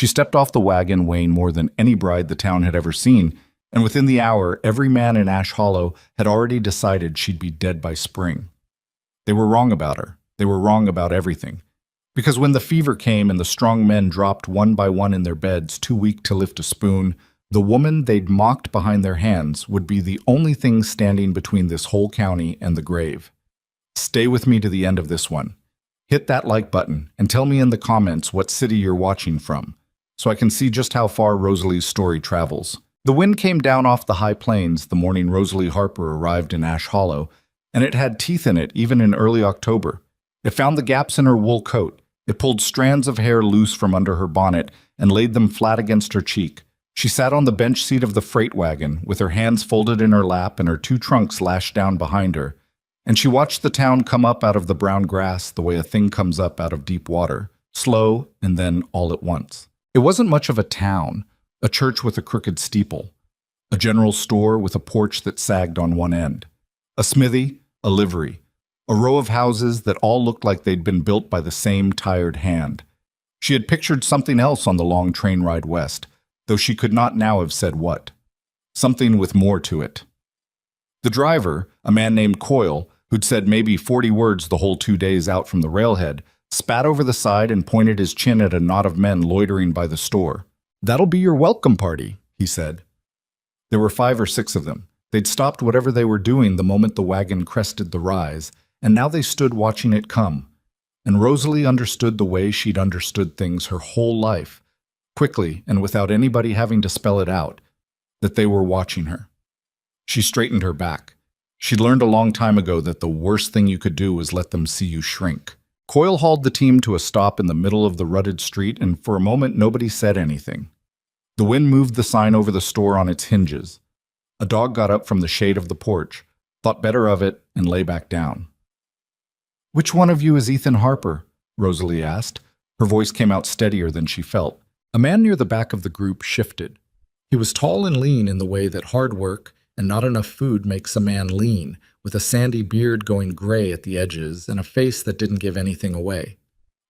She stepped off the wagon weighing more than any bride the town had ever seen, and within the hour, every man in Ash Hollow had already decided she'd be dead by spring. They were wrong about her. They were wrong about everything. Because when the fever came and the strong men dropped one by one in their beds, too weak to lift a spoon, the woman they'd mocked behind their hands would be the only thing standing between this whole county and the grave. Stay with me to the end of this one. Hit that like button and tell me in the comments what city you're watching from, so I can see just how far Rosalie's story travels. The wind came down off the high plains the morning Rosalie Harper arrived in Ash Hollow, and it had teeth in it even in early October. It found the gaps in her wool coat. It pulled strands of hair loose from under her bonnet and laid them flat against her cheek. She sat on the bench seat of the freight wagon with her hands folded in her lap and her two trunks lashed down behind her, and she watched the town come up out of the brown grass the way a thing comes up out of deep water, slow and then all at once. It wasn't much of a town, a church with a crooked steeple, a general store with a porch that sagged on one end, a smithy, a livery, a row of houses that all looked like they'd been built by the same tired hand. She had pictured something else on the long train ride west, though she could not now have said what. Something with more to it. The driver, a man named Coyle, who'd said maybe 40 words the whole 2 days out from the railhead, spat over the side and pointed his chin at a knot of men loitering by the store. "That'll be your welcome party," he said. There were 5 or 6 of them. They'd stopped whatever they were doing the moment the wagon crested the rise, and now they stood watching it come. And Rosalie understood the way she'd understood things her whole life, quickly and without anybody having to spell it out, that they were watching her. She straightened her back. She'd learned a long time ago that the worst thing you could do was let them see you shrink. Coyle hauled the team to a stop in the middle of the rutted street, and for a moment nobody said anything. The wind moved the sign over the store on its hinges. A dog got up from the shade of the porch, thought better of it, and lay back down. "Which one of you is Ethan Harper?" Rosalie asked. Her voice came out steadier than she felt. A man near the back of the group shifted. He was tall and lean in the way that hard work and not enough food makes a man lean, with a sandy beard going gray at the edges and a face that didn't give anything away.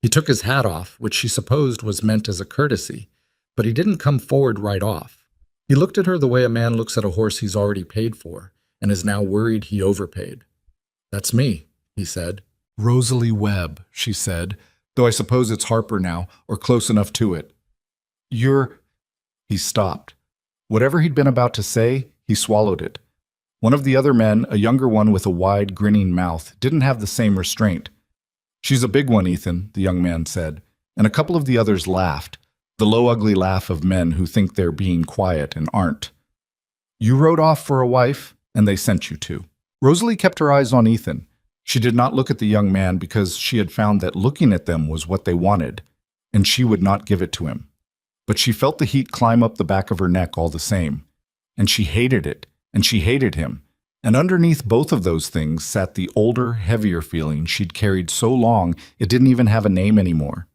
He took his hat off, which she supposed was meant as a courtesy, but he didn't come forward right off. He looked at her the way a man looks at a horse he's already paid for, and is now worried he overpaid. "That's me," he said. "Rosalie Webb," she said, "though I suppose it's Harper now, or close enough to it." "You're—" He stopped. Whatever he'd been about to say, he swallowed it. One of the other men, a younger one with a wide, grinning mouth, didn't have the same restraint. "She's a big one, Ethan," the young man said, and a couple of the others laughed, the low, ugly laugh of men who think they're being quiet and aren't. "You rode off for a wife, and they sent you to." Rosalie kept her eyes on Ethan. She did not look at the young man because she had found that looking at them was what they wanted, and she would not give it to him. But she felt the heat climb up the back of her neck all the same, and she hated it, and she hated him, and underneath both of those things sat the older, heavier feeling she'd carried so long it didn't even have a name anymore.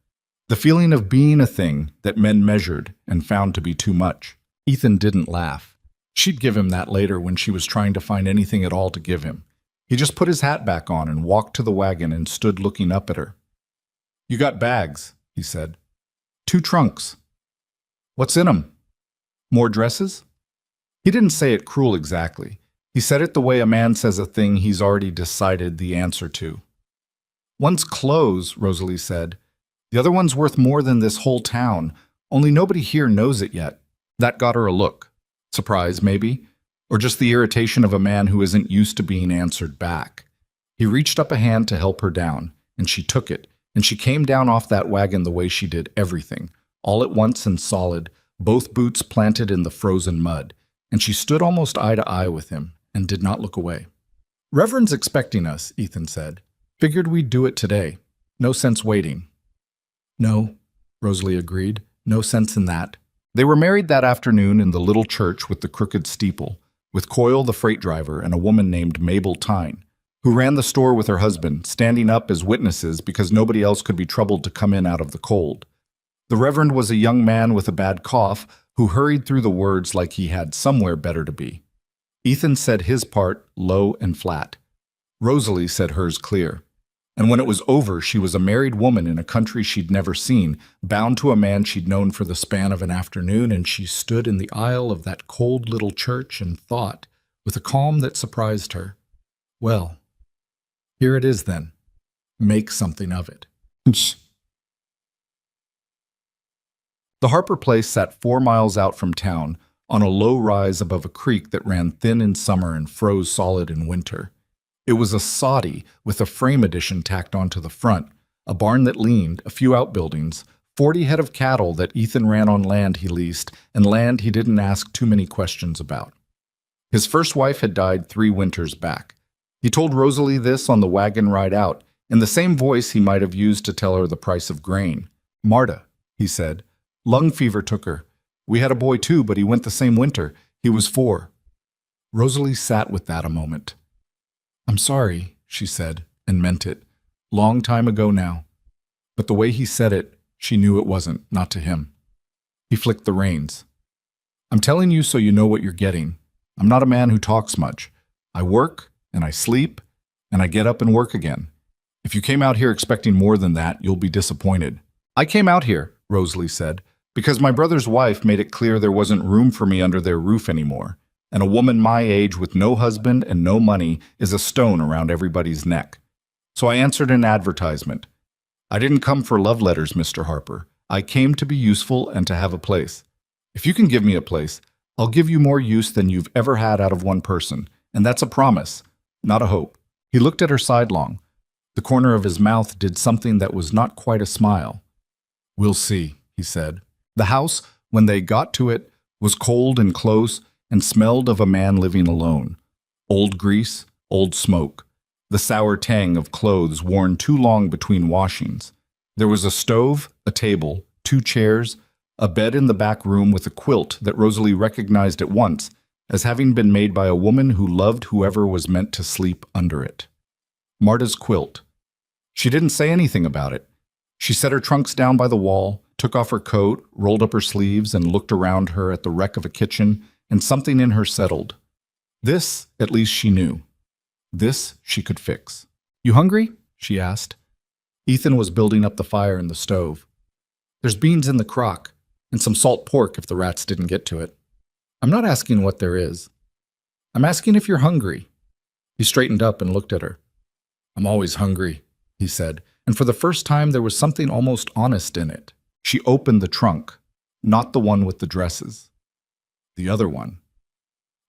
The feeling of being a thing that men measured and found to be too much. Ethan didn't laugh. She'd give him that later when she was trying to find anything at all to give him. He just put his hat back on and walked to the wagon and stood looking up at her. "You got bags," he said. "2 trunks. What's in 'em? More dresses?" He didn't say it cruel exactly. He said it the way a man says a thing he's already decided the answer to. "One's clothes," Rosalie said. "The other one's worth more than this whole town, only nobody here knows it yet." That got her a look. Surprise, maybe? Or just the irritation of a man who isn't used to being answered back. He reached up a hand to help her down, and she took it, and she came down off that wagon the way she did everything, all at once and solid, both boots planted in the frozen mud, and she stood almost eye to eye with him and did not look away. "Reverend's expecting us," Ethan said. "Figured we'd do it today. No sense waiting." "No," Rosalie agreed. "No sense in that." They were married that afternoon in the little church with the crooked steeple, with Coyle the freight driver and a woman named Mabel Tyne, who ran the store with her husband, standing up as witnesses because nobody else could be troubled to come in out of the cold. The Reverend was a young man with a bad cough who hurried through the words like he had somewhere better to be. Ethan said his part low and flat. Rosalie said hers clear. And when it was over, she was a married woman in a country she'd never seen, bound to a man she'd known for the span of an afternoon, and she stood in the aisle of that cold little church and thought, with a calm that surprised her, well, here it is then. Make something of it. The Harper place sat 4 miles out from town, on a low rise above a creek that ran thin in summer and froze solid in winter. It was a soddy with a frame addition tacked onto the front, a barn that leaned, a few outbuildings, 40 head of cattle that Ethan ran on land he leased, and land he didn't ask too many questions about. His first wife had died 3 winters back. He told Rosalie this on the wagon ride out, in the same voice he might have used to tell her the price of grain. Marta, he said, lung fever took her. We had a boy too, but he went the same winter. He was 4. Rosalie sat with that a moment. I'm sorry, she said, and meant it. Long time ago now. But the way he said it, she knew it wasn't, not to him. He flicked the reins. I'm telling you so you know what you're getting. I'm not a man who talks much. I work, and I sleep, and I get up and work again. If you came out here expecting more than that, you'll be disappointed. I came out here, Rosalie said, because my brother's wife made it clear there wasn't room for me under their roof anymore, and a woman my age with no husband and no money is a stone around everybody's neck. So I answered an advertisement. I didn't come for love letters, Mr. Harper. I came to be useful and to have a place. If you can give me a place, I'll give you more use than you've ever had out of one person, and that's a promise, not a hope. He looked at her sidelong. The corner of his mouth did something that was not quite a smile. We'll see, he said. The house, when they got to it, was cold and close and smelled of a man living alone. Old grease, old smoke, the sour tang of clothes worn too long between washings. There was a stove, a table, 2 chairs, a bed in the back room with a quilt that Rosalie recognized at once as having been made by a woman who loved whoever was meant to sleep under it. Marta's quilt. She didn't say anything about it. She set her trunks down by the wall, took off her coat, rolled up her sleeves, and looked around her at the wreck of a kitchen, and something in her settled. This, at least she knew. This she could fix. You hungry? She asked. Ethan was building up the fire in the stove. There's beans in the crock, and some salt pork if the rats didn't get to it. I'm not asking what there is. I'm asking if you're hungry. He straightened up and looked at her. I'm always hungry, he said, and for the first time there was something almost honest in it. She opened the trunk, not the one with the dresses. The other one.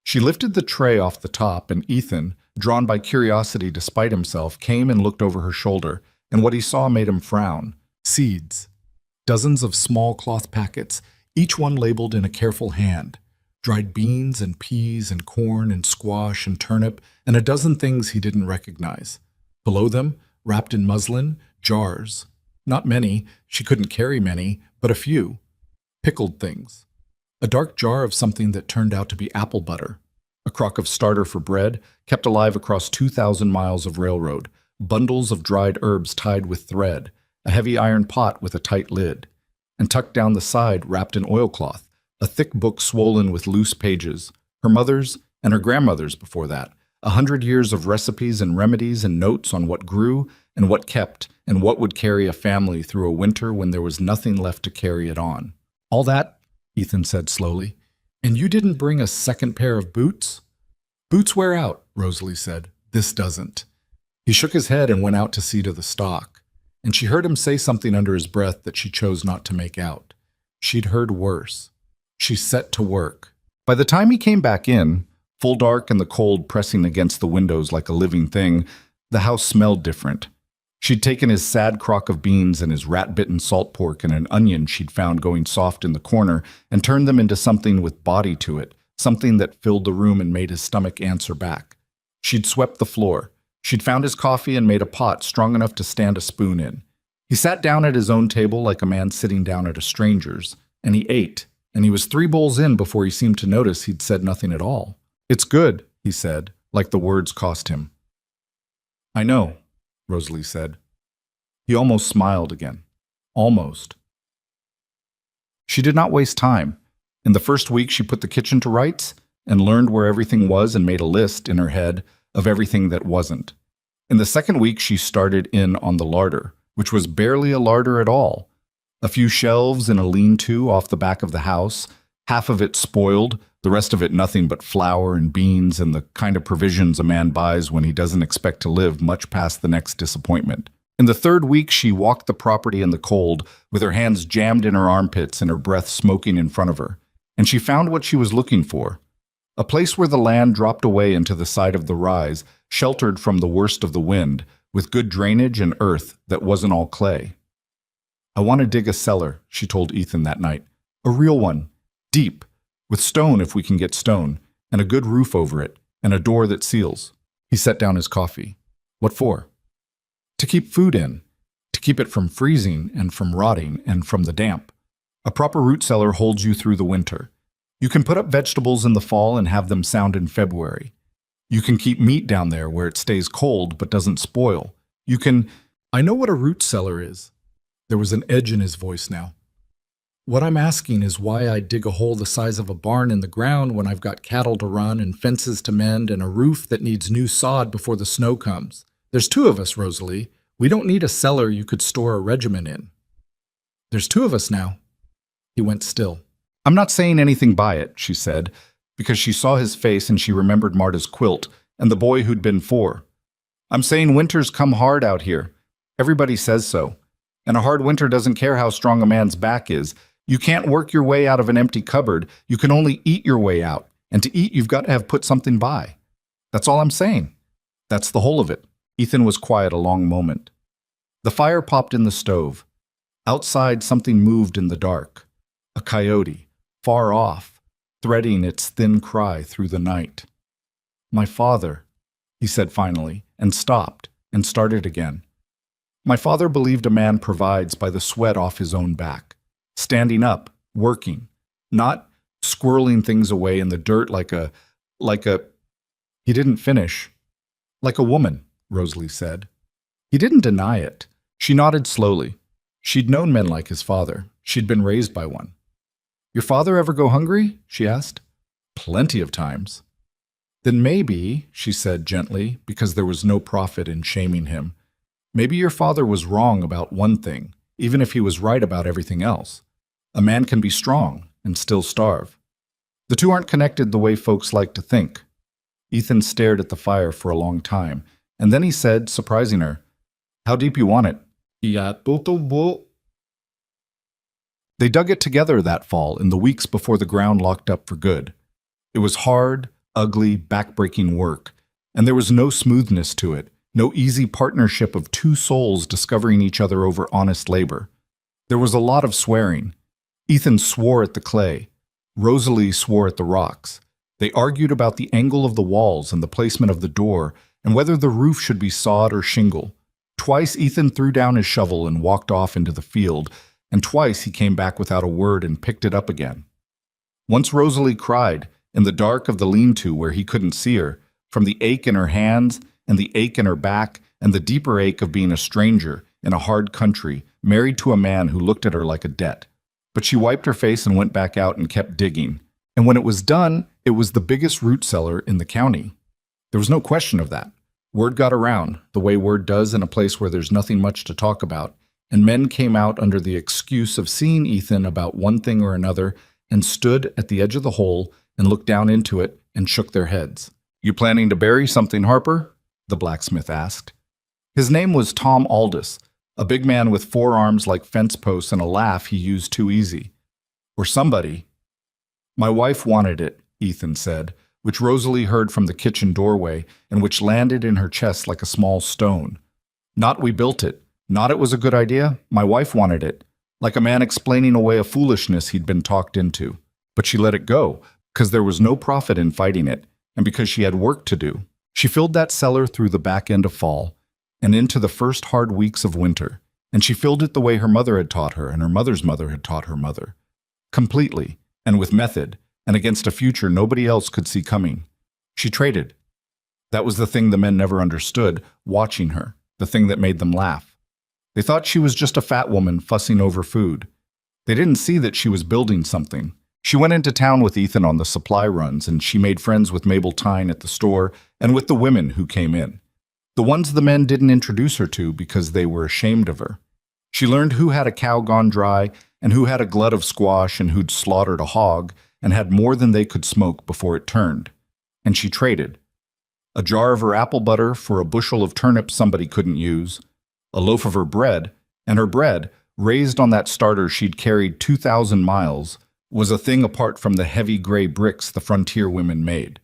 She lifted the tray off the top, and Ethan, drawn by curiosity despite himself, came and looked over her shoulder, and what he saw made him frown. Seeds. Dozens of small cloth packets, each one labeled in a careful hand. Dried beans and peas and corn and squash and turnip, and a dozen things he didn't recognize. Below them, wrapped in muslin, jars. Not many, she couldn't carry many, but a few. Pickled things. A dark jar of something that turned out to be apple butter. A crock of starter for bread, kept alive across 2,000 miles of railroad. Bundles of dried herbs tied with thread. A heavy iron pot with a tight lid. And tucked down the side, wrapped in oilcloth, a thick book swollen with loose pages. Her mother's and her grandmother's before that. 100 years of recipes and remedies and notes on what grew and what kept and what would carry a family through a winter when there was nothing left to carry it on. All that, Ethan said slowly. And you didn't bring a second pair of boots? Boots wear out, Rosalie said. This doesn't. He shook his head and went out to see to the stock. And she heard him say something under his breath that she chose not to make out. She'd heard worse. She set to work. By the time he came back in, full dark and the cold pressing against the windows like a living thing, the house smelled different. She'd taken his sad crock of beans and his rat-bitten salt pork and an onion she'd found going soft in the corner and turned them into something with body to it, something that filled the room and made his stomach answer back. She'd swept the floor. She'd found his coffee and made a pot strong enough to stand a spoon in. He sat down at his own table like a man sitting down at a stranger's, and he ate, and he was 3 bowls in before he seemed to notice he'd said nothing at all. It's good, he said, like the words cost him. I know, Rosalie said. He almost smiled again. Almost. She did not waste time. In the first week, she put the kitchen to rights and learned where everything was and made a list in her head of everything that wasn't. In the second week, she started in on the larder, which was barely a larder at all. A few shelves in a lean-to off the back of the house, half of it spoiled, the rest of it nothing but flour and beans and the kind of provisions a man buys when he doesn't expect to live much past the next disappointment. In the third week, she walked the property in the cold, with her hands jammed in her armpits and her breath smoking in front of her. And she found what she was looking for. A place where the land dropped away into the side of the rise, sheltered from the worst of the wind, with good drainage and earth that wasn't all clay. "I want to dig a cellar," she told Ethan that night. "A real one. Deep. With stone if we can get stone, and a good roof over it, and a door that seals." He set down his coffee. "What for?" "To keep food in. To keep it from freezing and from rotting and from the damp. A proper root cellar holds you through the winter. You can put up vegetables in the fall and have them sound in February. You can keep meat down there where it stays cold but doesn't spoil. You can—" "I know what a root cellar is." There was an edge in his voice now. "What I'm asking is why I dig a hole the size of a barn in the ground when I've got cattle to run and fences to mend and a roof that needs new sod before the snow comes. There's two of us, Rosalie. We don't need a cellar you could store a regiment in." "There's two of us now." He went still. "I'm not saying anything by it," she said, because she saw his face and she remembered Marta's quilt and the boy who'd been 4. "I'm saying winters come hard out here. Everybody says so. And a hard winter doesn't care how strong a man's back is. You can't work your way out of an empty cupboard. You can only eat your way out. And to eat, you've got to have put something by. That's all I'm saying. That's the whole of it." Ethan was quiet a long moment. The fire popped in the stove. Outside, something moved in the dark. A coyote, far off, threading its thin cry through the night. "My father," he said finally, and stopped, and started again. "My father believed a man provides by the sweat off his own back. Standing up, working, not squirreling things away in the dirt like a... He didn't finish. "Like a woman," Rosalie said. He didn't deny it. She nodded slowly. She'd known men like his father. She'd been raised by one. "Your father ever go hungry?" she asked. "Plenty of times." "Then maybe," she said gently, because there was no profit in shaming him, "maybe your father was wrong about one thing, even if he was right about everything else. A man can be strong and still starve. The two aren't connected the way folks like to think." Ethan stared at the fire for a long time, and then he said, surprising her, "How deep you want it?" They dug it together that fall in the weeks before the ground locked up for good. It was hard, ugly, back-breaking work, and there was no smoothness to it, no easy partnership of two souls discovering each other over honest labor. There was a lot of swearing. Ethan swore at the clay. Rosalie swore at the rocks. They argued about the angle of the walls and the placement of the door, and whether the roof should be sod or shingle. Twice Ethan threw down his shovel and walked off into the field, and twice he came back without a word and picked it up again. Once Rosalie cried, in the dark of the lean-to where he couldn't see her, from the ache in her hands and the ache in her back and the deeper ache of being a stranger in a hard country, married to a man who looked at her like a debt. But she wiped her face and went back out and kept digging. And when it was done, it was the biggest root cellar in the county. There was no question of that. Word got around, the way word does in a place where there's nothing much to talk about, and men came out under the excuse of seeing Ethan about one thing or another and stood at the edge of the hole and looked down into it and shook their heads. "You planning to bury something, Harper?" the blacksmith asked. His name was Tom Aldous, a big man with 4 arms like fence posts and a laugh he used too easy. "Or somebody." "My wife wanted it," Ethan said, which Rosalie heard from the kitchen doorway and which landed in her chest like a small stone. "Not we built it. Not it was a good idea. My wife wanted it." Like a man explaining away a foolishness he'd been talked into. But she let it go, because there was no profit in fighting it, and because she had work to do. She filled that cellar through the back end of fall, and into the first hard weeks of winter, and she filled it the way her mother had taught her and her mother's mother had taught her mother. Completely, and with method, and against a future nobody else could see coming. She traded. That was the thing the men never understood, watching her, the thing that made them laugh. They thought she was just a fat woman fussing over food. They didn't see that she was building something. She went into town with Ethan on the supply runs, and she made friends with Mabel Tyne at the store and with the women who came in. The ones the men didn't introduce her to because they were ashamed of her. She learned who had a cow gone dry and who had a glut of squash and who'd slaughtered a hog and had more than they could smoke before it turned. And she traded. A jar of her apple butter for a bushel of turnips somebody couldn't use, a loaf of her bread, and her bread, raised on that starter she'd carried 2,000 miles, was a thing apart from the heavy gray bricks the frontier women made.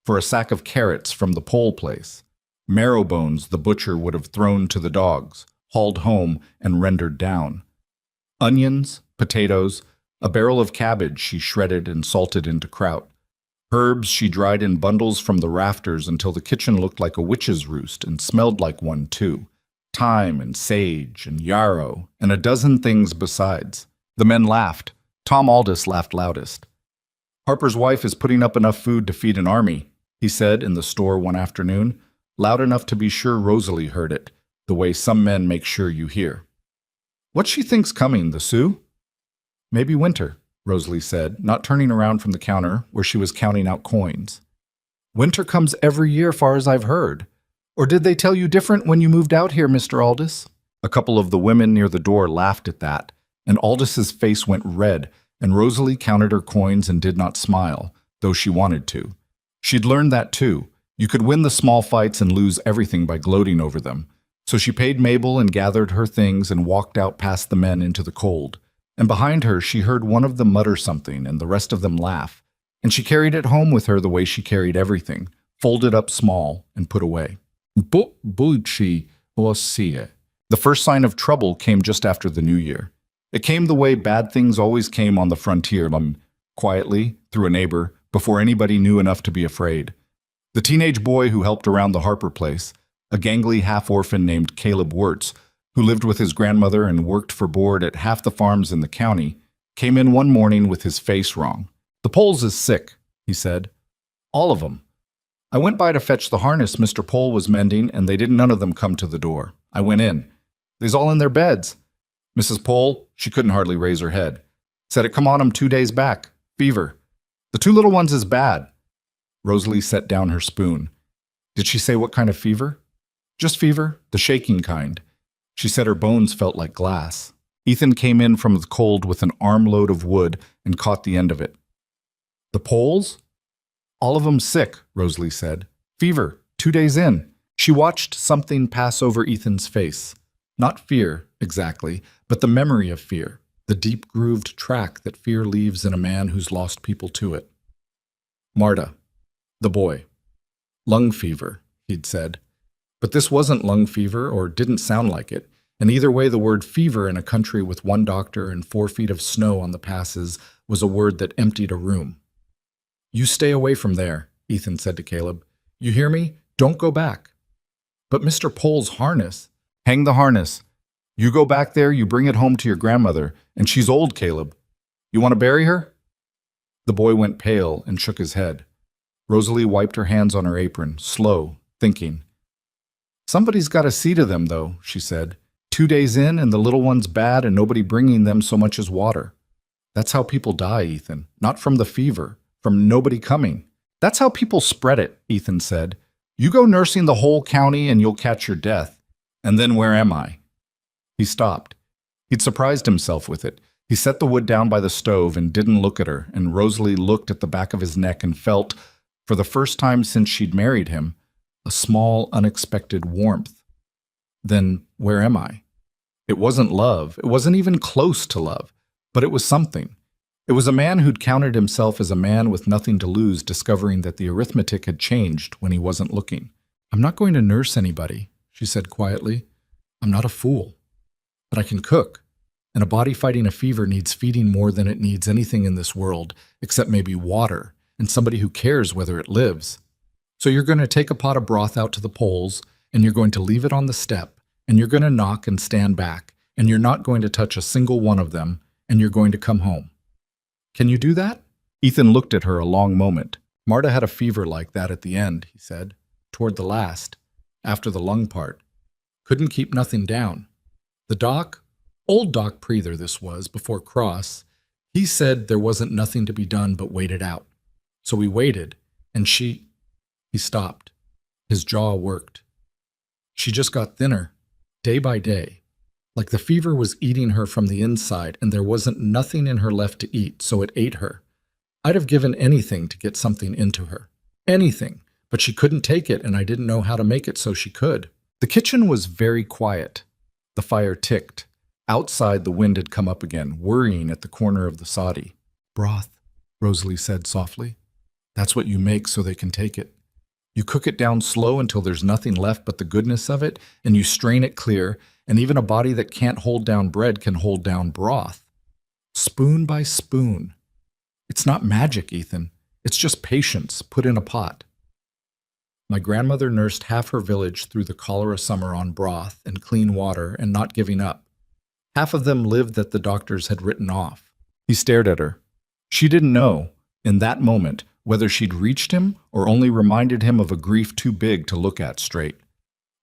For a sack of carrots from the pole place, marrow bones the butcher would have thrown to the dogs, hauled home and rendered down. Onions, potatoes, a barrel of cabbage she shredded and salted into kraut. Herbs she dried in bundles from the rafters until the kitchen looked like a witch's roost and smelled like one too. Thyme and sage and yarrow and a dozen things besides. The men laughed. Tom Aldous laughed loudest. "Harper's wife is putting up enough food to feed an army," he said in the store one afternoon, loud enough to be sure Rosalie heard it, the way some men make sure you hear. "What she thinks coming, the Sioux?" "Maybe winter," Rosalie said, not turning around from the counter where she was counting out coins. "Winter comes every year, far as I've heard. Or did they tell you different when you moved out here, Mr. Aldous?" A couple of the women near the door laughed at that, and Aldous' face went red, and Rosalie counted her coins and did not smile, though she wanted to. She'd learned that too. You could win the small fights and lose everything by gloating over them. So she paid Mabel and gathered her things and walked out past the men into the cold. And behind her she heard one of them mutter something and the rest of them laugh. And she carried it home with her the way she carried everything, folded up small and put away. Bucci osie. The first sign of trouble came just after the New Year. It came the way bad things always came on the frontier, quietly, through a neighbor, before anybody knew enough to be afraid. The teenage boy who helped around the Harper place, a gangly half-orphan named Caleb Wirtz, who lived with his grandmother and worked for board at half the farms in the county, came in one morning with his face wrong. "The Poles is sick," he said. "All of 'em. I went by to fetch the harness Mr. Pole was mending, and they didn't none of them come to the door. I went in. They's all in their beds. Mrs. Pole, she couldn't hardly raise her head, said it come on 'em 2 days back. Fever. The 2 little ones is bad." Rosalie set down her spoon. "Did she say what kind of fever?" "Just fever, the shaking kind. She said her bones felt like glass." Ethan came in from the cold with an armload of wood and caught the end of it. "The Poles?" "All of 'em sick," Rosalie said. "Fever, 2 days in." She watched something pass over Ethan's face. Not fear, exactly, but the memory of fear, the deep-grooved track that fear leaves in a man who's lost people to it. "Marta, the boy. Lung fever," he'd said. But this wasn't lung fever, or didn't sound like it, and either way the word fever in a country with 1 doctor and 4 feet of snow on the passes was a word that emptied a room. "You stay away from there," Ethan said to Caleb. "You hear me? Don't go back." "But Mr. Pole's harness." "Hang the harness. You go back there, you bring it home to your grandmother, and she's old, Caleb. You want to bury her?" The boy went pale and shook his head. Rosalie wiped her hands on her apron, slow, thinking. "Somebody's got to see to them, though," she said. 2 days in, and the little one's bad, and nobody bringing them so much as water. That's how people die, Ethan. Not from the fever, from nobody coming. "That's how people spread it," Ethan said. "You go nursing the whole county, and you'll catch your death. And then where am I?" He stopped. He'd surprised himself with it. He set the wood down by the stove and didn't look at her, and Rosalie looked at the back of his neck and felt, for the first time since she'd married him, a small, unexpected warmth. Then where am I? It wasn't love. It wasn't even close to love. But it was something. It was a man who'd counted himself as a man with nothing to lose, discovering that the arithmetic had changed when he wasn't looking. "I'm not going to nurse anybody," she said quietly. "I'm not a fool. But I can cook. And a body fighting a fever needs feeding more than it needs anything in this world, except maybe water, and somebody who cares whether it lives. So you're going to take a pot of broth out to the Poles, and you're going to leave it on the step, and you're going to knock and stand back, and you're not going to touch a single one of them, and you're going to come home. Can you do that?" Ethan looked at her a long moment. "Marta had a fever like that at the end," he said, "toward the last, after the lung part. Couldn't keep nothing down. The doc, old Doc Preether this was, before Cross, he said there wasn't nothing to be done but wait it out. So we waited, and she—" He stopped. His jaw worked. She just got thinner, day by day. Like the fever was eating her from the inside, and there wasn't nothing in her left to eat, so it ate her. I'd have given anything to get something into her. Anything. But she couldn't take it, and I didn't know how to make it so she could. The kitchen was very quiet. The fire ticked. Outside, the wind had come up again, worrying at the corner of the soddy. "Broth," Rosalie said softly. "That's what you make so they can take it. You cook it down slow until there's nothing left but the goodness of it, and you strain it clear, and even a body that can't hold down bread can hold down broth. Spoon by spoon. It's not magic, Ethan. It's just patience put in a pot." My grandmother nursed half her village through the cholera summer on broth and clean water and not giving up. Half of them lived that the doctors had written off. He stared at her. She didn't know, in that moment, whether she'd reached him or only reminded him of a grief too big to look at straight.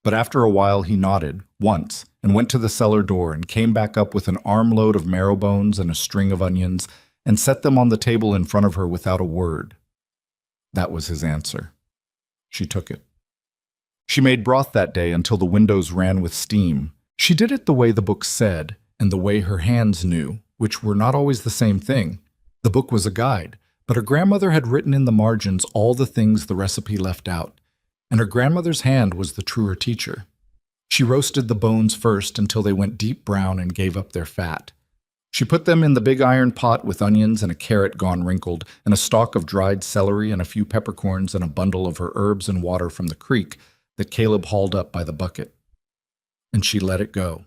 But after a while he nodded, once, and went to the cellar door and came back up with an armload of marrow bones and a string of onions and set them on the table in front of her without a word. That was his answer. She took it. She made broth that day until the windows ran with steam. She did it the way the book said and the way her hands knew, which were not always the same thing. The book was a guide, but her grandmother had written in the margins all the things the recipe left out, and her grandmother's hand was the truer teacher. She roasted the bones first until they went deep brown and gave up their fat. She put them in the big iron pot with onions and a carrot gone wrinkled, and a stalk of dried celery and a few peppercorns and a bundle of her herbs and water from the creek that Caleb hauled up by the bucket. And she let it go.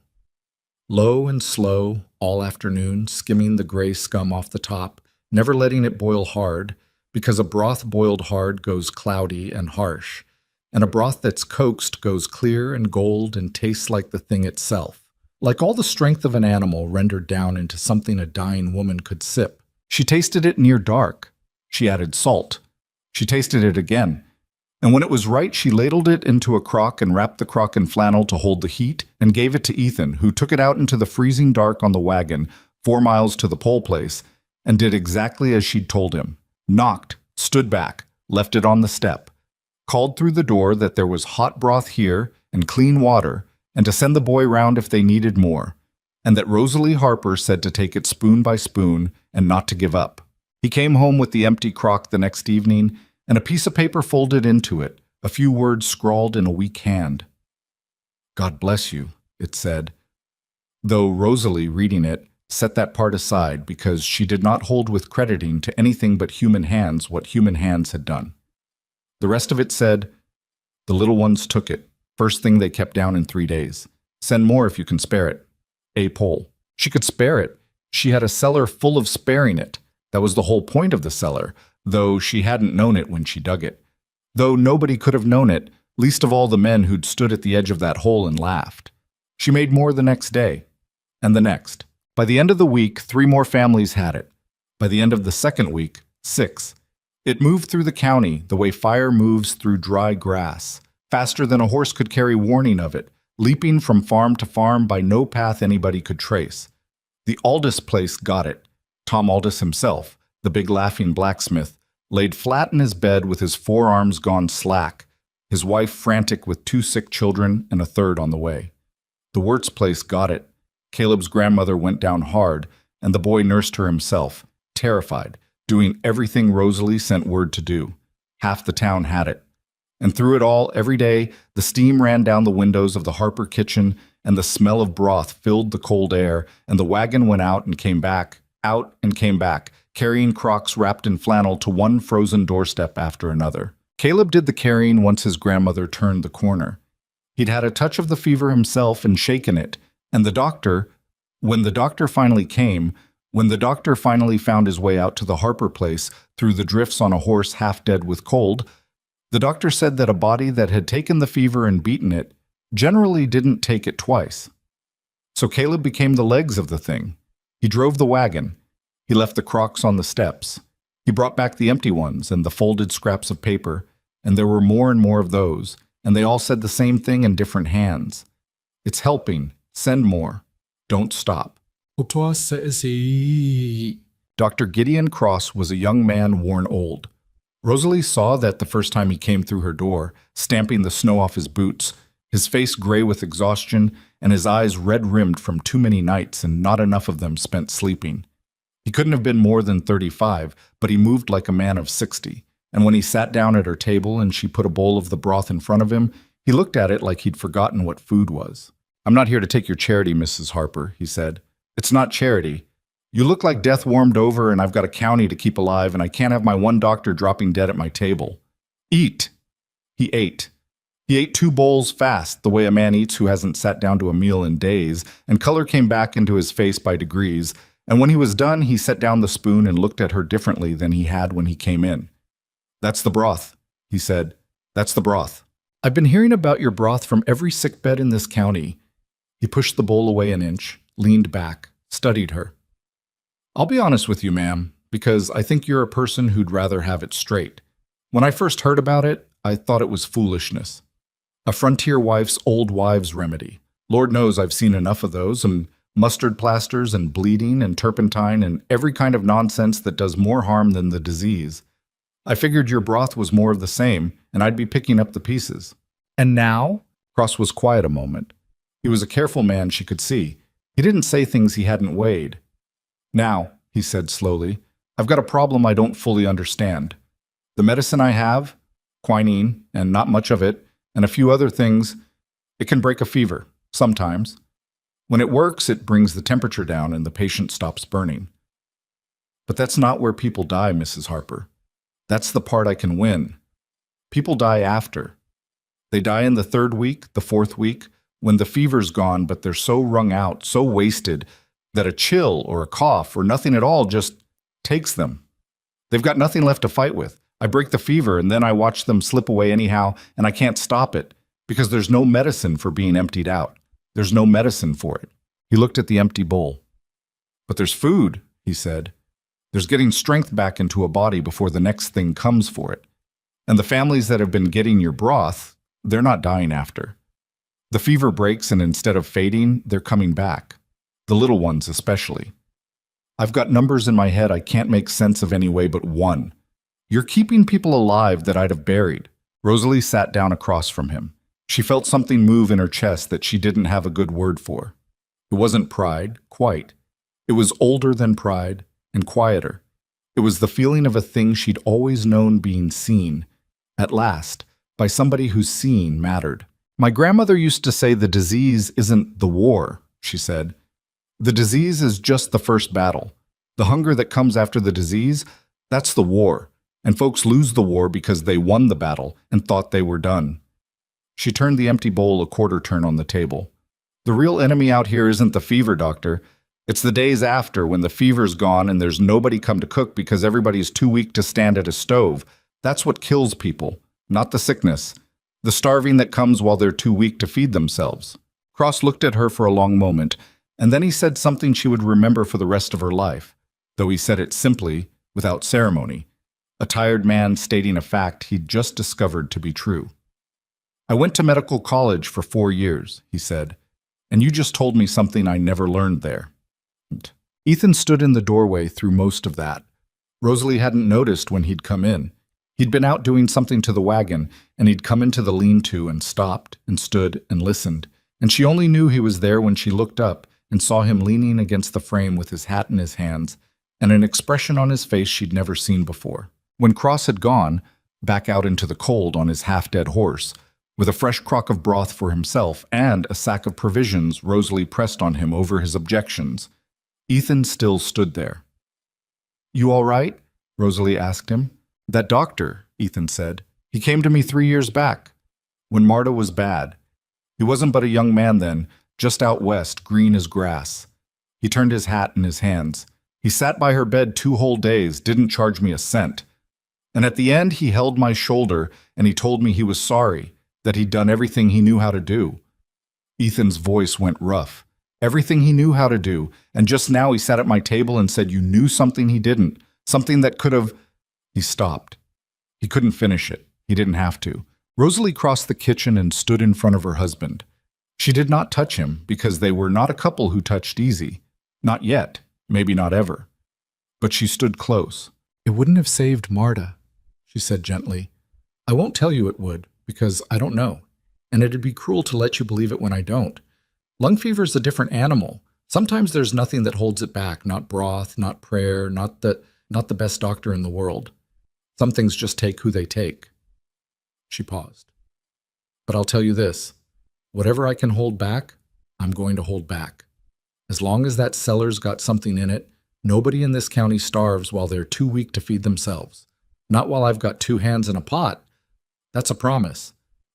Low and slow, all afternoon, skimming the gray scum off the top, never letting it boil hard, because a broth boiled hard goes cloudy and harsh, and a broth that's coaxed goes clear and gold and tastes like the thing itself. Like all the strength of an animal rendered down into something a dying woman could sip. She tasted it near dark. She added salt. She tasted it again. And when it was right, she ladled it into a crock and wrapped the crock in flannel to hold the heat and gave it to Ethan, who took it out into the freezing dark on the wagon, 4 miles to the pole place, and did exactly as she'd told him. Knocked, stood back, left it on the step, called through the door that there was hot broth here and clean water, and to send the boy round if they needed more, and that Rosalie Harper said to take it spoon by spoon and not to give up. He came home with the empty crock the next evening and a piece of paper folded into it, a few words scrawled in a weak hand. "God bless you," it said, though Rosalie, reading it, set that part aside because she did not hold with crediting to anything but human hands what human hands had done. The rest of it said, "The little ones took it. First thing they kept down in 3 days. Send more if you can spare it. A. Pole." She could spare it. She had a cellar full of sparing it. That was the whole point of the cellar, though she hadn't known it when she dug it. Though nobody could have known it, least of all the men who'd stood at the edge of that hole and laughed. She made more the next day, and the next. By the end of the week, 3 more families had it. By the end of the second week, 6. It moved through the county the way fire moves through dry grass, faster than a horse could carry warning of it, leaping from farm to farm by no path anybody could trace. The Aldous place got it. Tom Aldous himself, the big laughing blacksmith, laid flat in his bed with his forearms gone slack, his wife frantic with 2 sick children and a third on the way. The Wirtz place got it. Caleb's grandmother went down hard, and the boy nursed her himself, terrified, doing everything Rosalie sent word to do. Half the town had it. And through it all, every day, the steam ran down the windows of the Harper kitchen, and the smell of broth filled the cold air, and the wagon went out and came back, carrying crocks wrapped in flannel to one frozen doorstep after another. Caleb did the carrying once his grandmother turned the corner. He'd had a touch of the fever himself and shaken it, and when the doctor finally found his way out to the Harper place through the drifts on a horse half dead with cold, the doctor said that a body that had taken the fever and beaten it generally didn't take it twice. So Caleb became the legs of the thing. He drove the wagon. He left the crocks on the steps. He brought back the empty ones and the folded scraps of paper, and there were more and more of those, and they all said the same thing in different hands. It's helping. Send more. Don't stop. Dr. Gideon Cross was a young man worn old. Rosalie saw that the first time he came through her door, stamping the snow off his boots, his face gray with exhaustion and his eyes red-rimmed from too many nights and not enough of them spent sleeping. He couldn't have been more than 35, but he moved like a man of 60, and when he sat down at her table and she put a bowl of the broth in front of him, he looked at it like he'd forgotten what food was. "I'm not here to take your charity, Mrs. Harper," he said. "It's not charity. You look like death warmed over and I've got a county to keep alive and I can't have my one doctor dropping dead at my table. Eat." He ate. He ate 2 bowls fast, the way a man eats who hasn't sat down to a meal in days, and color came back into his face by degrees, and when he was done, he set down the spoon and looked at her differently than he had when he came in. "That's the broth," he said. "That's the broth. I've been hearing about your broth from every sickbed in this county." He pushed the bowl away an inch, leaned back, studied her. "I'll be honest with you, ma'am, because I think you're a person who'd rather have it straight. When I first heard about it, I thought it was foolishness. A frontier wife's old wives' remedy. Lord knows I've seen enough of those, and mustard plasters and bleeding and turpentine and every kind of nonsense that does more harm than the disease. I figured your broth was more of the same, and I'd be picking up the pieces." "And now?" Cross was quiet a moment. He was a careful man, she could see. He didn't say things he hadn't weighed. "Now," he said slowly, "I've got a problem I don't fully understand. The medicine I have, quinine, and not much of it, and a few other things, it can break a fever, sometimes. When it works, it brings the temperature down and the patient stops burning. But that's not where people die, Mrs. Harper. That's the part I can win. People die after. They die in the 3rd week, the 4th week, when the fever's gone, but they're so wrung out, so wasted, that a chill or a cough or nothing at all just takes them. They've got nothing left to fight with. I break the fever and then I watch them slip away anyhow, and I can't stop it, because there's no medicine for being emptied out. There's no medicine for it." He looked at the empty bowl. "But there's food," he said. "There's getting strength back into a body before the next thing comes for it. And the families that have been getting your broth, they're not dying after. The fever breaks and instead of fading, they're coming back. The little ones especially. I've got numbers in my head I can't make sense of any way but one. You're keeping people alive that I'd have buried." Rosalie sat down across from him. She felt something move in her chest that she didn't have a good word for. It wasn't pride, quite. It was older than pride and quieter. It was the feeling of a thing she'd always known being seen, at last, by somebody whose seeing mattered. "My grandmother used to say the disease isn't the war," she said. "The disease is just the first battle. The hunger that comes after the disease, that's the war. And folks lose the war because they won the battle and thought they were done." She turned the empty bowl a quarter turn on the table. "The real enemy out here isn't the fever, doctor. It's the days after, when the fever's gone and there's nobody come to cook because everybody's too weak to stand at a stove. That's what kills people, not the sickness. The starving that comes while they're too weak to feed themselves." Cross looked at her for a long moment, and then he said something she would remember for the rest of her life, though he said it simply, without ceremony. A tired man stating a fact he'd just discovered to be true. "I went to medical college for 4 years, he said, "and you just told me something I never learned there." Ethan stood in the doorway through most of that. Rosalie hadn't noticed when he'd come in. He'd been out doing something to the wagon, and he'd come into the lean-to and stopped and stood and listened, and she only knew he was there when she looked up and saw him leaning against the frame with his hat in his hands and an expression on his face she'd never seen before. When Cross had gone, back out into the cold on his half-dead horse, with a fresh crock of broth for himself and a sack of provisions Rosalie pressed on him over his objections, Ethan still stood there. "You all right?" Rosalie asked him. "That doctor," Ethan said. "He came to me 3 years back, when Marta was bad. He wasn't but a young man then, just out west, green as grass. He turned his hat in his hands. He sat by her bed 2 whole days, didn't charge me a cent. And at the end, he held my shoulder and he told me he was sorry, that he'd done everything he knew how to do." Ethan's voice went rough. "Everything he knew how to do, and just now he sat at my table and said you knew something he didn't, something that could have—" He stopped. He couldn't finish it. He didn't have to. Rosalie crossed the kitchen and stood in front of her husband. She did not touch him because they were not a couple who touched easy. Not yet, maybe not ever. But she stood close. "It wouldn't have saved Marta," she said gently. "I won't tell you it would, because I don't know. and it'd be cruel to let you believe it when I don't. Lung fever's a different animal. Sometimes there's nothing that holds it back, not broth, not prayer, not the best doctor in the world. Some things just take who they take." She paused. "But I'll tell you this, whatever I can hold back, I'm going to hold back. As long as that cellar's got something in it, nobody in this county starves while they're too weak to feed themselves. Not while I've got two hands in a pot. That's a promise.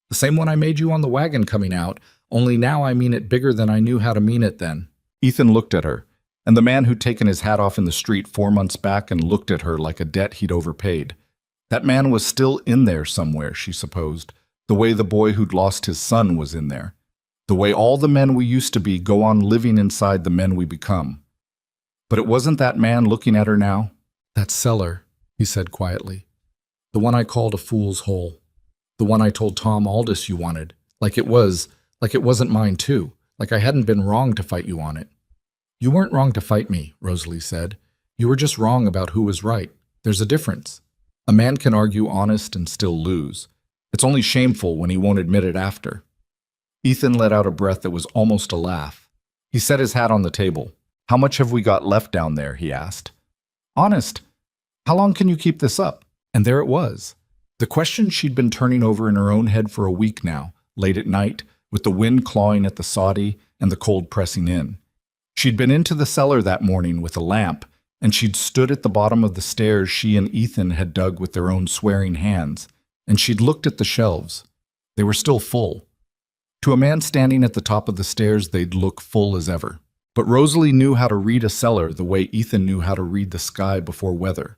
The same one I made you on the wagon coming out, only now I mean it bigger than I knew how to mean it then." Ethan looked at her, and the man who'd taken his hat off in the street 4 months back and looked at her like a debt he'd overpaid. That man was still in there somewhere, she supposed, the way the boy who'd lost his son was in there. The way all the men we used to be go on living inside the men we become. But it wasn't that man looking at her now. "That cellar," he said quietly. "The one I called a fool's hole. The one I told Tom Aldous you wanted. Like it wasn't mine too. Like I hadn't been wrong to fight you on it." "You weren't wrong to fight me," Rosalie said. "You were just wrong about who was right. There's a difference. A man can argue honest and still lose. It's only shameful when he won't admit it after." Ethan let out a breath that was almost a laugh. He set his hat on the table. "How much have we got left down there?" he asked. "Honest, how long can you keep this up?" And there it was. The question she'd been turning over in her own head for a week now, late at night, with the wind clawing at the soddy and the cold pressing in. She'd been into the cellar that morning with a lamp, and she'd stood at the bottom of the stairs she and Ethan had dug with their own swearing hands, and she'd looked at the shelves. They were still full. To a man standing at the top of the stairs, they'd look full as ever. But Rosalie knew how to read a cellar the way Ethan knew how to read the sky before weather.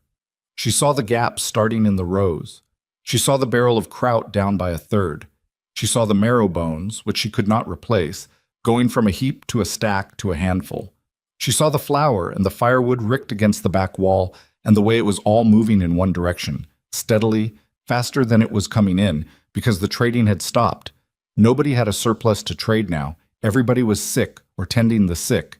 She saw the gaps starting in the rows. She saw the barrel of kraut down by a third. She saw the marrow bones, which she could not replace, going from a heap to a stack to a handful. She saw the flour and the firewood ricked against the back wall, and the way it was all moving in one direction, steadily, faster than it was coming in, because the trading had stopped. Nobody had a surplus to trade now. Everybody was sick or tending the sick.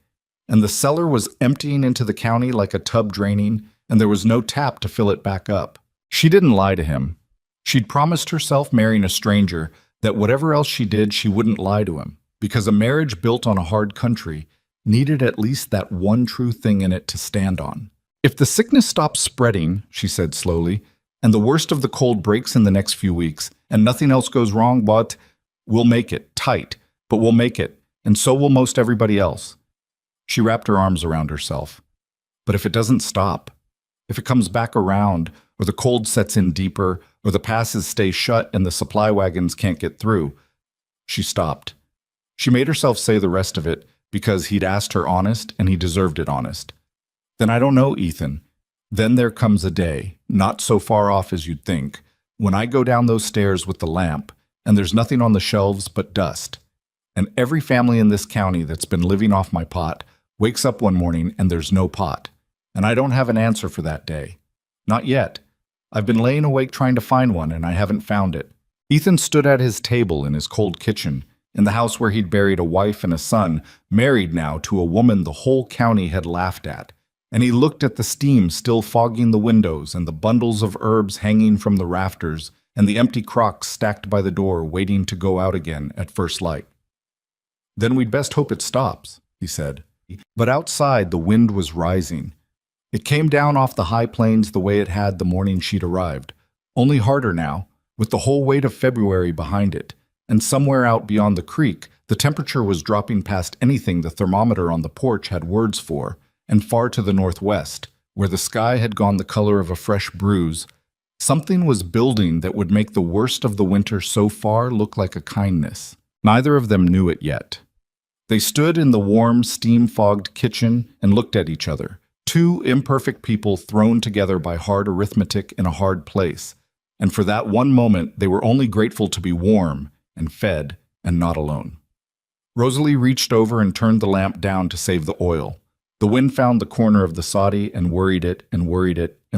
And the cellar was emptying into the county like a tub draining, and there was no tap to fill it back up. She didn't lie to him. She'd promised herself marrying a stranger that whatever else she did, she wouldn't lie to him, because a marriage built on a hard country needed at least that one true thing in it to stand on. "If the sickness stops spreading," she said slowly, "and the worst of the cold breaks in the next few weeks, and nothing else goes wrong, but we'll make it tight, but we'll make it, and so will most everybody else." She wrapped her arms around herself. "But if it doesn't stop, if it comes back around, or the cold sets in deeper, or the passes stay shut and the supply wagons can't get through." She stopped. She made herself say the rest of it because he'd asked her honest and he deserved it honest. "Then I don't know, Ethan. Then there comes a day, not so far off as you'd think, when I go down those stairs with the lamp, and there's nothing on the shelves but dust. And every family in this county that's been living off my pot wakes up one morning and there's no pot. And I don't have an answer for that day. Not yet. I've been laying awake trying to find one, and I haven't found it." Ethan stood at his table in his cold kitchen, in the house where he'd buried a wife and a son, married now to a woman the whole county had laughed at. And he looked at the steam still fogging the windows and the bundles of herbs hanging from the rafters and the empty crocks stacked by the door waiting to go out again at first light. "Then we'd best hope it stops," he said. But outside the wind was rising. It came down off the high plains the way it had the morning she'd arrived, only harder now, with the whole weight of February behind it. And somewhere out beyond the creek, the temperature was dropping past anything the thermometer on the porch had words for, and far to the northwest, where the sky had gone the color of a fresh bruise, something was building that would make the worst of the winter so far look like a kindness. Neither of them knew it yet. They stood in the warm, steam-fogged kitchen and looked at each other, two imperfect people thrown together by hard arithmetic in a hard place, and for that one moment they were only grateful to be warm and fed and not alone. Rosalie reached over and turned the lamp down to save the oil. The wind found the corner of the soddy and worried it and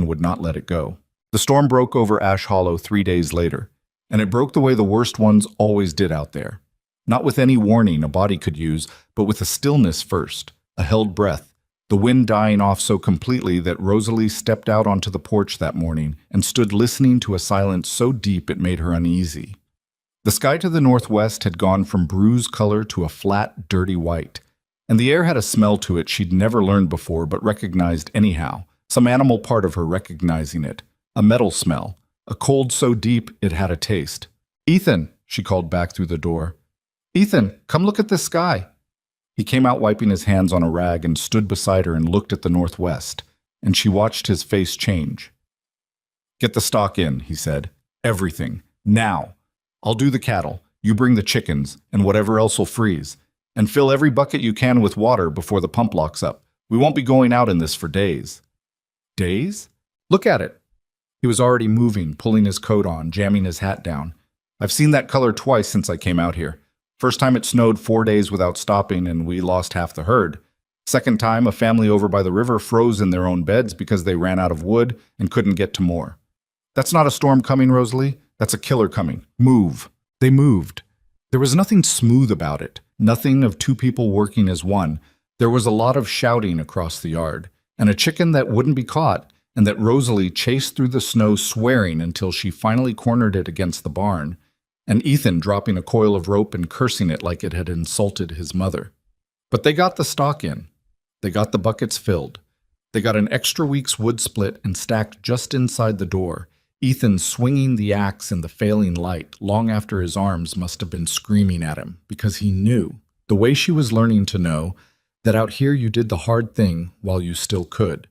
would not let it go. The storm broke over Ash Hollow 3 days later, and it broke the way the worst ones always did out there. Not with any warning a body could use, but with a stillness first, a held breath, the wind dying off so completely that Rosalie stepped out onto the porch that morning and stood listening to a silence so deep it made her uneasy. The sky to the northwest had gone from bruise color to a flat, dirty white, and the air had a smell to it she'd never learned before but recognized anyhow, some animal part of her recognizing it, a metal smell, a cold so deep it had a taste. "Ethan," she called back through the door. "Ethan, come look at this sky." He came out wiping his hands on a rag and stood beside her and looked at the northwest, and she watched his face change. "Get the stock in," he said. "Everything. Now. I'll do the cattle, you bring the chickens, and whatever else will freeze. And fill every bucket you can with water before the pump locks up. We won't be going out in this for days." "Days? Look at it." He was already moving, pulling his coat on, jamming his hat down. "I've seen that color twice since I came out here. First time it snowed 4 days without stopping and we lost half the herd. Second time, a family over by the river froze in their own beds because they ran out of wood and couldn't get to more. That's not a storm coming, Rosalie. That's a killer coming. Move." They moved. There was nothing smooth about it, nothing of two people working as one. There was a lot of shouting across the yard, and a chicken that wouldn't be caught, and that Rosalie chased through the snow swearing until she finally cornered it against the barn, and Ethan dropping a coil of rope and cursing it like it had insulted his mother. But they got the stock in. They got the buckets filled. They got an extra week's wood split and stacked just inside the door, Ethan swinging the axe in the failing light long after his arms must have been screaming at him, because he knew, the way she was learning to know, that out here you did the hard thing while you still could,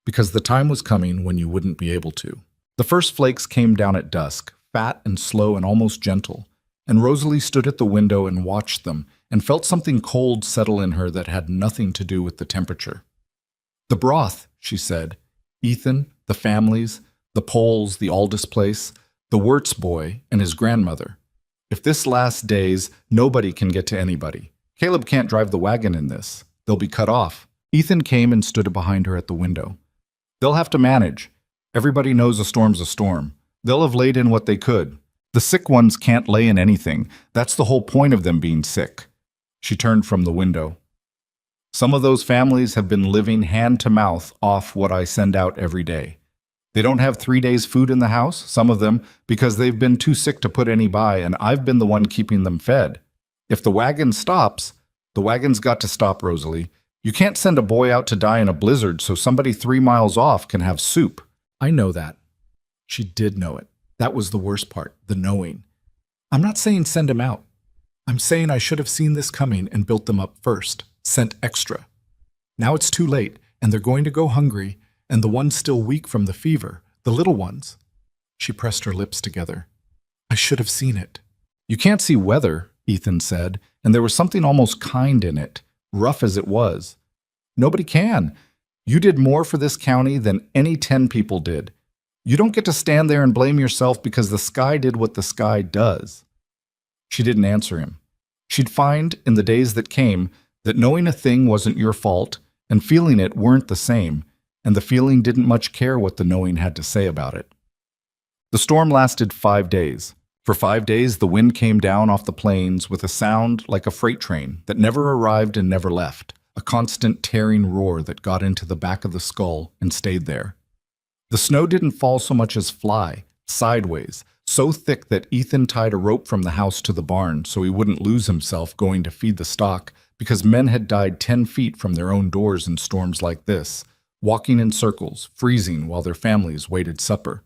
because the time was coming when you wouldn't be able to. The first flakes came down at dusk, fat and slow and almost gentle, and Rosalie stood at the window and watched them and felt something cold settle in her that had nothing to do with the temperature. "The broth," she said. "Ethan, the families, the Poles, the Aldous place, the Wirtz boy, and his grandmother. If this lasts days, nobody can get to anybody. Caleb can't drive the wagon in this. They'll be cut off." Ethan came and stood behind her at the window. "They'll have to manage. Everybody knows a storm's a storm. They'll have laid in what they could. The sick ones can't lay in anything. That's the whole point of them being sick." She turned from the window. "Some of those families have been living hand to mouth off what I send out every day. They don't have 3 days' food in the house, some of them, because they've been too sick to put any by, and I've been the one keeping them fed. If the wagon stops, the wagon's got to stop, Rosalie. You can't send a boy out to die in a blizzard so somebody 3 miles off can have soup." "I know that." She did know it. That was the worst part, the knowing. "I'm not saying send him out. I'm saying I should have seen this coming and built them up first, sent extra. Now it's too late, and they're going to go hungry, and the ones still weak from the fever, the little ones." She pressed her lips together. "I should have seen it." "You can't see weather," Ethan said, and there was something almost kind in it, rough as it was. "Nobody can. You did more for this county than any 10 people did. You don't get to stand there and blame yourself because the sky did what the sky does." She didn't answer him. She'd find, in the days that came, that knowing a thing wasn't your fault and feeling it weren't the same, and the feeling didn't much care what the knowing had to say about it. The storm lasted 5 days. For 5 days, the wind came down off the plains with a sound like a freight train that never arrived and never left, a constant tearing roar that got into the back of the skull and stayed there. The snow didn't fall so much as fly, sideways, so thick that Ethan tied a rope from the house to the barn so he wouldn't lose himself going to feed the stock, because men had died 10 feet from their own doors in storms like this, walking in circles, freezing while their families waited supper.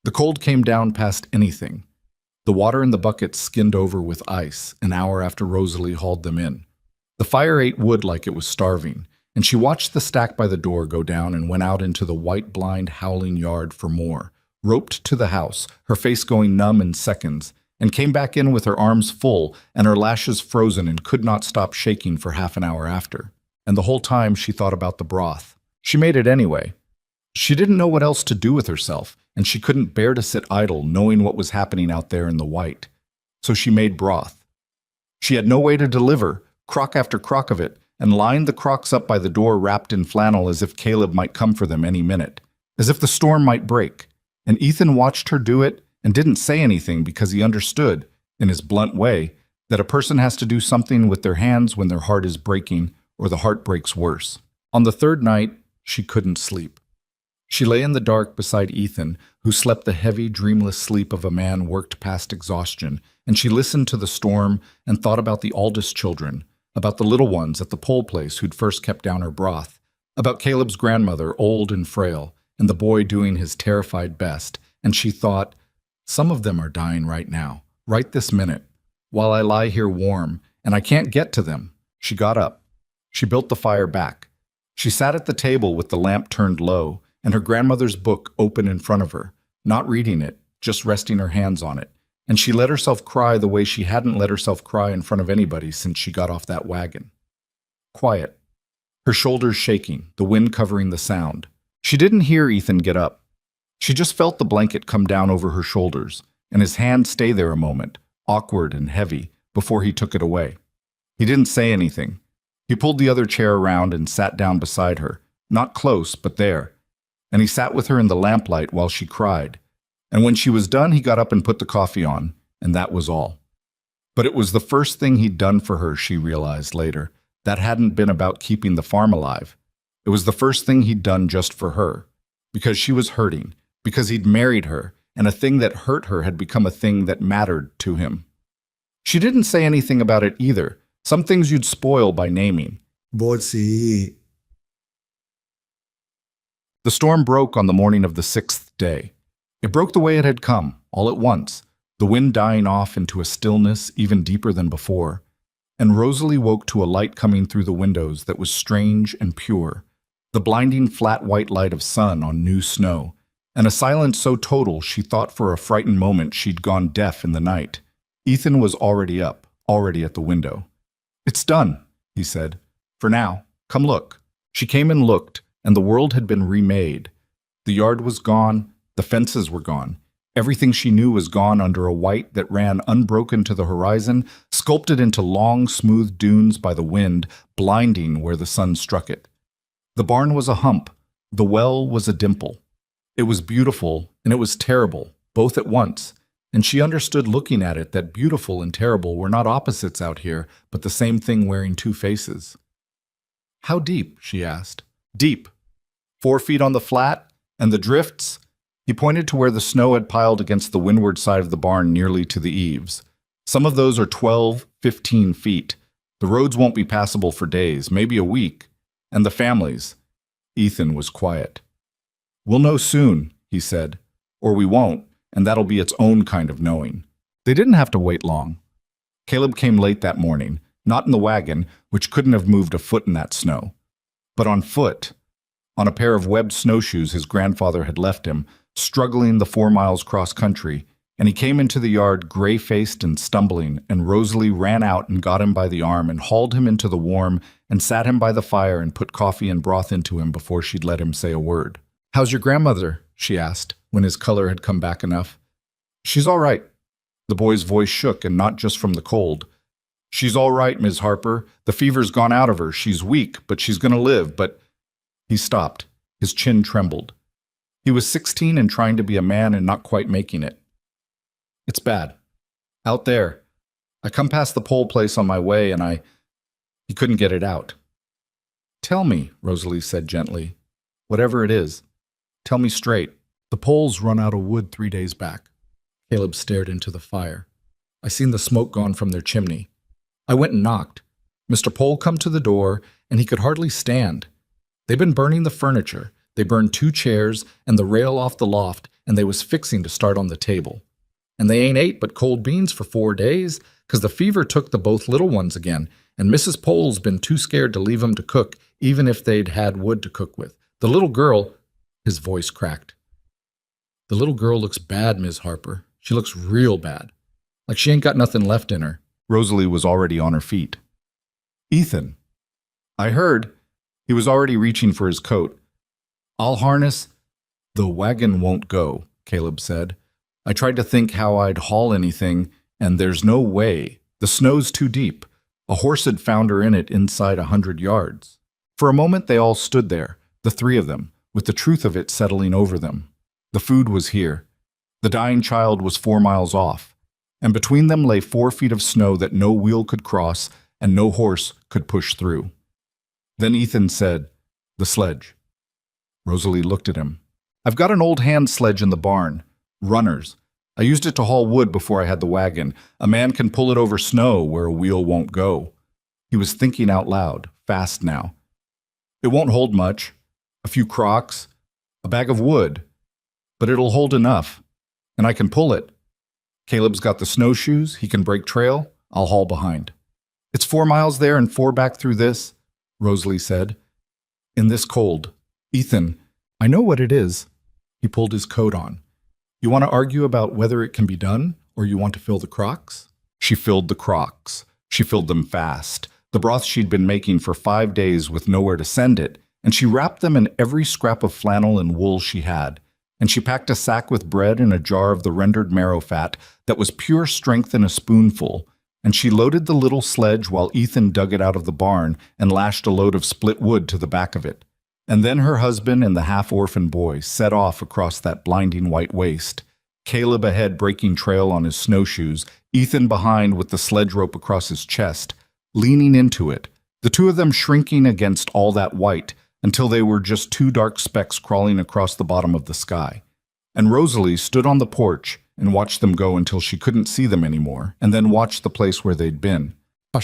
The cold came down past anything. The water in the buckets skinned over with ice an hour after Rosalie hauled them in. The fire ate wood like it was starving, and she watched the stack by the door go down and went out into the white blind howling yard for more, roped to the house, her face going numb in seconds, and came back in with her arms full and her lashes frozen and could not stop shaking for half an hour after. And the whole time she thought about the broth. She made it anyway. She didn't know what else to do with herself, and she couldn't bear to sit idle knowing what was happening out there in the white. So she made broth. She had no way to deliver, crock after crock of it, and lined the crocks up by the door wrapped in flannel as if Caleb might come for them any minute, as if the storm might break. And Ethan watched her do it and didn't say anything because he understood, in his blunt way, that a person has to do something with their hands when their heart is breaking or the heart breaks worse. On the third night, she couldn't sleep. She lay in the dark beside Ethan, who slept the heavy, dreamless sleep of a man worked past exhaustion, and she listened to the storm and thought about the Aldous children, about the little ones at the pole place who'd first kept down her broth, about Caleb's grandmother, old and frail, and the boy doing his terrified best, and she thought, some of them are dying right now, right this minute, while I lie here warm, and I can't get to them. She got up. She built the fire back. She sat at the table with the lamp turned low, and her grandmother's book open in front of her, not reading it, just resting her hands on it, and she let herself cry the way she hadn't let herself cry in front of anybody since she got off that wagon. Quiet. Her shoulders shaking, the wind covering the sound. She didn't hear Ethan get up. She just felt the blanket come down over her shoulders, and his hand stay there a moment, awkward and heavy, before he took it away. He didn't say anything. He pulled the other chair around and sat down beside her, not close, but there, and he sat with her in the lamplight while she cried. And when she was done, he got up and put the coffee on, and that was all. But it was the first thing he'd done for her, she realized later. That hadn't been about keeping the farm alive. It was the first thing he'd done just for her, because she was hurting, because he'd married her, and a thing that hurt her had become a thing that mattered to him. She didn't say anything about it either. Some things you'd spoil by naming. Bossy. The storm broke on the morning of the 6th day. It broke the way it had come, all at once, the wind dying off into a stillness even deeper than before. And Rosalie woke to a light coming through the windows that was strange and pure, the blinding flat white light of sun on new snow, and a silence so total she thought for a frightened moment she'd gone deaf in the night. Ethan was already up, already at the window. "It's done," he said. "For now. Come look." She came and looked, and the world had been remade. The yard was gone, the fences were gone. Everything she knew was gone under a white that ran unbroken to the horizon, sculpted into long, smooth dunes by the wind, blinding where the sun struck it. The barn was a hump. The well was a dimple. It was beautiful, and it was terrible, both at once, and she understood looking at it that beautiful and terrible were not opposites out here, but the same thing wearing two faces. "How deep?" she asked. "Deep. 4 feet on the flat, and the drifts?" He pointed to where the snow had piled against the windward side of the barn nearly to the eaves. "Some of those are 12, 15 feet. The roads won't be passable for days, maybe a week. And the families." Ethan was quiet. "We'll know soon," he said, "or we won't, and that'll be its own kind of knowing." They didn't have to wait long. Caleb came late that morning, not in the wagon, which couldn't have moved a foot in that snow, but on foot, on a pair of webbed snowshoes his grandfather had left him, struggling the 4 miles cross-country, and he came into the yard gray-faced and stumbling, and Rosalie ran out and got him by the arm and hauled him into the warm and sat him by the fire and put coffee and broth into him before she'd let him say a word. "How's your grandmother?" she asked, when his color had come back enough. "She's all right." The boy's voice shook, and not just from the cold. "She's all right, Ms. Harper. The fever's gone out of her. She's weak, but she's going to live, but—" He stopped. His chin trembled. He was 16 and trying to be a man and not quite making it. "It's bad. Out there. I come past the pole place on my way, and He couldn't get it out." "Tell me," Rosalie said gently. "Whatever it is. Tell me straight." "The poles run out of wood 3 days back." Caleb stared into the fire. "I seen the smoke gone from their chimney. I went and knocked. Mr. Pole come to the door, and he could hardly stand. They've been burning the furniture. They burned 2 chairs and the rail off the loft, and they was fixing to start on the table. And they ain't ate but cold beans for 4 days, 'cause the fever took the both little ones again, and Mrs. Pole's been too scared to leave 'em to cook, even if they'd had wood to cook with. The little girl—" His voice cracked. "The little girl looks bad, Ms. Harper. She looks real bad. Like she ain't got nothing left in her." Rosalie was already on her feet. "Ethan." "I heard." He was already reaching for his coat. "I'll harness—" "The wagon won't go," Caleb said. "I tried to think how I'd haul anything, and there's no way. The snow's too deep. A horse had found her in it inside 100 yards. For a moment they all stood there, the 3 of them, with the truth of it settling over them. The food was here. The dying child was 4 miles off, and between them lay 4 feet of snow that no wheel could cross and no horse could push through. Then Ethan said, "The sledge." Rosalie looked at him. I've got an old hand sledge in the barn. Runners. I used it to haul wood before I had the wagon. A man can pull it over snow where a wheel won't go. He was thinking out loud, fast now. It won't hold much. A few crocks, a bag of wood. But it'll hold enough. And I can pull it. Caleb's got the snowshoes. He can break trail. I'll haul behind. It's 4 miles there and 4 back through this, Rosalie said. In this cold. Ethan, I know what it is. He pulled his coat on. You want to argue about whether it can be done, or you want to fill the crocks? She filled the crocks. She filled them fast. The broth she'd been making for 5 days with nowhere to send it, and she wrapped them in every scrap of flannel and wool she had. And she packed a sack with bread and a jar of the rendered marrow fat that was pure strength in a spoonful, and she loaded the little sledge while Ethan dug it out of the barn and lashed a load of split wood to the back of it. And then her husband and the half-orphan boy set off across that blinding white waste. Caleb ahead breaking trail on his snowshoes, Ethan behind with the sledge rope across his chest, leaning into it, the two of them shrinking against all that white until they were just 2 dark specks crawling across the bottom of the sky. And Rosalie stood on the porch and watched them go until she couldn't see them anymore, and then watched the place where they'd been. They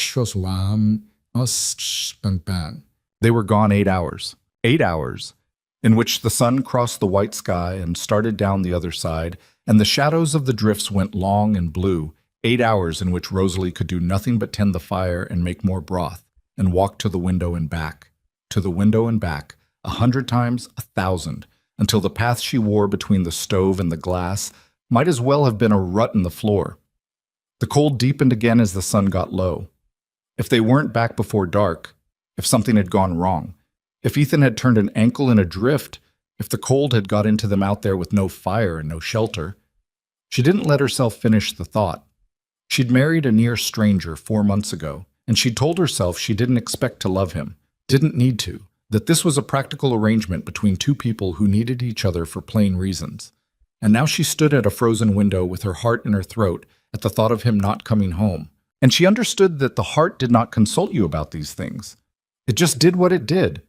were gone 8 hours. 8 hours, in which the sun crossed the white sky and started down the other side, and the shadows of the drifts went long and blue. 8 hours in which Rosalie could do nothing but tend the fire and make more broth, and walk to the window and back, to the window and back, 100 times, 1,000, until the path she wore between the stove and the glass might as well have been a rut in the floor. The cold deepened again as the sun got low. If they weren't back before dark, if something had gone wrong, if Ethan had turned an ankle in a drift, if the cold had got into them out there with no fire and no shelter. She didn't let herself finish the thought. She'd married a near stranger 4 months ago, and she'd told herself she didn't expect to love him, didn't need to, that this was a practical arrangement between 2 people who needed each other for plain reasons. And now she stood at a frozen window with her heart in her throat at the thought of him not coming home. And she understood that the heart did not consult you about these things. It just did what it did,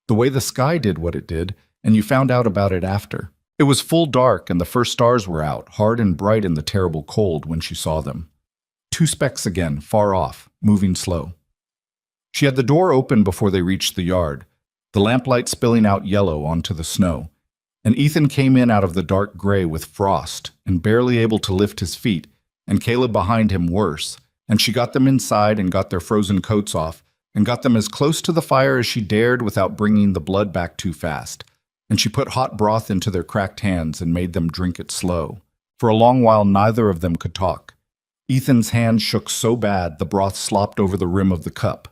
the way the sky did what it did, and you found out about it after. It was full dark, and the first stars were out, hard and bright in the terrible cold when she saw them. 2 specks again, far off, moving slow. She had the door open before they reached the yard, the lamplight spilling out yellow onto the snow. And Ethan came in out of the dark gray with frost, and barely able to lift his feet, and Caleb behind him worse. And she got them inside and got their frozen coats off, and got them as close to the fire as she dared without bringing the blood back too fast. And she put hot broth into their cracked hands and made them drink it slow. For a long while neither of them could talk. Ethan's hand shook so bad the broth slopped over the rim of the cup.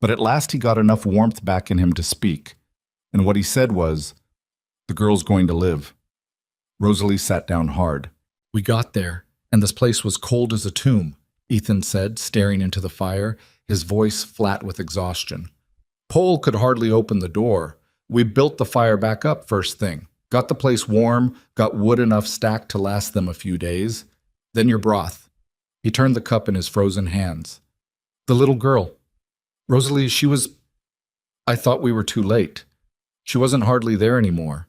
But at last he got enough warmth back in him to speak. And what he said was, "The girl's going to live." Rosalie sat down hard. "We got there, and this place was cold as a tomb," Ethan said, staring into the fire, his voice flat with exhaustion. "Pole could hardly open the door. We built the fire back up first thing, got the place warm, got wood enough stacked to last them a few days. Then your broth." He turned the cup in his frozen hands. "The little girl. Rosalie, she was... I thought we were too late. She wasn't hardly there anymore.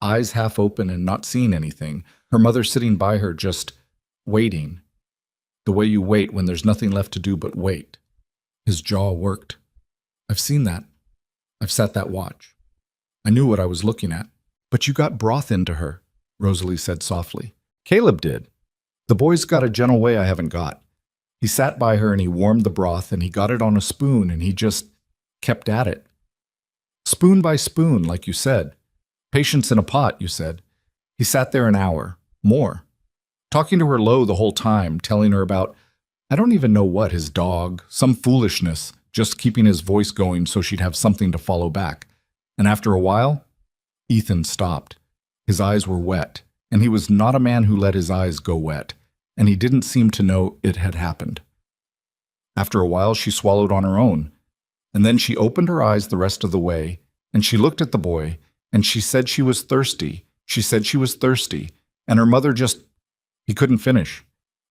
Eyes half open and not seeing anything, her mother sitting by her just waiting. The way you wait when there's nothing left to do but wait." His jaw worked. "I've seen that. I've sat that watch. I knew what I was looking at." "But you got broth into her," Rosalie said softly. "Caleb did. The boy's got a gentle way I haven't got. He sat by her and he warmed the broth and he got it on a spoon and he just kept at it. Spoon by spoon, like you said. Patience in a pot, you said. He sat there an hour, more, talking to her low the whole time, telling her about, I don't even know what, his dog, some foolishness, just keeping his voice going so she'd have something to follow back. And after a while, Ethan stopped. His eyes were wet, and he was not a man who let his eyes go wet, and he didn't seem to know it had happened. After a while, she swallowed on her own, and then she opened her eyes the rest of the way, and she looked at the boy, and she said she was thirsty. She said she was thirsty, and her mother just... He couldn't finish.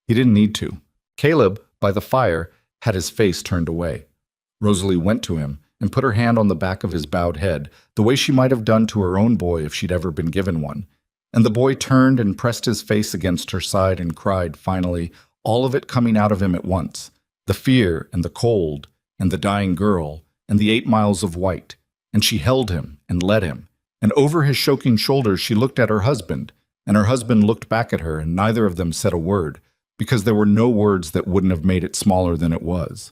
He didn't need to. Caleb, by the fire, had his face turned away. Rosalie went to him, and put her hand on the back of his bowed head, the way she might have done to her own boy if she'd ever been given one. And the boy turned and pressed his face against her side and cried, finally, all of it coming out of him at once. The fear and the cold and the dying girl and the 8 miles of white. And she held him and led him. And over his choking shoulders she looked at her husband, and her husband looked back at her, and neither of them said a word, because there were no words that wouldn't have made it smaller than it was.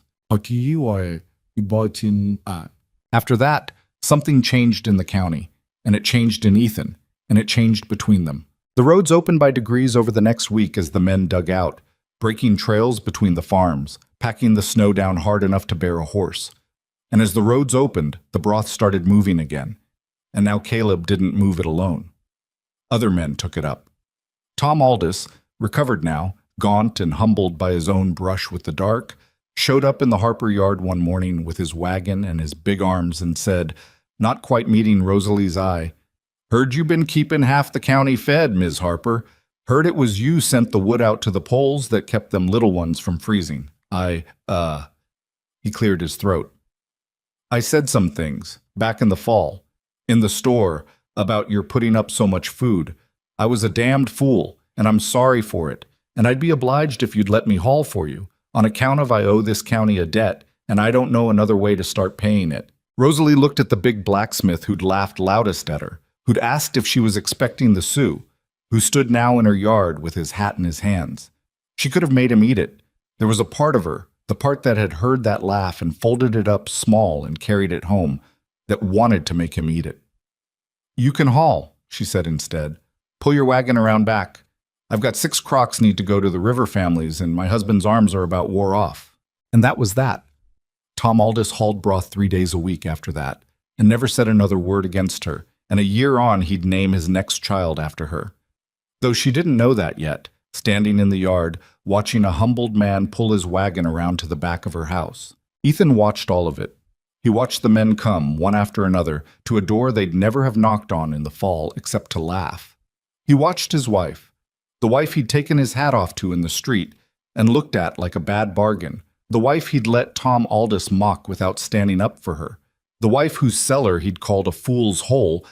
After that, something changed in the county, and it changed in Ethan, and it changed between them. The roads opened by degrees over the next week as the men dug out, breaking trails between the farms, packing the snow down hard enough to bear a horse. And as the roads opened, the broth started moving again, and now Caleb didn't move it alone. Other men took it up. Tom Aldous, recovered now, gaunt and humbled by his own brush with the dark, showed up in the Harper yard one morning with his wagon and his big arms and said, not quite meeting Rosalie's eye, "Heard you been keeping half the county fed, Ms. Harper. Heard it was you sent the wood out to the poles that kept them little ones from freezing. He cleared his throat. I said some things, back in the fall, in the store, about your putting up so much food. I was a damned fool, and I'm sorry for it, and I'd be obliged if you'd let me haul for you, on account of I owe this county a debt, and I don't know another way to start paying it." Rosalie looked at the big blacksmith who'd laughed loudest at her, who'd asked if she was expecting the Sioux, who stood now in her yard with his hat in his hands. She could have made him eat it. There was a part of her, the part that had heard that laugh and folded it up small and carried it home, that wanted to make him eat it. "You can haul," she said instead. "Pull your wagon around back. I've got 6 crocks need to go to the River families, and my husband's arms are about wore off." And that was that. Tom Aldous hauled Broth 3 days a week after that, and never said another word against her, and a year on he'd name his next child after her. Though she didn't know that yet, standing in the yard, watching a humbled man pull his wagon around to the back of her house. Ethan watched all of it. He watched the men come, one after another, to a door they'd never have knocked on in the fall except to laugh. He watched his wife, the wife he'd taken his hat off to in the street and looked at like a bad bargain, the wife he'd let Tom Aldous mock without standing up for her, the wife whose cellar he'd called a fool's hole.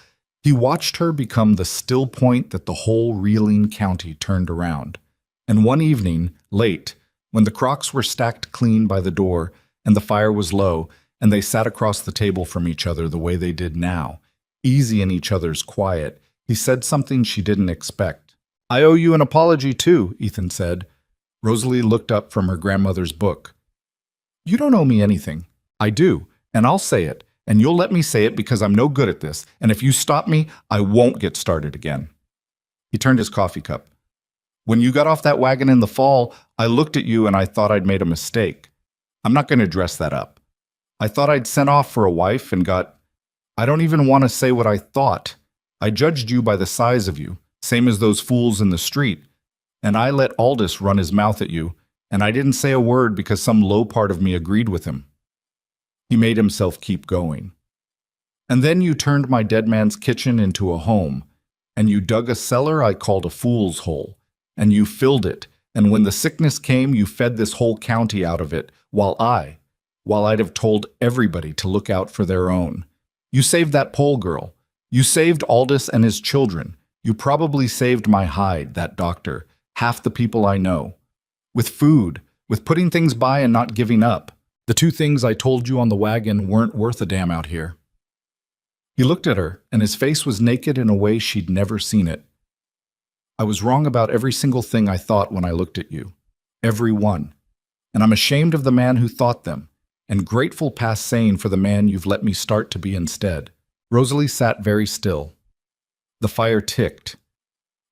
He watched her become the still point that the whole reeling county turned around. And one evening, late, when the crocks were stacked clean by the door and the fire was low, and they sat across the table from each other the way they did now, easy in each other's quiet, he said something she didn't expect. "I owe you an apology, too," Ethan said. Rosalie looked up from her grandmother's book. "You don't owe me anything." "I do, and I'll say it, and you'll let me say it because I'm no good at this, and if you stop me, I won't get started again." He turned his coffee cup. "When you got off that wagon in the fall, I looked at you and I thought I'd made a mistake. I'm not going to dress that up. I thought I'd sent off for a wife and I don't even want to say what I thought. I judged you by the size of you, same as those fools in the street, and I let Aldous run his mouth at you, and I didn't say a word because some low part of me agreed with him." He made himself keep going. "And then you turned my dead man's kitchen into a home, and you dug a cellar I called a fool's hole, and you filled it, and when the sickness came, you fed this whole county out of it, while I'd have told everybody to look out for their own. You saved that Pole girl. You saved Aldous and his children. You probably saved my hide, that doctor, half the people I know. With food, with putting things by and not giving up. The 2 things I told you on the wagon weren't worth a damn out here." He looked at her, and his face was naked in a way she'd never seen it. "I was wrong about every single thing I thought when I looked at you. Every one. And I'm ashamed of the man who thought them, and grateful past saying for the man you've let me start to be instead." Rosalie sat very still. The fire ticked.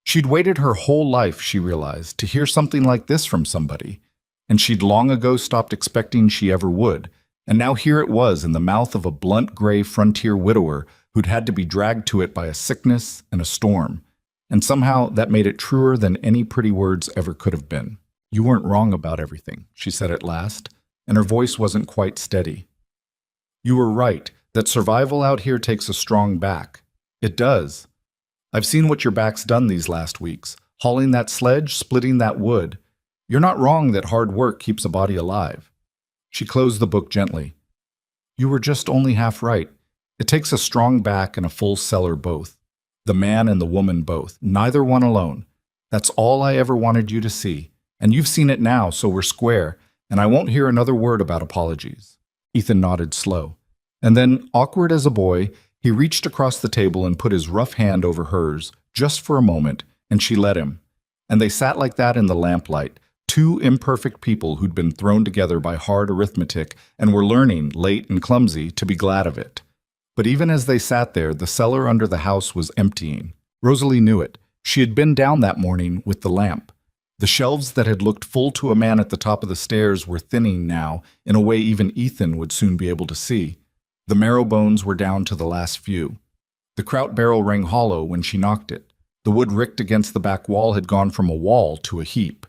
She'd waited her whole life, she realized, to hear something like this from somebody, and she'd long ago stopped expecting she ever would, and now here it was in the mouth of a blunt gray frontier widower who'd had to be dragged to it by a sickness and a storm, and somehow that made it truer than any pretty words ever could have been. "You weren't wrong about everything," she said at last, and her voice wasn't quite steady. "You were right, that survival out here takes a strong back. It does. I've seen what your back's done these last weeks, hauling that sledge, splitting that wood. You're not wrong that hard work keeps a body alive." She closed the book gently. You were just only half right. It takes a strong back and a full cellar both. The man and the woman both, neither one alone. That's all I ever wanted you to see. And you've seen it now, so we're square, and I won't hear another word about apologies." Ethan nodded slow. And then, awkward as a boy, he reached across the table and put his rough hand over hers, just for a moment, and she let him. And they sat like that in the lamplight, two imperfect people who'd been thrown together by hard arithmetic and were learning, late and clumsy, to be glad of it. But even as they sat there, the cellar under the house was emptying. Rosalie knew it. She had been down that morning with the lamp. The shelves that had looked full to a man at the top of the stairs were thinning now, in a way even Ethan would soon be able to see. The marrow bones were down to the last few. The kraut barrel rang hollow when she knocked it. The wood ricked against the back wall had gone from a wall to a heap.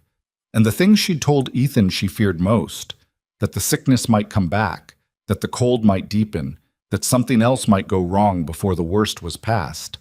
And the thing she'd told Ethan she feared most, that the sickness might come back, that the cold might deepen, that something else might go wrong before the worst was past,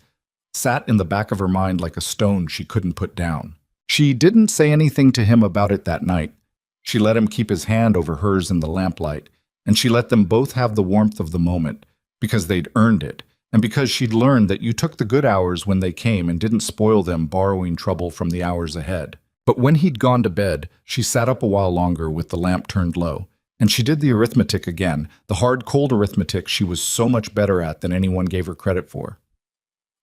sat in the back of her mind like a stone she couldn't put down. She didn't say anything to him about it that night. She let him keep his hand over hers in the lamplight, and she let them both have the warmth of the moment, because they'd earned it, and because she'd learned that you took the good hours when they came and didn't spoil them borrowing trouble from the hours ahead. But when he'd gone to bed, she sat up a while longer with the lamp turned low, and she did the arithmetic again, the hard, cold arithmetic she was so much better at than anyone gave her credit for.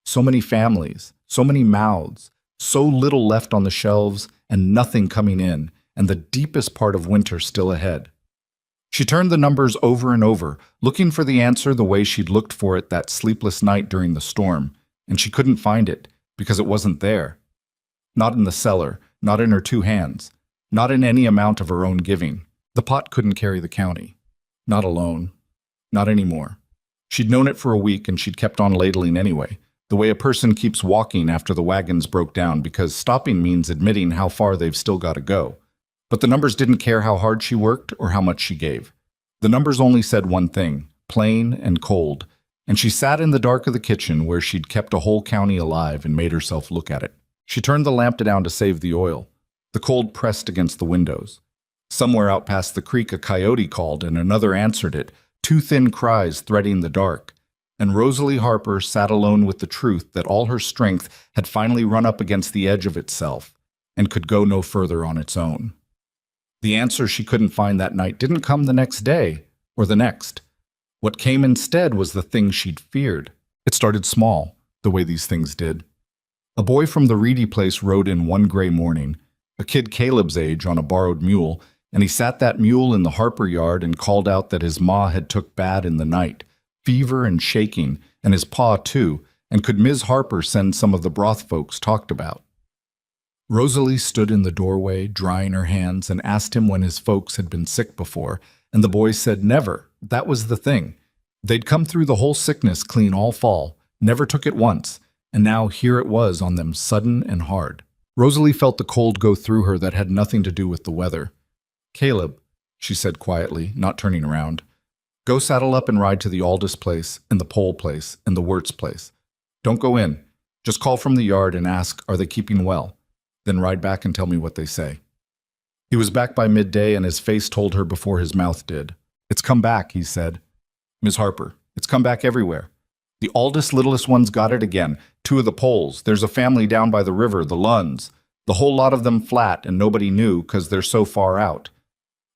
So many families, so many mouths, so little left on the shelves, and nothing coming in, and the deepest part of winter still ahead. She turned the numbers over and over, looking for the answer the way she'd looked for it that sleepless night during the storm, and she couldn't find it, because it wasn't there. Not in the cellar, not in her two hands, not in any amount of her own giving. The pot couldn't carry the county. Not alone. Not anymore. She'd known it for a week, and she'd kept on ladling anyway, the way a person keeps walking after the wagons broke down, because stopping means admitting how far they've still got to go. But the numbers didn't care how hard she worked or how much she gave. The numbers only said one thing, plain and cold, and she sat in the dark of the kitchen where she'd kept a whole county alive and made herself look at it. She turned the lamp down to save the oil. The cold pressed against the windows. Somewhere out past the creek a coyote called and another answered it, two thin cries threading the dark. And Rosalie Harper sat alone with the truth that all her strength had finally run up against the edge of itself and could go no further on its own. The answer she couldn't find that night didn't come the next day or the next. What came instead was the thing she'd feared. It started small, the way these things did. A boy from the Reedy place rode in one gray morning, a kid Caleb's age on a borrowed mule, and he sat that mule in the Harper yard and called out that his ma had took bad in the night, fever and shaking, and his pa too, and could Ms. Harper send some of the Broth folks talked about. Rosalie stood in the doorway, drying her hands, and asked him when his folks had been sick before, and the boy said never. That was the thing. They'd come through the whole sickness clean all fall, never took it once, and now here it was on them sudden and hard. Rosalie felt the cold go through her that had nothing to do with the weather. "Caleb," she said quietly, not turning around, "go saddle up and ride to the Aldous place, and the Pole place, and the Wirtz place. Don't go in. Just call from the yard and ask, are they keeping well? Then ride back and tell me what they say." He was back by midday, and his face told her before his mouth did. "It's come back," he said. "Ms. Harper, it's come back everywhere. The Aldous littlest one's got it again, two of the Poles. There's a family down by the river, the Lunds. The whole lot of them flat, and nobody knew, 'cause they're so far out.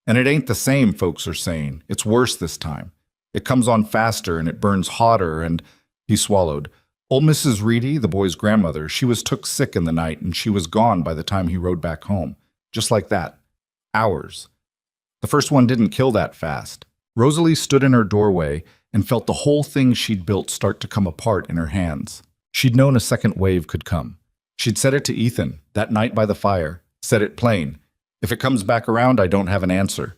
And it ain't the same, folks are saying. It's worse this time. It comes on faster, and it burns hotter, and—" He swallowed. Old Mrs. Reedy, the boy's grandmother, she was took sick in the night, and she was gone by the time he rode back home. Just like that. Hours. The first one didn't kill that fast. Rosalie stood in her doorway and felt the whole thing she'd built start to come apart in her hands. She'd known a second wave could come. She'd said it to Ethan, that night by the fire, said it plain. If it comes back around, I don't have an answer.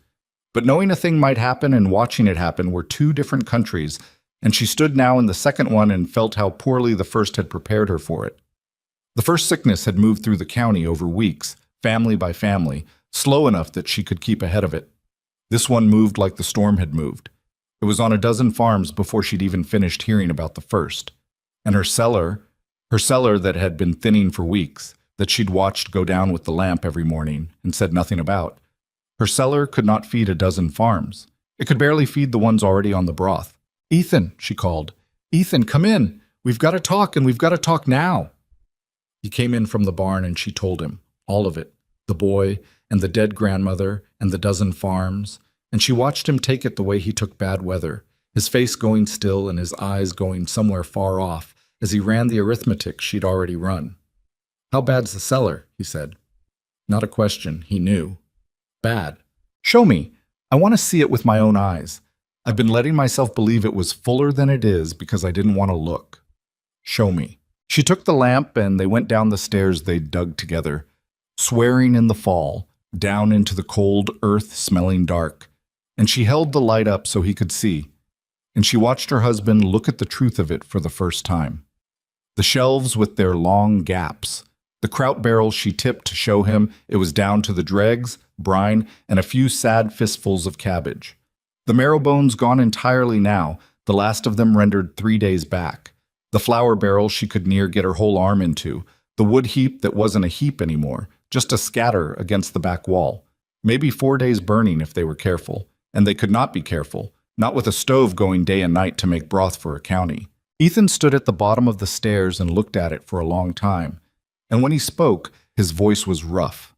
But knowing a thing might happen and watching it happen were two different countries, and she stood now in the second one and felt how poorly the first had prepared her for it. The first sickness had moved through the county over weeks, family by family, slow enough that she could keep ahead of it. This one moved like the storm had moved. It was on a dozen farms before she'd even finished hearing about the first. And her cellar that had been thinning for weeks, that she'd watched go down with the lamp every morning and said nothing about. Her cellar could not feed a dozen farms. It could barely feed the ones already on the broth. "Ethan," she called. "Ethan, come in. We've got to talk, and we've got to talk now." He came in from the barn and she told him, all of it, the boy and the dead grandmother and the dozen farms, and she watched him take it the way he took bad weather, his face going still and his eyes going somewhere far off as he ran the arithmetic she'd already run. "How bad's the cellar?" he said. Not a question, he knew. "Bad." "Show me. I want to see it with my own eyes. I've been letting myself believe it was fuller than it is because I didn't want to look." "Show me." She took the lamp and they went down the stairs they'd dug together, swearing in the fall, down into the cold, earth-smelling dark. And she held the light up so he could see. And she watched her husband look at the truth of it for the first time. The shelves with their long gaps, the kraut barrel she tipped to show him it was down to the dregs, brine, and a few sad fistfuls of cabbage. The marrow bones gone entirely now, the last of them rendered 3 days back. The flour barrel she could near get her whole arm into, the wood heap that wasn't a heap anymore, just a scatter against the back wall. Maybe 4 days burning if they were careful, and they could not be careful, not with a stove going day and night to make broth for a county. Ethan stood at the bottom of the stairs and looked at it for a long time, and when he spoke, his voice was rough.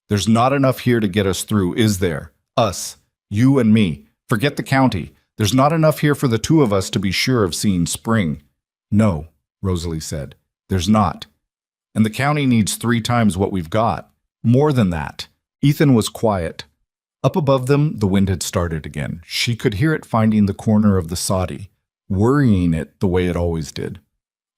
"There's not enough here to get us through, is there? Us, you and me. Forget the county. There's not enough here for the two of us to be sure of seeing spring." "No," Rosalie said, "there's not. And the county needs 3 times what we've got. More than that." Ethan was quiet. Up above them, the wind had started again. She could hear it finding the corner of the soddy, worrying it the way it always did.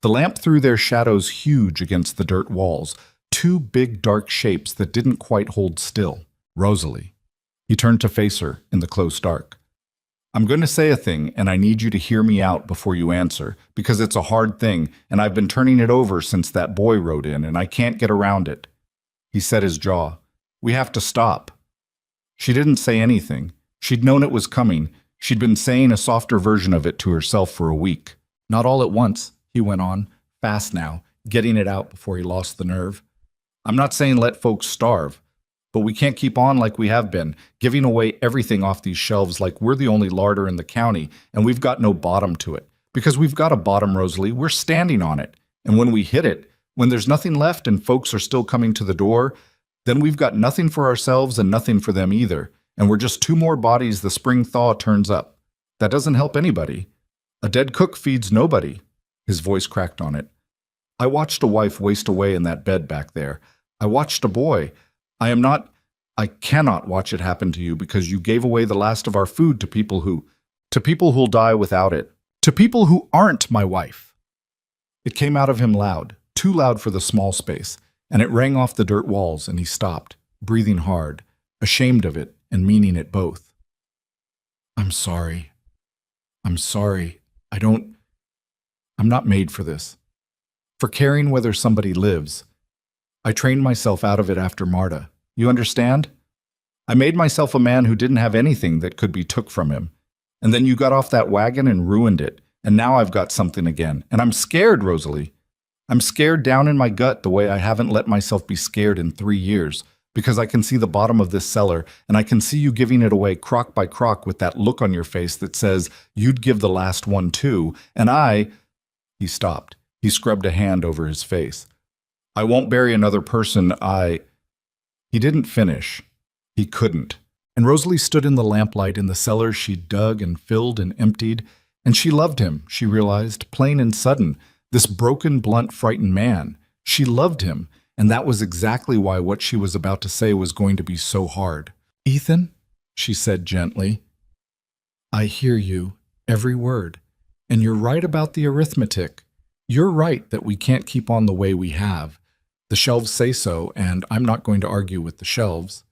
The lamp threw their shadows huge against the dirt walls, 2 big dark shapes that didn't quite hold still. Rosalie. He turned to face her in the close dark. "I'm going to say a thing, and I need you to hear me out before you answer, because it's a hard thing, and I've been turning it over since that boy rode in, and I can't get around it." He set his jaw. "We have to stop." She didn't say anything. She'd known it was coming. She'd been saying a softer version of it to herself for a week. "Not all at once," he went on, fast now, getting it out before he lost the nerve. "I'm not saying let folks starve. But we can't keep on like we have been, giving away everything off these shelves like we're the only larder in the county, and we've got no bottom to it. Because we've got a bottom, Rosalie, we're standing on it. And when we hit it, when there's nothing left and folks are still coming to the door, then we've got nothing for ourselves and nothing for them either, and we're just 2 more bodies the spring thaw turns up. That doesn't help anybody. A dead cook feeds nobody." His voice cracked on it. "I watched a wife waste away in that bed back there. I watched a boy. I cannot watch it happen to you because you gave away the last of our food to people who'll die without it. To people who aren't my wife." It came out of him loud, too loud for the small space, and it rang off the dirt walls, and he stopped, breathing hard, ashamed of it and meaning it both. I'm sorry. I'm not made for this. For caring whether somebody lives. I trained myself out of it after Marta. You understand? I made myself a man who didn't have anything that could be took from him. And then you got off that wagon and ruined it. And now I've got something again. And I'm scared, Rosalie. I'm scared down in my gut the way I haven't let myself be scared in 3 years. Because I can see the bottom of this cellar, and I can see you giving it away crock by crock with that look on your face that says you'd give the last one too. And He stopped. He scrubbed a hand over his face. I won't bury another person. He didn't finish. He couldn't. And Rosalie stood in the lamplight in the cellar she'd dug and filled and emptied, and she loved him, she realized, plain and sudden, this broken, blunt, frightened man. She loved him, and that was exactly why what she was about to say was going to be so hard. Ethan, she said gently, I hear you, every word, and you're right about the arithmetic. You're right that we can't keep on the way we have. The shelves say so, and I'm not going to argue with the shelves.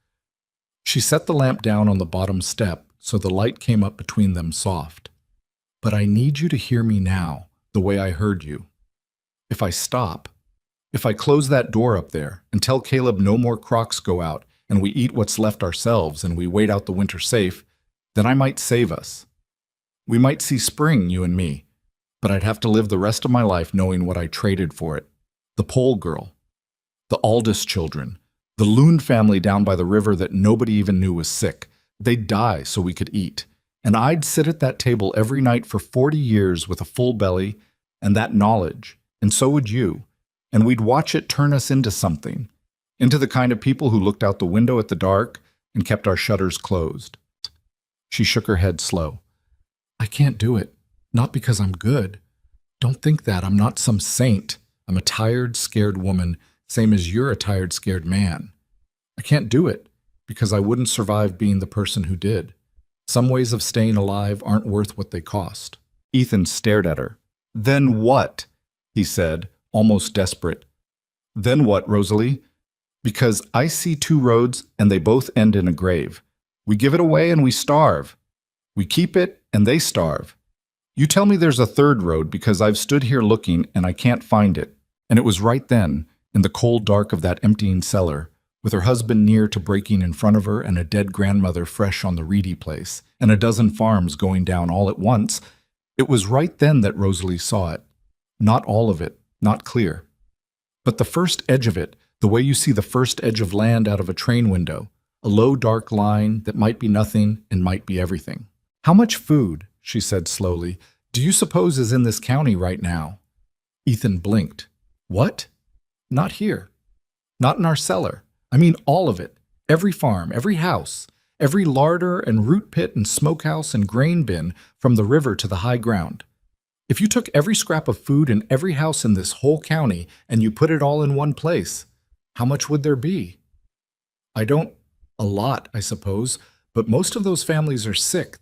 She set the lamp down on the bottom step so the light came up between them soft. But I need you to hear me now, the way I heard you. If I stop, if I close that door up there and tell Caleb no more crocks go out and we eat what's left ourselves and we wait out the winter safe, then I might save us. We might see spring, you and me, but I'd have to live the rest of my life knowing what I traded for it. The Pole girl, the Aldous children, the Loon family down by the river that nobody even knew was sick, They'd die so we could eat. And I'd sit at that table every night for 40 years with a full belly and that knowledge, and so would you. And we'd watch it turn us into something, into the kind of people who looked out the window at the dark and kept our shutters closed. She shook her head slow. I can't do it. Not because I'm good. Don't think that. I'm not some saint. I'm a tired, scared woman, same as you're a tired, scared man. I can't do it because I wouldn't survive being the person who did. Some ways of staying alive aren't worth what they cost. Ethan stared at her. Then what? He said, almost desperate. Then what, Rosalie? Because I see two roads and they both end in a grave. We give it away and we starve. We keep it and they starve. You tell me there's a third road because I've stood here looking and I can't find it. And it was right then, in the cold dark of that emptying cellar, with her husband near to breaking in front of her and a dead grandmother fresh on the Reedy place, and a dozen farms going down all at once, it was right then that Rosalie saw it. Not all of it, not clear. But the first edge of it, the way you see the first edge of land out of a train window, a low dark line that might be nothing and might be everything. How much food, she said slowly, do you suppose is in this county right now? Ethan blinked. What? Not here. Not in our cellar. I mean all of it. Every farm, every house, every larder and root pit and smokehouse and grain bin from the river to the high ground. If you took every scrap of food in every house in this whole county and you put it all in one place, how much would there be? A lot, I suppose, but most of those families are sick.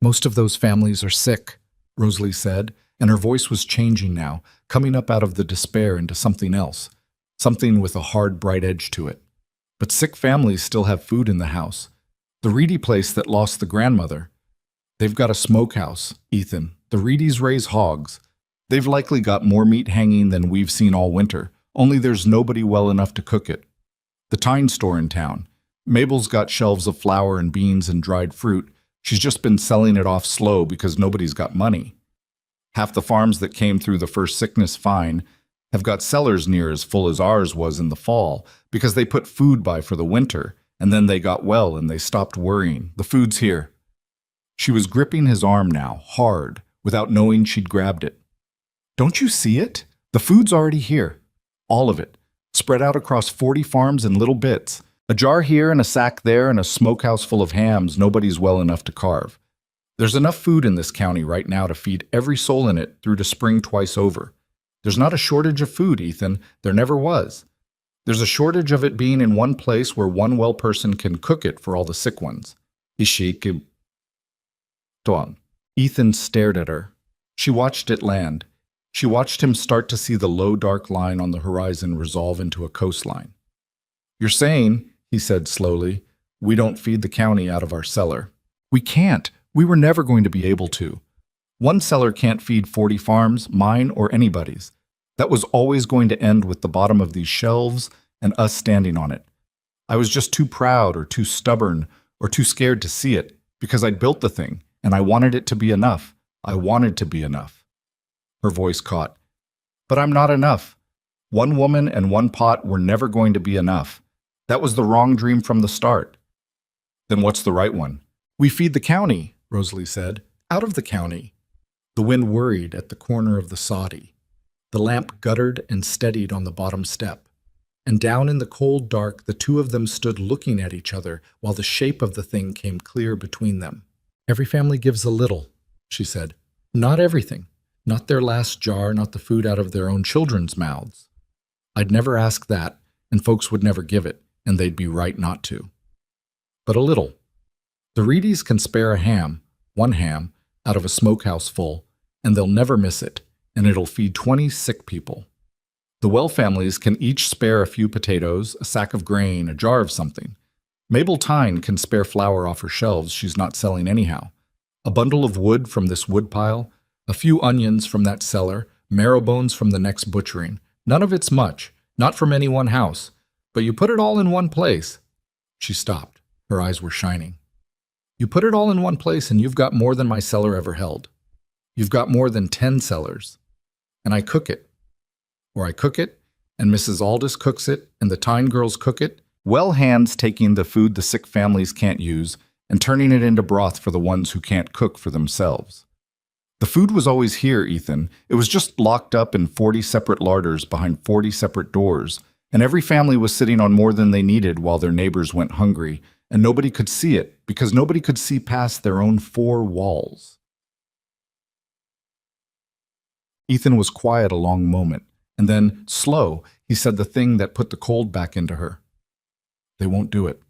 Most of those families are sick, Rosalie said, and her voice was changing now, coming up out of the despair into something else, something with a hard, bright edge to it. But sick families still have food in the house. The Reedy place that lost the grandmother. They've got a smokehouse, Ethan. The Reedys raise hogs. They've likely got more meat hanging than we've seen all winter, only there's nobody well enough to cook it. The Tyne store in town. Mabel's got shelves of flour and beans and dried fruit. She's just been selling it off slow because nobody's got money. Half the farms that came through the first sickness fine have got cellars near as full as ours was in the fall because they put food by for the winter, and then they got well and they stopped worrying. The food's here. She was gripping his arm now, hard, without knowing she'd grabbed it. Don't you see it? The food's already here. All of it. Spread out across 40 farms in little bits. A jar here and a sack there and a smokehouse full of hams nobody's well enough to carve. There's enough food in this county right now to feed every soul in it through to spring twice over. There's not a shortage of food, Ethan. There never was. There's a shortage of it being in one place where one well person can cook it for all the sick ones. Ethan stared at her. She watched it land. She watched him start to see the low dark line on the horizon resolve into a coastline. You're saying, he said slowly, we don't feed the county out of our cellar. We can't. We were never going to be able to. One cellar can't feed 40 farms, mine or anybody's. That was always going to end with the bottom of these shelves and us standing on it. I was just too proud or too stubborn or too scared to see it because I'd built the thing and I wanted it to be enough. I wanted to be enough. Her voice caught. But I'm not enough. One woman and one pot were never going to be enough. That was the wrong dream from the start. Then what's the right one? We feed the county, Rosalie said. Out of the county. The wind worried at the corner of the soddy. The lamp guttered and steadied on the bottom step. And down in the cold dark, the two of them stood looking at each other while the shape of the thing came clear between them. Every family gives a little, she said. Not everything. Not their last jar, not the food out of their own children's mouths. I'd never ask that, and folks would never give it, and they'd be right not to. But a little. The Reedys can spare a ham, one ham, out of a smokehouse full, and they'll never miss it, and it'll feed 20 sick people. The Well families can each spare a few potatoes, a sack of grain, a jar of something. Mabel Tyne can spare flour off her shelves she's not selling anyhow. A bundle of wood from this woodpile, a few onions from that cellar, marrow bones from the next butchering. None of it's much, not from any one house, but you put it all in one place. She stopped. Her eyes were shining. You put it all in one place and you've got more than my cellar ever held. You've got more than 10 cellars. And I cook it. Or I cook it, and Mrs. Aldous cooks it, and the Tyne girls cook it. Well hands taking the food the sick families can't use, and turning it into broth for the ones who can't cook for themselves. The food was always here, Ethan. It was just locked up in 40 separate larders behind 40 separate doors, and every family was sitting on more than they needed while their neighbors went hungry, and nobody could see it because nobody could see past their own four walls. Ethan was quiet a long moment, and then, slow, he said the thing that put the cold back into her. They won't do it.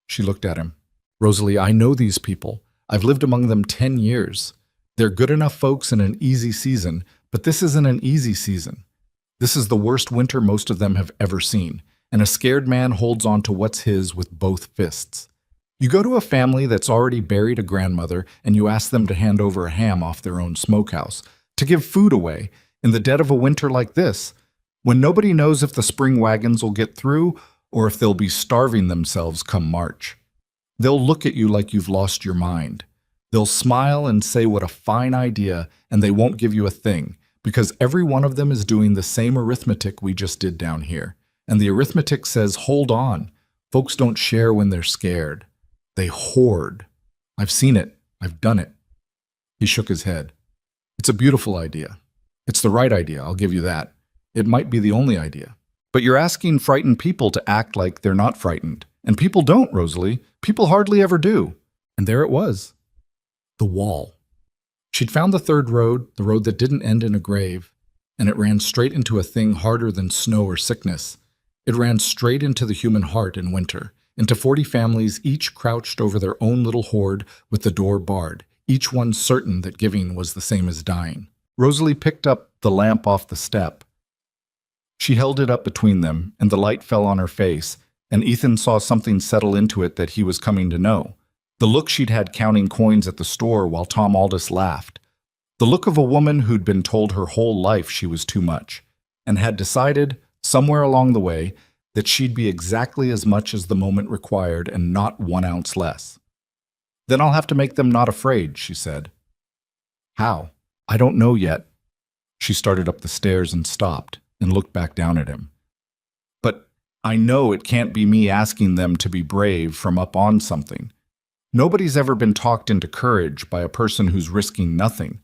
She looked at him. Rosalie, I know these people. I've lived among them 10 years. They're good enough folks in an easy season, but this isn't an easy season. This is the worst winter most of them have ever seen, and a scared man holds on to what's his with both fists. You go to a family that's already buried a grandmother and you ask them to hand over a ham off their own smokehouse, to give food away in the dead of a winter like this, when nobody knows if the spring wagons will get through or if they'll be starving themselves come March. They'll look at you like you've lost your mind. They'll smile and say what a fine idea, and they won't give you a thing, because every one of them is doing the same arithmetic we just did down here. And the arithmetic says, hold on. Folks don't share when they're scared. They hoard. I've seen it. I've done it. He shook his head. It's a beautiful idea. It's the right idea, I'll give you that. It might be the only idea. But you're asking frightened people to act like they're not frightened. And people don't, Rosalie. People hardly ever do. And there it was. The wall. She'd found the third road, the road that didn't end in a grave, and it ran straight into a thing harder than snow or sickness. It ran straight into the human heart in winter, into 40 families, each crouched over their own little hoard with the door barred, each one certain that giving was the same as dying. Rosalie picked up the lamp off the step. She held it up between them, and the light fell on her face, and Ethan saw something settle into it that he was coming to know. The look she'd had counting coins at the store while Tom Aldous laughed. The look of a woman who'd been told her whole life she was too much, and had decided, somewhere along the way, that she'd be exactly as much as the moment required and not 1 ounce less. Then I'll have to make them not afraid, she said. How? I don't know yet. She started up the stairs and stopped and looked back down at him. But I know it can't be me asking them to be brave from up on something. Nobody's ever been talked into courage by a person who's risking nothing.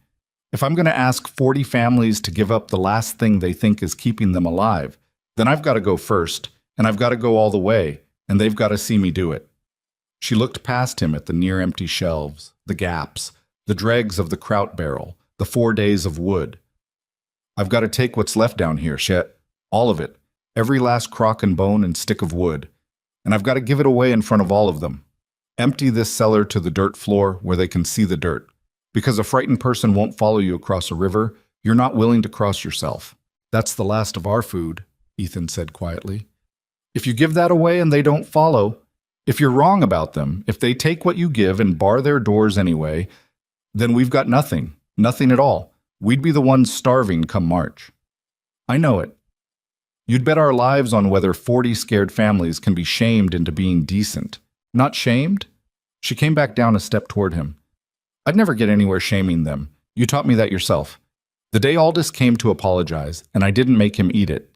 If I'm going to ask 40 families to give up the last thing they think is keeping them alive, then I've got to go first, and I've got to go all the way, and they've got to see me do it. She looked past him at the near-empty shelves, the gaps, the dregs of the kraut barrel, the 4 days of wood. I've got to take what's left down here, Chet. All of it. Every last crock and bone and stick of wood. And I've got to give it away in front of all of them. Empty this cellar to the dirt floor where they can see the dirt. Because a frightened person won't follow you across a river, you're not willing to cross yourself. That's the last of our food, Ethan said quietly. If you give that away and they don't follow, if you're wrong about them, if they take what you give and bar their doors anyway, then we've got nothing, nothing at all. We'd be the ones starving come March. I know it. You'd bet our lives on whether 40 scared families can be shamed into being decent. Not shamed? She came back down a step toward him. I'd never get anywhere shaming them. You taught me that yourself. The day Aldous came to apologize, and I didn't make him eat it.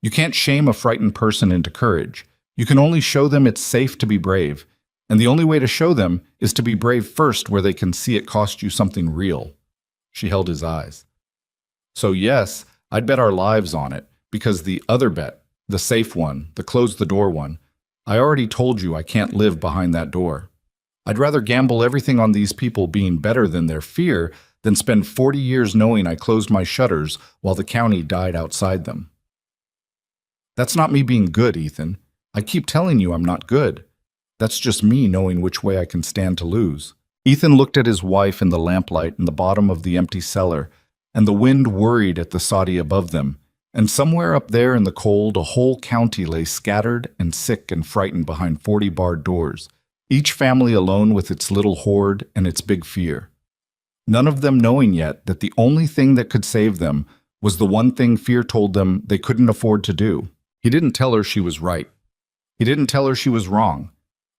You can't shame a frightened person into courage. You can only show them it's safe to be brave, and the only way to show them is to be brave first where they can see it cost you something real. She held his eyes. So yes, I'd bet our lives on it, because the other bet, the safe one, the close-the-door one, I already told you I can't live behind that door. I'd rather gamble everything on these people being better than their fear than spend 40 years knowing I closed my shutters while the county died outside them. That's not me being good, Ethan. I keep telling you I'm not good. That's just me knowing which way I can stand to lose. Ethan looked at his wife in the lamplight in the bottom of the empty cellar, and the wind worried at the soddy above them, and somewhere up there in the cold a whole county lay scattered and sick and frightened behind 40 barred doors, each family alone with its little hoard and its big fear. None of them knowing yet that the only thing that could save them was the one thing fear told them they couldn't afford to do. He didn't tell her she was right. He didn't tell her she was wrong.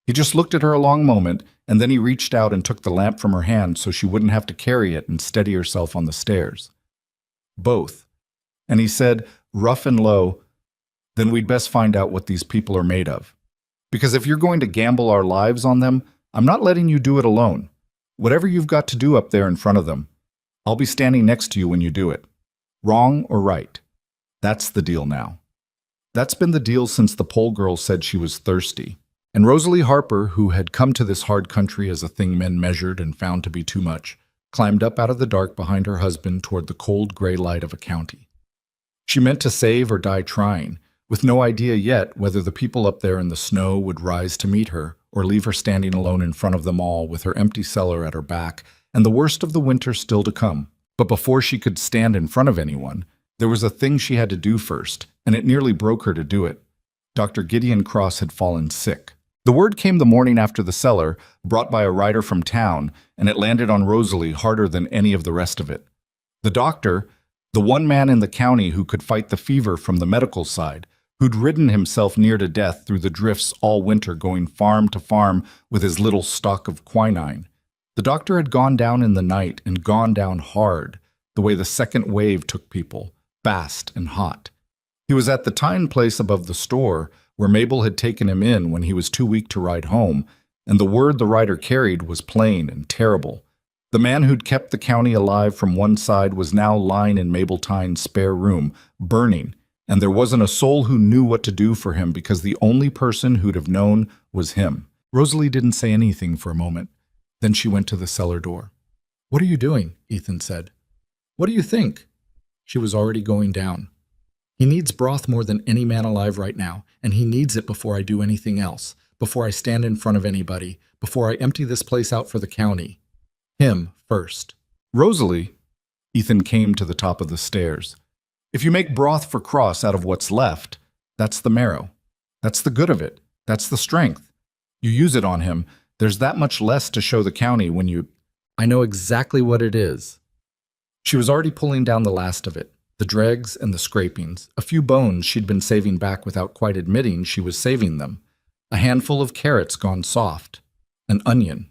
He just looked at her a long moment, and then he reached out and took the lamp from her hand so she wouldn't have to carry it and steady herself on the stairs. Both. And he said, rough and low, then we'd best find out what these people are made of. Because if you're going to gamble our lives on them, I'm not letting you do it alone. Whatever you've got to do up there in front of them, I'll be standing next to you when you do it. Wrong or right? That's the deal now. That's been the deal since the pole girl said she was thirsty. And Rosalie Harper, who had come to this hard country as a thing men measured and found to be too much, climbed up out of the dark behind her husband toward the cold gray light of a county. She meant to save or die trying, with no idea yet whether the people up there in the snow would rise to meet her or leave her standing alone in front of them all with her empty cellar at her back and the worst of the winter still to come. But before she could stand in front of anyone, there was a thing she had to do first, and it nearly broke her to do it. Dr. Gideon Cross had fallen sick. The word came the morning after the cellar, brought by a rider from town, and it landed on Rosalie harder than any of the rest of it. The doctor, the one man in the county who could fight the fever from the medical side, who'd ridden himself near to death through the drifts all winter going farm to farm with his little stock of quinine. The doctor had gone down in the night and gone down hard, the way the second wave took people, fast and hot. He was at the Tyne place above the store, where Mabel had taken him in when he was too weak to ride home, and the word the rider carried was plain and terrible. The man who'd kept the county alive from one side was now lying in Mabel Tyne's spare room, burning, and there wasn't a soul who knew what to do for him because the only person who'd have known was him. Rosalie didn't say anything for a moment. Then she went to the cellar door. "What are you doing?" Ethan said. "What do you think?" She was already going down. "He needs broth more than any man alive right now, and he needs it before I do anything else, before I stand in front of anybody, before I empty this place out for the county. Him first." "Rosalie," Ethan came to the top of the stairs, "if you make broth for Cross out of what's left, that's the marrow. That's the good of it. That's the strength. You use it on him, there's that much less to show the county when you—" "I know exactly what it is." She was already pulling down the last of it, the dregs and the scrapings, a few bones she'd been saving back without quite admitting she was saving them, a handful of carrots gone soft, an onion.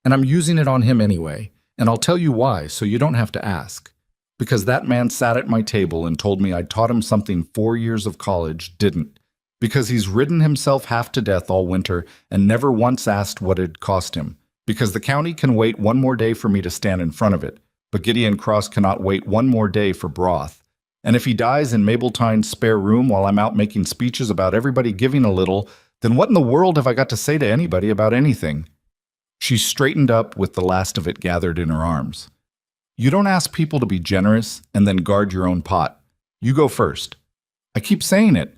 "And I'm using it on him anyway, and I'll tell you why so you don't have to ask. Because that man sat at my table and told me I'd taught him something 4 years of college didn't. Because he's ridden himself half to death all winter and never once asked what it'd cost him. Because the county can wait one more day for me to stand in front of it, but Gideon Cross cannot wait one more day for broth. And if he dies in Mabel Tyne's spare room while I'm out making speeches about everybody giving a little, then what in the world have I got to say to anybody about anything?" She straightened up with the last of it gathered in her arms. "You don't ask people to be generous and then guard your own pot. You go first. I keep saying it.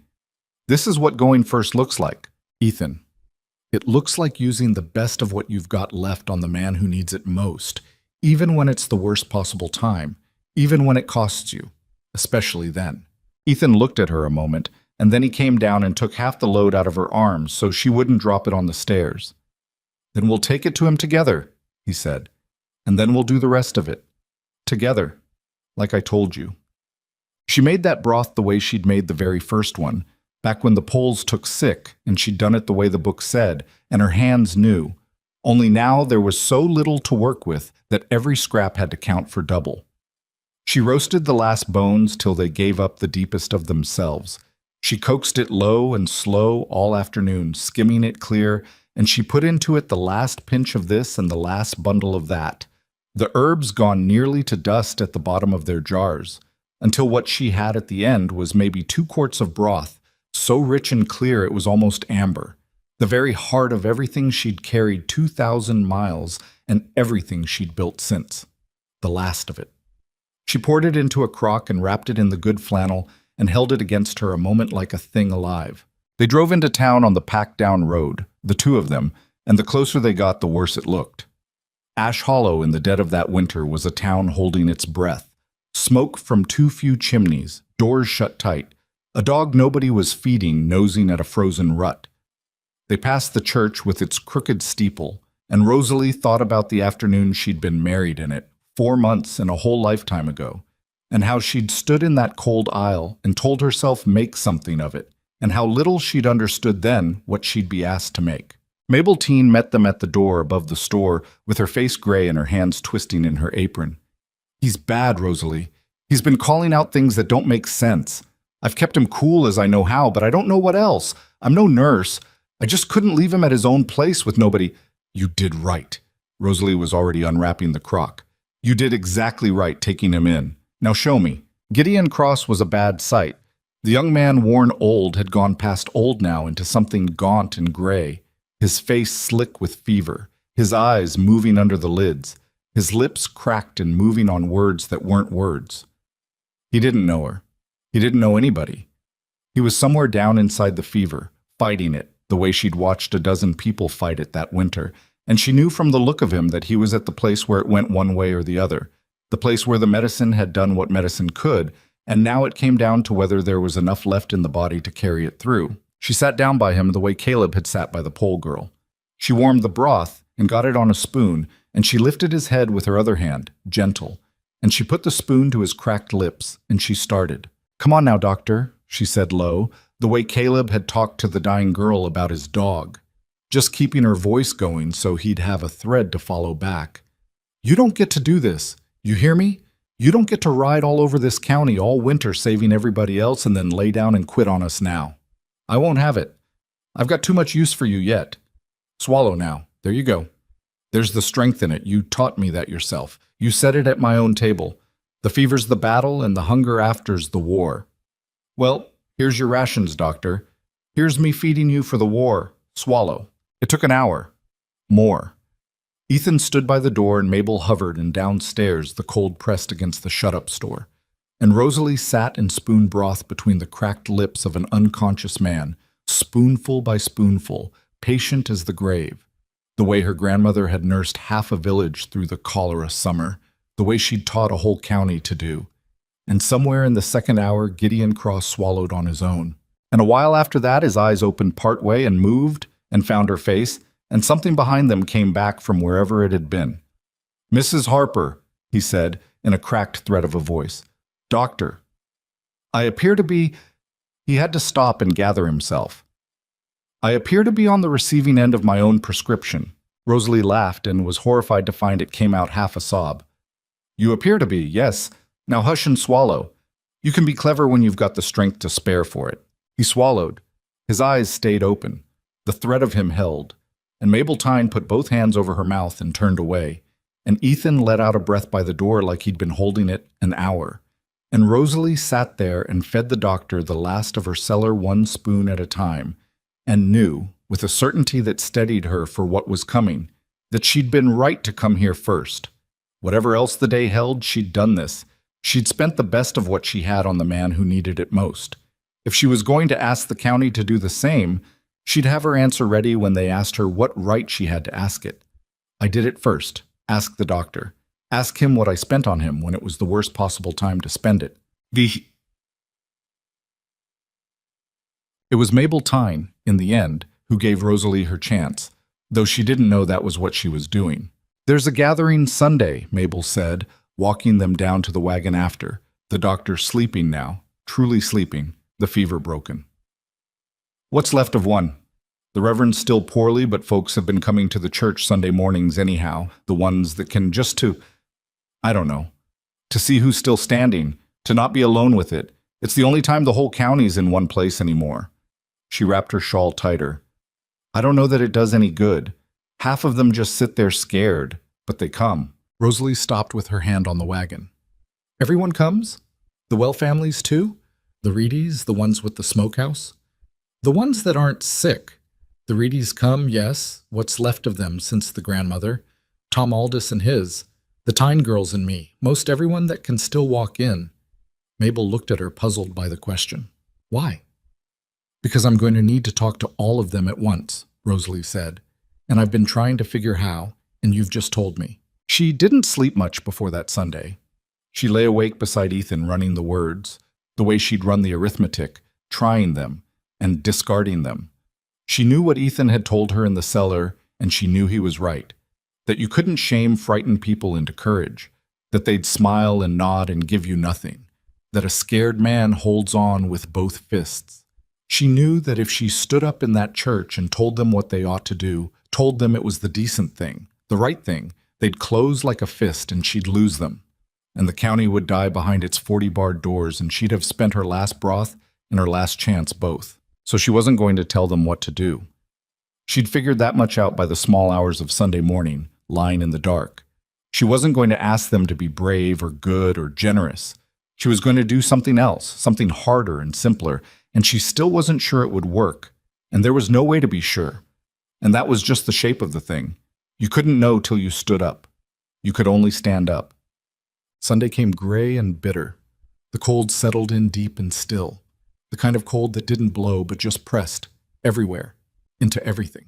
This is what going first looks like, Ethan. It looks like using the best of what you've got left on the man who needs it most, even when it's the worst possible time, even when it costs you, especially then." Ethan looked at her a moment, and then he came down and took half the load out of her arms so she wouldn't drop it on the stairs. "Then we'll take it to him together," he said, "and then we'll do the rest of it. Together, like I told you." She made that broth the way she'd made the very first one, back when the Poles took sick, and she'd done it the way the book said, and her hands knew. Only now there was so little to work with that every scrap had to count for double. She roasted the last bones till they gave up the deepest of themselves. She coaxed it low and slow all afternoon, skimming it clear, and she put into it the last pinch of this and the last bundle of that. The herbs gone nearly to dust at the bottom of their jars, until what she had at the end was maybe 2 quarts of broth, so rich and clear it was almost amber, the very heart of everything she'd carried 2,000 miles and everything she'd built since. The last of it. She poured it into a crock and wrapped it in the good flannel and held it against her a moment like a thing alive. They drove into town on the packed-down road, the two of them, and the closer they got, the worse it looked. Ash Hollow in the dead of that winter was a town holding its breath. Smoke from too few chimneys, doors shut tight, a dog nobody was feeding nosing at a frozen rut. They passed the church with its crooked steeple, and Rosalie thought about the afternoon she'd been married in it, 4 months and a whole lifetime ago, and how she'd stood in that cold aisle and told herself make something of it, and how little she'd understood then what she'd be asked to make. Mabel Teen met them at the door above the store with her face gray and her hands twisting in her apron. "He's bad, Rosalie. He's been calling out things that don't make sense. I've kept him cool as I know how, but I don't know what else. I'm no nurse. I just couldn't leave him at his own place with nobody. You did right. Rosalie was already unwrapping the crock. You did exactly right taking him in. Now show me. Gideon Cross was a bad sight. The young man, worn old, had gone past old now into something gaunt and gray, his face slick with fever, his eyes moving under the lids, his lips cracked and moving on words that weren't words. He didn't know her. He didn't know anybody. He was somewhere down inside the fever, fighting it, the way she'd watched a dozen people fight it that winter, and she knew from the look of him that he was at the place where it went one way or the other, the place where the medicine had done what medicine could, and now it came down to whether there was enough left in the body to carry it through. She sat down by him the way Caleb had sat by the pole girl. She warmed the broth and got it on a spoon, and she lifted his head with her other hand, gentle, and she put the spoon to his cracked lips, and she started. "Come on now, doctor," she said low, the way Caleb had talked to the dying girl about his dog, just keeping her voice going so he'd have a thread to follow back. "You don't get to do this. You hear me? You don't get to ride all over this county all winter saving everybody else and then lay down and quit on us now. I won't have it. I've got too much use for you yet. Swallow now. There you go. There's the strength in it. You taught me that yourself. You said it at my own table. The fever's the battle and the hunger after's the war. Well, here's your rations, doctor. Here's me feeding you for the war. Swallow." It took an hour. More. Ethan stood by the door and Mabel hovered, and downstairs the cold pressed against the shut-up store. And Rosalie sat and spooned broth between the cracked lips of an unconscious man, spoonful by spoonful, patient as the grave. The way her grandmother had nursed half a village through the cholera summer, the way she'd taught a whole county to do. And somewhere in the second hour, Gideon Cross swallowed on his own. And a while after that, his eyes opened part way and moved and found her face, and something behind them came back from wherever it had been. "Mrs. Harper," he said in a cracked threat of a voice. "Doctor. I appear to be—" He had to stop and gather himself. "I appear to be on the receiving end of my own prescription." Rosalie laughed and was horrified to find it came out half a sob. "You appear to be, yes. Now hush and swallow. You can be clever when you've got the strength to spare for it." He swallowed. His eyes stayed open. The threat of him held. And Mabel Tyne put both hands over her mouth and turned away. And Ethan let out a breath by the door like he'd been holding it an hour. And Rosalie sat there and fed the doctor the last of her cellar one spoon at a time, and knew, with a certainty that steadied her for what was coming, that she'd been right to come here first. Whatever else the day held, she'd done this. She'd spent the best of what she had on the man who needed it most. If she was going to ask the county to do the same, she'd have her answer ready when they asked her what right she had to ask it. "I did it first. Ask the doctor. Ask him what I spent on him when it was the worst possible time to spend it." It was Mabel Tyne, in the end, who gave Rosalie her chance, though she didn't know that was what she was doing. "There's a gathering Sunday," Mabel said, walking them down to the wagon after, the doctor sleeping now, truly sleeping, the fever broken. "What's left of one? The Reverend's still poorly, but folks have been coming to the church Sunday mornings anyhow, the ones that can just to see who's still standing, to not be alone with it. It's the only time the whole county's in one place anymore." She wrapped her shawl tighter. "I don't know that it does any good. Half of them just sit there scared, but they come." Rosalie stopped with her hand on the wagon. "Everyone comes? The Well families too? The Reedies, the ones with the smokehouse? The ones that aren't sick. The Reedies come, yes, what's left of them since the grandmother, Tom Aldous and his, the Tyne girls and me, most everyone that can still walk in." Mabel looked at her, puzzled by the question. "Why?" "Because I'm going to need to talk to all of them at once," Rosalie said, "and I've been trying to figure how, and you've just told me." She didn't sleep much before that Sunday. She lay awake beside Ethan running the words, the way she'd run the arithmetic, trying them, and discarding them. She knew what Ethan had told her in the cellar, and she knew he was right, that you couldn't shame frightened people into courage, that they'd smile and nod and give you nothing, that a scared man holds on with both fists. She knew that if she stood up in that church and told them what they ought to do, told them it was the decent thing, the right thing, they'd close like a fist and she'd lose them. And the county would die behind its 40-barred doors, and she'd have spent her last broth and her last chance both. So she wasn't going to tell them what to do. She'd figured that much out by the small hours of Sunday morning, lying in the dark. She wasn't going to ask them to be brave or good or generous. She was going to do something else, something harder and simpler, and she still wasn't sure it would work. And there was no way to be sure. And that was just the shape of the thing. You couldn't know till you stood up. You could only stand up. Sunday came gray and bitter. The cold settled in deep and still. The kind of cold that didn't blow but just pressed, everywhere, into everything.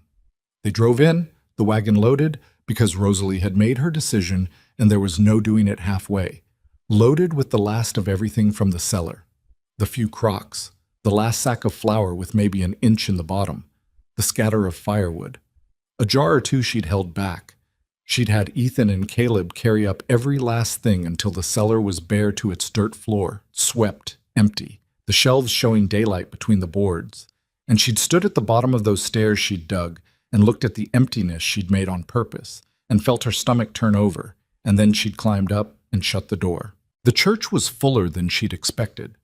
They drove in, the wagon loaded, because Rosalie had made her decision and there was no doing it halfway. Loaded with the last of everything from the cellar. The few crocks, the last sack of flour with maybe an inch in the bottom, the scatter of firewood. A jar or two she'd held back. She'd had Ethan and Caleb carry up every last thing until the cellar was bare to its dirt floor, swept, empty, the shelves showing daylight between the boards. And she'd stood at the bottom of those stairs she'd dug and looked at the emptiness she'd made on purpose and felt her stomach turn over, and then she'd climbed up and shut the door. The church was fuller than she'd expected.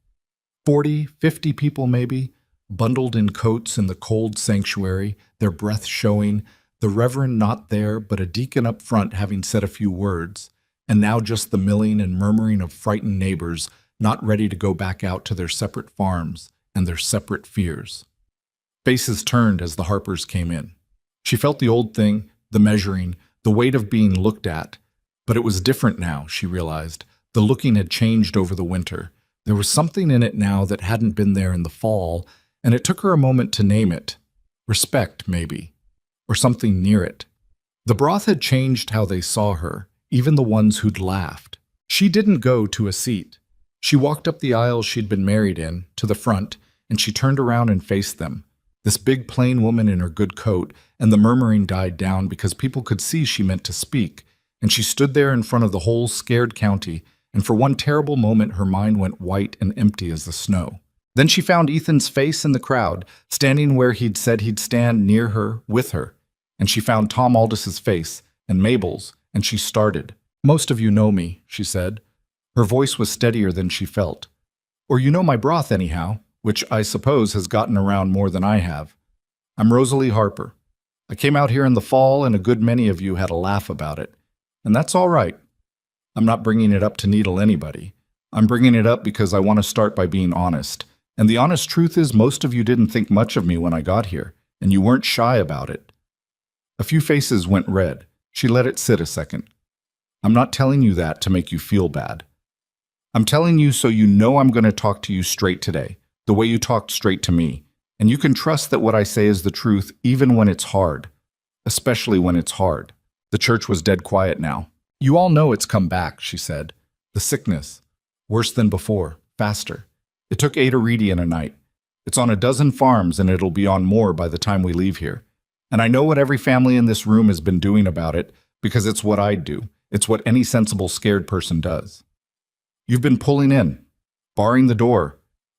40, 50 people maybe, bundled in coats in the cold sanctuary, their breath showing, the reverend not there but a deacon up front having said a few words, and now just the milling and murmuring of frightened neighbors not ready to go back out to their separate farms and their separate fears. Faces turned as the Harpers came in. She felt the old thing, the measuring, the weight of being looked at, but it was different now, she realized. The looking had changed over the winter. There was something in it now that hadn't been there in the fall, and it took her a moment to name it. Respect, maybe. Or something near it. The broth had changed how they saw her, even the ones who'd laughed. She didn't go to a seat. She walked up the aisle she'd been married in, to the front, and she turned around and faced them. This big plain woman in her good coat, and the murmuring died down because people could see she meant to speak, and she stood there in front of the whole scared county, and for one terrible moment her mind went white and empty as the snow. Then she found Ethan's face in the crowd, standing where he'd said he'd stand near her, with her. And she found Tom Aldis's face, and Mabel's, and she started. "Most of you know me," she said. Her voice was steadier than she felt. "Or you know my broth anyhow, which I suppose has gotten around more than I have. I'm Rosalie Harper. I came out here in the fall, and a good many of you had a laugh about it. And that's all right. I'm not bringing it up to needle anybody. I'm bringing it up because I want to start by being honest. And the honest truth is most of you didn't think much of me when I got here, and you weren't shy about it." A few faces went red. She let it sit a second. "I'm not telling you that to make you feel bad. I'm telling you so you know I'm going to talk to you straight today, the way you talked straight to me. And you can trust that what I say is the truth even when it's hard. Especially when it's hard." The church was dead quiet now. "You all know it's come back," she said. "The sickness. Worse than before. Faster. It took 8 Aridi in a night. It's on a dozen farms and it'll be on more by the time we leave here. And I know what every family in this room has been doing about it because it's what I'd do. It's what any sensible scared person does. You've been pulling in, barring the door,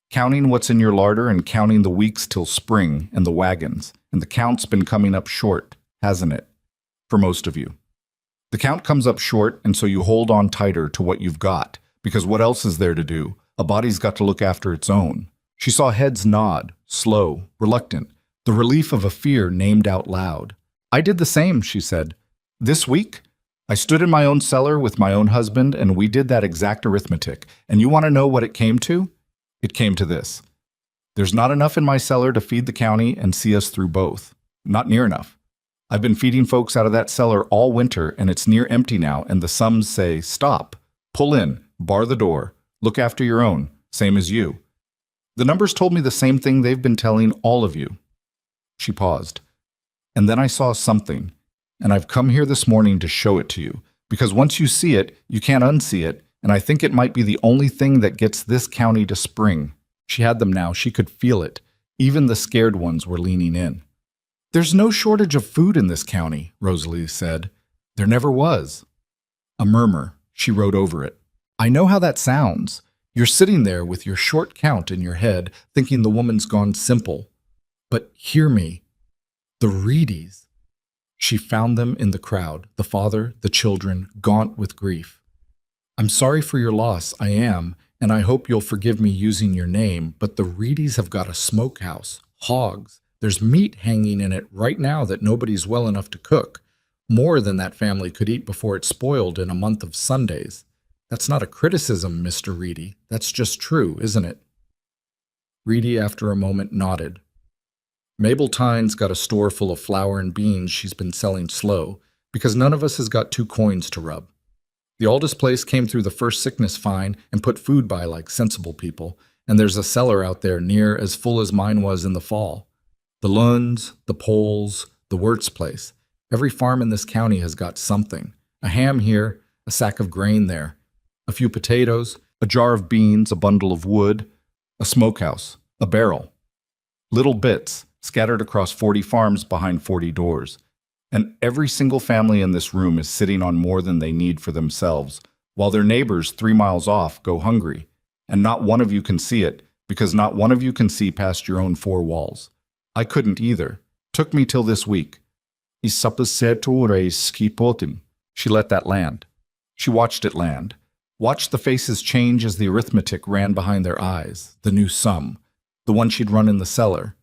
counting what's in your larder and counting the weeks till spring and the wagons, and the count's been coming up short, hasn't it? For most of you. The count comes up short, and so you hold on tighter to what you've got, because what else is there to do? A body's got to look after its own." She saw heads nod, slow, reluctant, the relief of a fear named out loud. "I did the same," she said. "This week, I stood in my own cellar with my own husband, and we did that exact arithmetic. And you want to know what it came to? It came to this. There's not enough in my cellar to feed the county and see us through both. Not near enough. I've been feeding folks out of that cellar all winter, and it's near empty now, and the sums say, stop, pull in, bar the door, look after your own, same as you. The numbers told me the same thing they've been telling all of you." She paused. "And then I saw something, and I've come here this morning to show it to you, because once you see it, you can't unsee it, and I think it might be the only thing that gets this county to spring." She had them now. She could feel it. Even the scared ones were leaning in. "There's no shortage of food in this county," Rosalie said. "There never was." A murmur. She wrote over it. "I know how that sounds. You're sitting there with your short count in your head, thinking the woman's gone simple. But hear me. The Reedies." She found them in the crowd, the father, the children, gaunt with grief. "I'm sorry for your loss, I am, and I hope you'll forgive me using your name, but the Reedies have got a smokehouse, hogs, There's meat hanging in it right now that nobody's well enough to cook, more than that family could eat before it spoiled in a month of Sundays. That's not a criticism, Mr. Reedy. That's just true, isn't it? Reedy, after a moment, nodded. Mabel Tynes got a store full of flour and beans she's been selling slow, because none of us has got 2 coins to rub. The Aldous place came through the first sickness fine and put food by like sensible people, and there's a cellar out there near as full as mine was in the fall. The Lunds, the Poles, the Wirtz place. Every farm in this county has got something. A ham here, a sack of grain there, a few potatoes, a jar of beans, a bundle of wood, a smokehouse, a barrel. Little bits scattered across 40 farms behind 40 doors. And every single family in this room is sitting on more than they need for themselves, while their neighbors 3 miles off go hungry. And not one of you can see it, because not one of you can see past your own 4 walls. I couldn't either. Took me till this week. She let that land. She watched it land. Watched the faces change as the arithmetic ran behind their eyes, the new sum, the one she'd run in the cellar.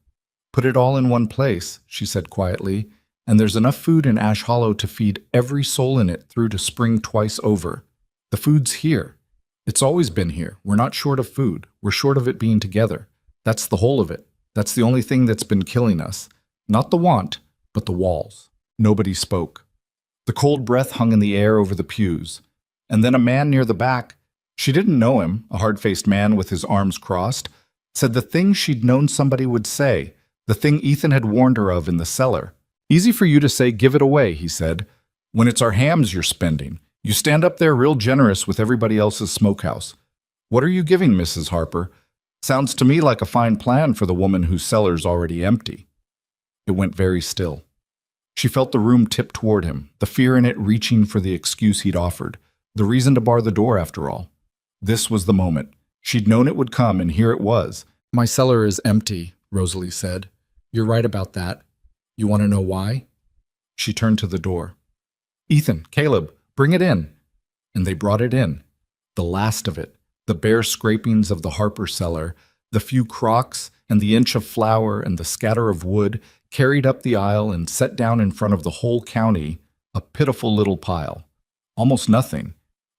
Put it all in one place, she said quietly, and there's enough food in Ash Hollow to feed every soul in it through to spring twice over. The food's here. It's always been here. We're not short of food. We're short of it being together. That's the whole of it. That's the only thing that's been killing us. Not the want, but the walls. Nobody spoke. The cold breath hung in the air over the pews. And then a man near the back, she didn't know him, a hard-faced man with his arms crossed, said the thing she'd known somebody would say, the thing Ethan had warned her of in the cellar. Easy for you to say, give it away, he said. When it's our hams you're spending. You stand up there real generous with everybody else's smokehouse. What are you giving, Mrs. Harper? Sounds to me like a fine plan for the woman whose cellar's already empty. It went very still. She felt the room tip toward him, the fear in it reaching for the excuse he'd offered, the reason to bar the door after all. This was the moment. She'd known it would come, and here it was. My cellar is empty, Rosalie said. You're right about that. You want to know why? She turned to the door. Ethan, Caleb, bring it in. And they brought it in. The last of it. The bare scrapings of the Harper cellar, the few crocks and the inch of flour and the scatter of wood carried up the aisle and set down in front of the whole county, a pitiful little pile. Almost nothing.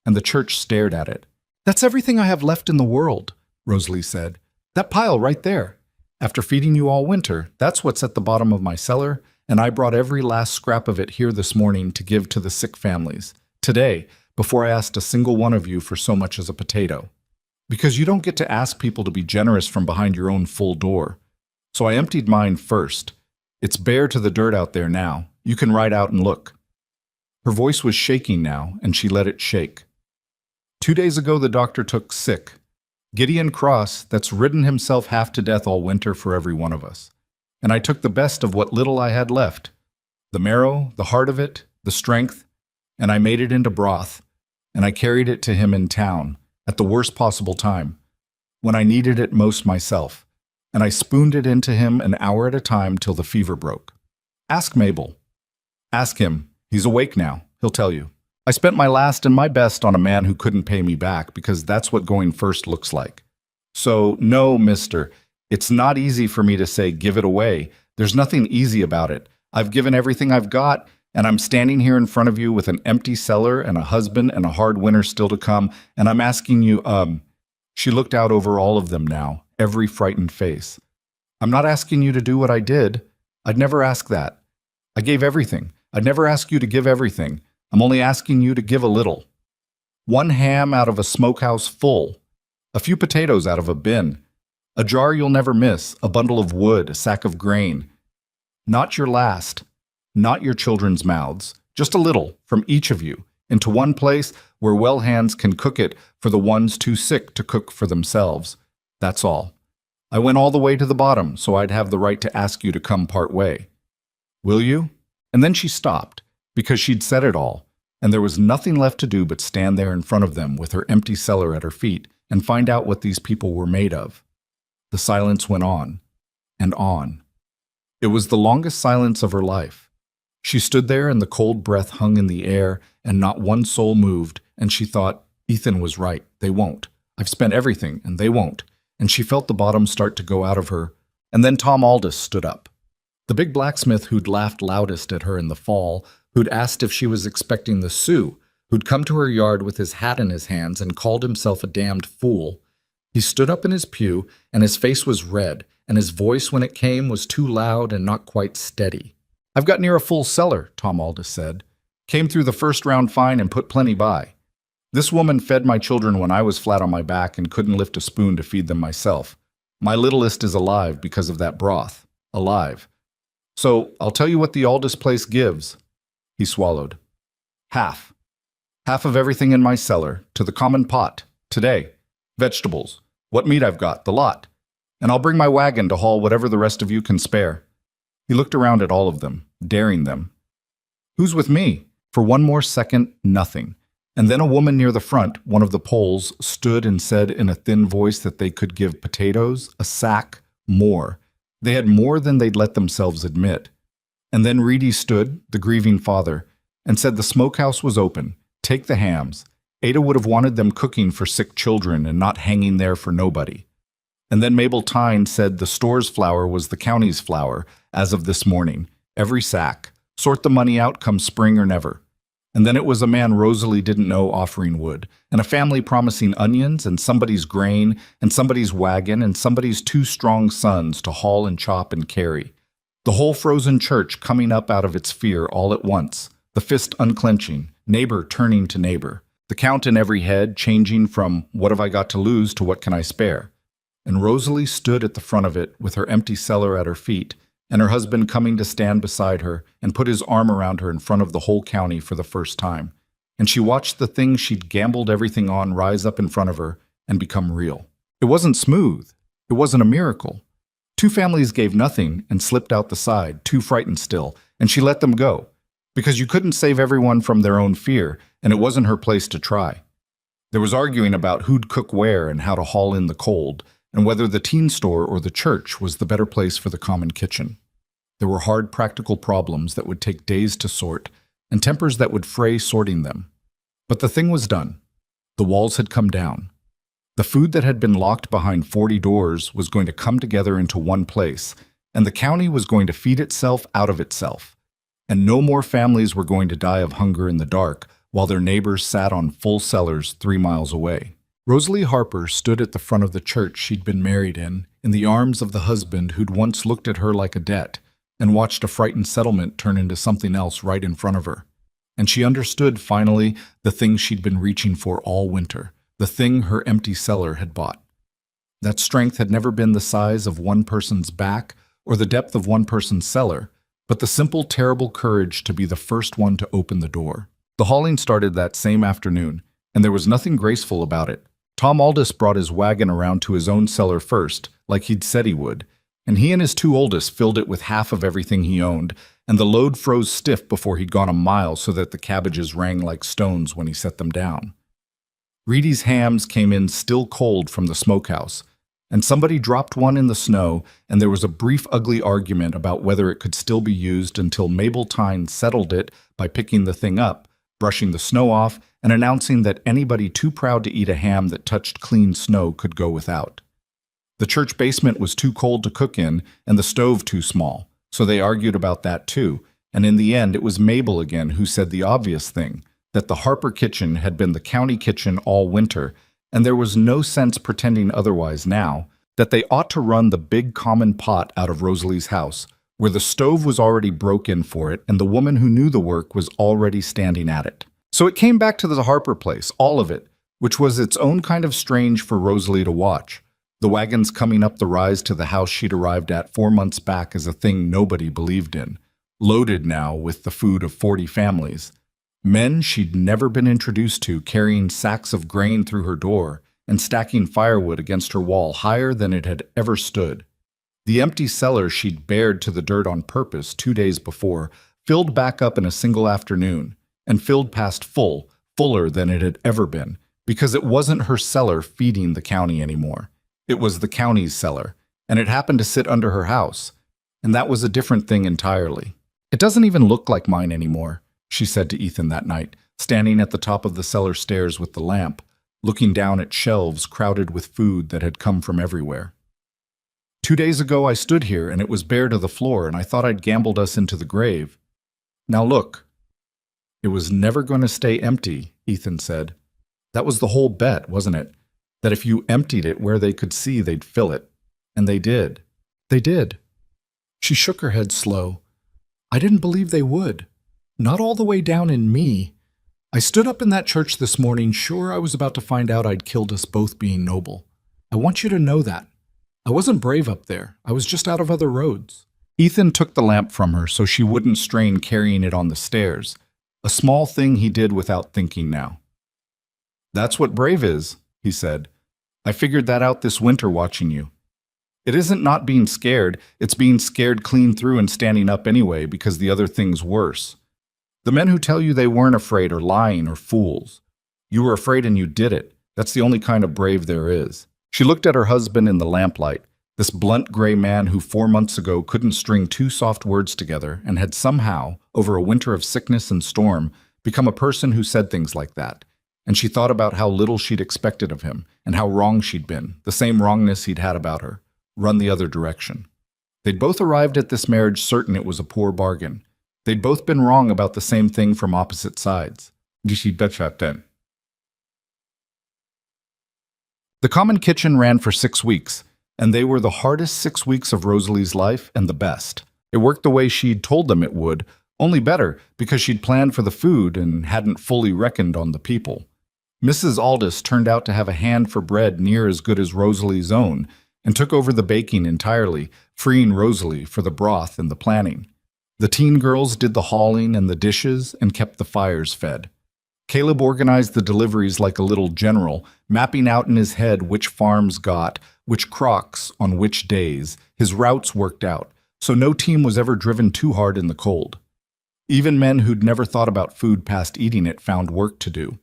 And the church stared at it. That's everything I have left in the world, Rosalie said. That pile right there. After feeding you all winter, that's what's at the bottom of my cellar, and I brought every last scrap of it here this morning to give to the sick families. Today, before I asked a single one of you for so much as a potato. Because you don't get to ask people to be generous from behind your own full door. So I emptied mine first. It's bare to the dirt out there now. You can ride out and look. Her voice was shaking now, and she let it shake. 2 days ago the doctor took sick. Gideon Cross, that's ridden himself half to death all winter for every one of us. And I took the best of what little I had left. The marrow, the heart of it, the strength, and I made it into broth, and I carried it to him in town, at the worst possible time, when I needed it most myself, and I spooned it into him an hour at a time till the fever broke. Ask Mabel. Ask him. He's awake now. He'll tell you. I spent my last and my best on a man who couldn't pay me back, because that's what going first looks like. So, no, mister, it's not easy for me to say give it away. There's nothing easy about it. I've given everything I've got, and I'm standing here in front of you with an empty cellar and a husband and a hard winter still to come, and I'm asking you, She looked out over all of them now, every frightened face. I'm not asking you to do what I did. I'd never ask that. I gave everything. I'd never ask you to give everything. I'm only asking you to give a little. 1 ham out of a smokehouse full. A few potatoes out of a bin. A jar you'll never miss. A bundle of wood. A sack of grain. Not your last. Not your children's mouths. Just a little, from each of you, into one place where well hands can cook it for the ones too sick to cook for themselves. That's all. I went all the way to the bottom, so I'd have the right to ask you to come part way. Will you? And then she stopped, because she'd said it all, and there was nothing left to do but stand there in front of them with her empty cellar at her feet and find out what these people were made of. The silence went on, and on. It was the longest silence of her life. She stood there and the cold breath hung in the air and not one soul moved, and she thought, Ethan was right, they won't. I've spent everything, and they won't. And she felt the bottom start to go out of her, and then Tom Aldous stood up. The big blacksmith who'd laughed loudest at her in the fall, who'd asked if she was expecting the Sioux, who'd come to her yard with his hat in his hands and called himself a damned fool. He stood up in his pew, and his face was red, and his voice, when it came, was too loud and not quite steady. "I've got near a full cellar," Tom Aldous said. "Came through the first round fine and put plenty by. This woman fed my children when I was flat on my back and couldn't lift a spoon to feed them myself. My littlest is alive because of that broth. Alive. So I'll tell you what the Aldous place gives." He swallowed. "Half. Half of everything in my cellar, to the common pot, today. Vegetables. What meat I've got, the lot. And I'll bring my wagon to haul whatever the rest of you can spare." He looked around at all of them, daring them. "Who's with me?" For one more second, nothing. And then a woman near the front, one of the Poles, stood and said in a thin voice that they could give potatoes, a sack, more. They had more than they'd let themselves admit. And then Reedy stood, the grieving father, and said the smokehouse was open. Take the hams. Ada would have wanted them cooking for sick children and not hanging there for nobody. And then Mabel Tyne said the store's flour was the county's flour, as of this morning. Every sack. Sort the money out come spring or never. And then it was a man Rosalie didn't know offering wood, and a family promising onions, and somebody's grain, and somebody's wagon, and somebody's 2 strong sons to haul and chop and carry. The whole frozen church coming up out of its fear all at once, the fist unclenching, neighbor turning to neighbor, the count in every head changing from what have I got to lose to what can I spare. And Rosalie stood at the front of it with her empty cellar at her feet, and her husband coming to stand beside her and put his arm around her in front of the whole county for the first time. And she watched the thing she'd gambled everything on rise up in front of her and become real. It wasn't smooth. It wasn't a miracle. 2 families gave nothing and slipped out the side, too frightened still, and she let them go. Because you couldn't save everyone from their own fear, and it wasn't her place to try. There was arguing about who'd cook where and how to haul in the cold, and whether the teen store or the church was the better place for the common kitchen. There were hard practical problems that would take days to sort, and tempers that would fray sorting them. But the thing was done. The walls had come down. The food that had been locked behind 40 doors was going to come together into one place, and the county was going to feed itself out of itself. And no more families were going to die of hunger in the dark while their neighbors sat on full cellars 3 miles away. Rosalie Harper stood at the front of the church she'd been married in the arms of the husband who'd once looked at her like a debt, and watched a frightened settlement turn into something else right in front of her. And she understood, finally, the thing she'd been reaching for all winter, the thing her empty cellar had bought. That strength had never been the size of one person's back or the depth of one person's cellar, but the simple, terrible courage to be the first one to open the door. The hauling started that same afternoon, and there was nothing graceful about it. Tom Aldous brought his wagon around to his own cellar first, like he'd said he would, and he and his 2 oldest filled it with half of everything he owned, and the load froze stiff before he'd gone a mile so that the cabbages rang like stones when he set them down. Reedy's hams came in still cold from the smokehouse, and somebody dropped one in the snow, and there was a brief ugly argument about whether it could still be used until Mabel Tyne settled it by picking the thing up, brushing the snow off, and announcing that anybody too proud to eat a ham that touched clean snow could go without. The church basement was too cold to cook in, and the stove too small, so they argued about that too, and in the end it was Mabel again who said the obvious thing, that the Harper kitchen had been the county kitchen all winter, and there was no sense pretending otherwise now, that they ought to run the big common pot out of Rosalie's house, where the stove was already broke in for it, and the woman who knew the work was already standing at it. So it came back to the Harper place, all of it, which was its own kind of strange for Rosalie to watch. The wagons coming up the rise to the house she'd arrived at 4 months back as a thing nobody believed in, loaded now with the food of 40 families. Men she'd never been introduced to carrying sacks of grain through her door and stacking firewood against her wall higher than it had ever stood. The empty cellar she'd bared to the dirt on purpose 2 days before filled back up in a single afternoon, and filled past full, fuller than it had ever been, because it wasn't her cellar feeding the county anymore. It was the county's cellar, and it happened to sit under her house, and that was a different thing entirely. "It doesn't even look like mine anymore," she said to Ethan that night, standing at the top of the cellar stairs with the lamp, looking down at shelves crowded with food that had come from everywhere. 2 days ago I stood here and it was bare to the floor and I thought I'd gambled us into the grave. Now look." "It was never going to stay empty," Ethan said. "That was the whole bet, wasn't it? That if you emptied it where they could see, they'd fill it. And they did. They did." She shook her head slow. "I didn't believe they would. Not all the way down in me. I stood up in that church this morning sure I was about to find out I'd killed us both being noble. I want you to know that. I wasn't brave up there. I was just out of other roads." Ethan took the lamp from her so she wouldn't strain carrying it on the stairs. A small thing he did without thinking now. "That's what brave is," he said. "I figured that out this winter watching you. It isn't not being scared, it's being scared clean through and standing up anyway because the other thing's worse. The men who tell you they weren't afraid are lying or fools. You were afraid and you did it. That's the only kind of brave there is." She looked at her husband in the lamplight, this blunt gray man who 4 months ago couldn't string 2 soft words together and had somehow, over a winter of sickness and storm, become a person who said things like that. And she thought about how little she'd expected of him and how wrong she'd been, the same wrongness he'd had about her, run the other direction. They'd both arrived at this marriage certain it was a poor bargain. They'd both been wrong about the same thing from opposite sides. The common kitchen ran for 6 weeks, and they were the hardest 6 weeks of Rosalie's life and the best. It worked the way she'd told them it would, only better because she'd planned for the food and hadn't fully reckoned on the people. Mrs. Aldous turned out to have a hand for bread near as good as Rosalie's own, and took over the baking entirely, freeing Rosalie for the broth and the planning. The teen girls did the hauling and the dishes and kept the fires fed. Caleb organized the deliveries like a little general, mapping out in his head which farms got, which crocks, on which days. His routes worked out, so no team was ever driven too hard in the cold. Even men who'd never thought about food past eating it found work to do.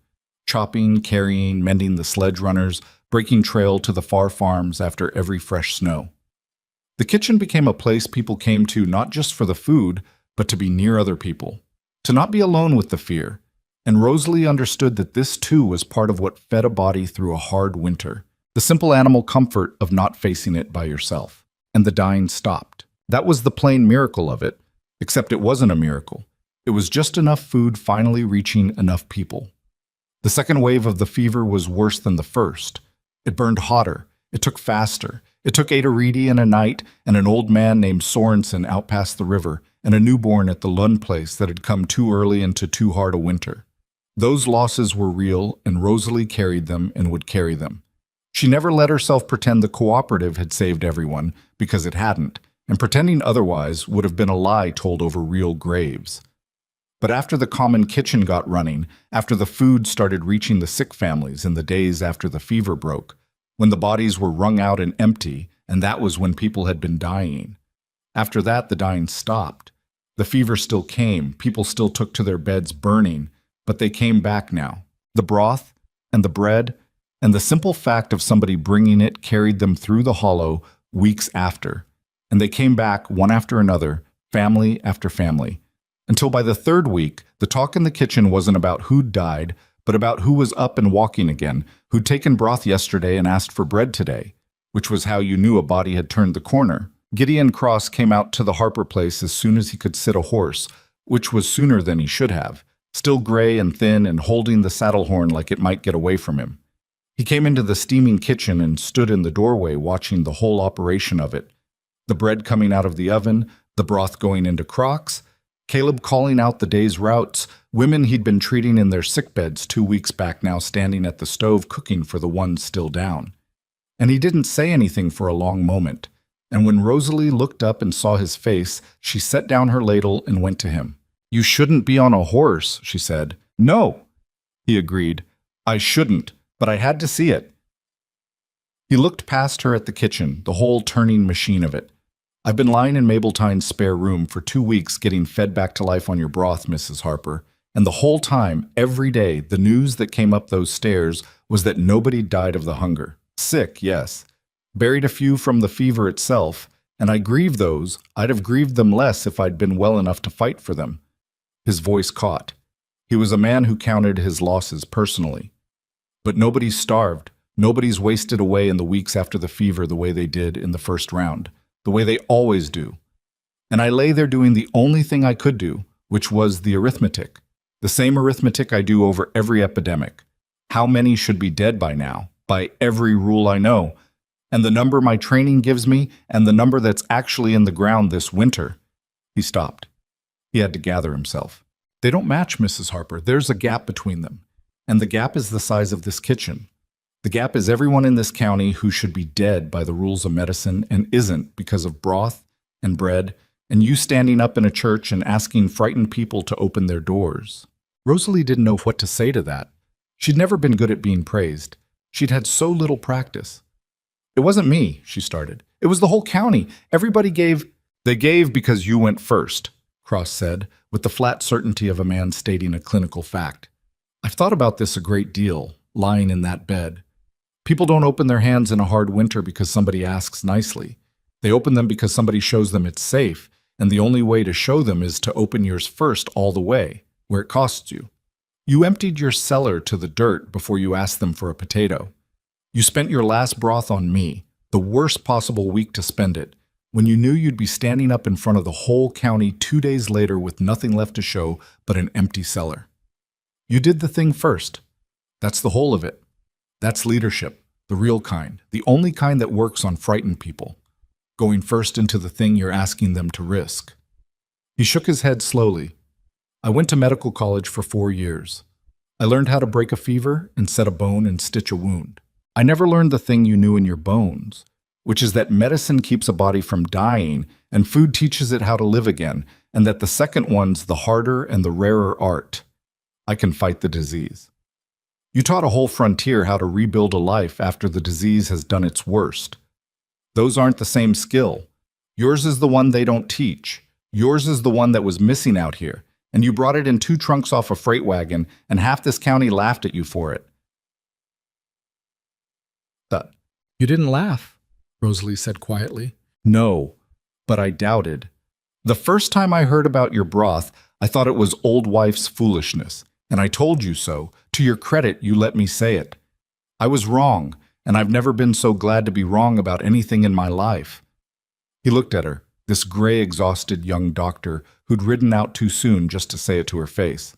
Chopping, carrying, mending the sledge runners, breaking trail to the far farms after every fresh snow. The kitchen became a place people came to not just for the food, but to be near other people, to not be alone with the fear. And Rosalie understood that this too was part of what fed a body through a hard winter, the simple animal comfort of not facing it by yourself. And the dying stopped. That was the plain miracle of it, except it wasn't a miracle. It was just enough food finally reaching enough people. The second wave of the fever was worse than the first. It burned hotter. It took faster. It took Ada Reedy and a night and an old man named Sorensen out past the river and a newborn at the Lund place that had come too early into too hard a winter. Those losses were real, and Rosalie carried them and would carry them. She never let herself pretend the cooperative had saved everyone, because it hadn't, and pretending otherwise would have been a lie told over real graves. But after the common kitchen got running, after the food started reaching the sick families in the days after the fever broke, when the bodies were wrung out and empty, and that was when people had been dying. After that, the dying stopped. The fever still came, people still took to their beds burning, but they came back now. The broth and the bread and the simple fact of somebody bringing it carried them through the hollow weeks after. And they came back one after another, family after family. Until by the 3rd week, the talk in the kitchen wasn't about who'd died, but about who was up and walking again, who'd taken broth yesterday and asked for bread today, which was how you knew a body had turned the corner. Gideon Cross came out to the Harper place as soon as he could sit a horse, which was sooner than he should have, still gray and thin and holding the saddle horn like it might get away from him. He came into the steaming kitchen and stood in the doorway watching the whole operation of it. The bread coming out of the oven, the broth going into crocks, Caleb calling out the day's routes, women he'd been treating in their sickbeds 2 weeks back now standing at the stove cooking for the ones still down. And he didn't say anything for a long moment. And when Rosalie looked up and saw his face, she set down her ladle and went to him. "You shouldn't be on a horse," she said. "No," he agreed. "I shouldn't, but I had to see it." He looked past her at the kitchen, the whole turning machine of it. "I've been lying in Mabeltine's spare room for 2 weeks getting fed back to life on your broth, Mrs. Harper. And the whole time, every day, the news that came up those stairs was that nobody died of the hunger. Sick, yes. Buried a few from the fever itself, and I grieve those. I'd have grieved them less if I'd been well enough to fight for them." His voice caught. He was a man who counted his losses personally. "But nobody starved. Nobody's wasted away in the weeks after the fever the way they did in the first round, the way they always do. And I lay there doing the only thing I could do, which was the arithmetic. The same arithmetic I do over every epidemic. How many should be dead by now, by every rule I know, and the number my training gives me, and the number that's actually in the ground this winter. He stopped. He had to gather himself. They don't match, Mrs. Harper. There's a gap between them. And the gap is the size of this kitchen. The gap is everyone in this county who should be dead by the rules of medicine and isn't because of broth and bread and you standing up in a church and asking frightened people to open their doors. Rosalie didn't know what to say to that. She'd never been good at being praised. She'd had so little practice. It wasn't me, she started. It was the whole county. Everybody gave. They gave because you went first, Cross said, with the flat certainty of a man stating a clinical fact. I've thought about this a great deal, lying in that bed. People don't open their hands in a hard winter because somebody asks nicely. They open them because somebody shows them it's safe, and the only way to show them is to open yours first all the way, where it costs you. You emptied your cellar to the dirt before you asked them for a potato. You spent your last broth on me, the worst possible week to spend it, when you knew you'd be standing up in front of the whole county 2 days later with nothing left to show but an empty cellar. You did the thing first. That's the whole of it. That's leadership, the real kind, the only kind that works on frightened people. Going first into the thing you're asking them to risk. He shook his head slowly. I went to medical college for 4 years. I learned how to break a fever and set a bone and stitch a wound. I never learned the thing you knew in your bones, which is that medicine keeps a body from dying and food teaches it how to live again, and that the second one's the harder and the rarer art. I can fight the disease. You taught a whole frontier how to rebuild a life after the disease has done its worst. Those aren't the same skill. Yours is the one they don't teach. Yours is the one that was missing out here, and you brought it in 2 trunks off a freight wagon, and half this county laughed at you for it. You didn't laugh, Rosalie said quietly. No, but I doubted. The first time I heard about your broth, I thought it was old wife's foolishness, and I told you so. To your credit, you let me say it. I was wrong, and I've never been so glad to be wrong about anything in my life. He looked at her, this gray, exhausted young doctor who'd ridden out too soon just to say it to her face.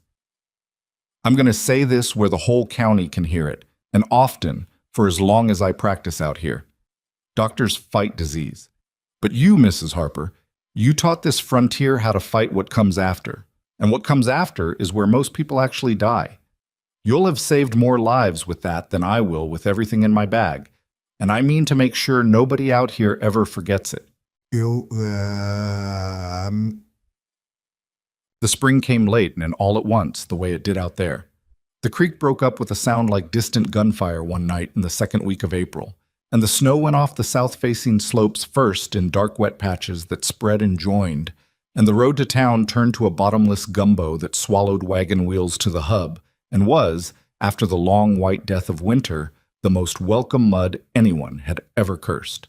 I'm going to say this where the whole county can hear it, and often, for as long as I practice out here. Doctors fight disease. But you, Mrs. Harper, you taught this frontier how to fight what comes after. And what comes after is where most people actually die. You'll have saved more lives with that than I will with everything in my bag. And I mean to make sure nobody out here ever forgets it. The spring came late and all at once, the way it did out there. The creek broke up with a sound like distant gunfire one night in the second week of April, and the snow went off the south-facing slopes first in dark wet patches that spread and joined, and the road to town turned to a bottomless gumbo that swallowed wagon wheels to the hub, and was, after the long white death of winter, the most welcome mud anyone had ever cursed.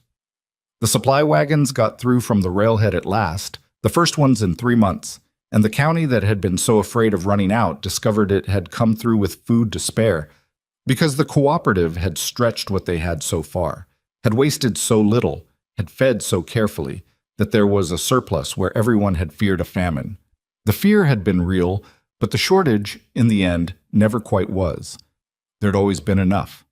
The supply wagons got through from the railhead at last, the first ones in 3 months, and the county that had been so afraid of running out discovered it had come through with food to spare, because the cooperative had stretched what they had so far, had wasted so little, had fed so carefully, that there was a surplus where everyone had feared a famine. The fear had been real, but the shortage, in the end, never quite was. There'd always been enough.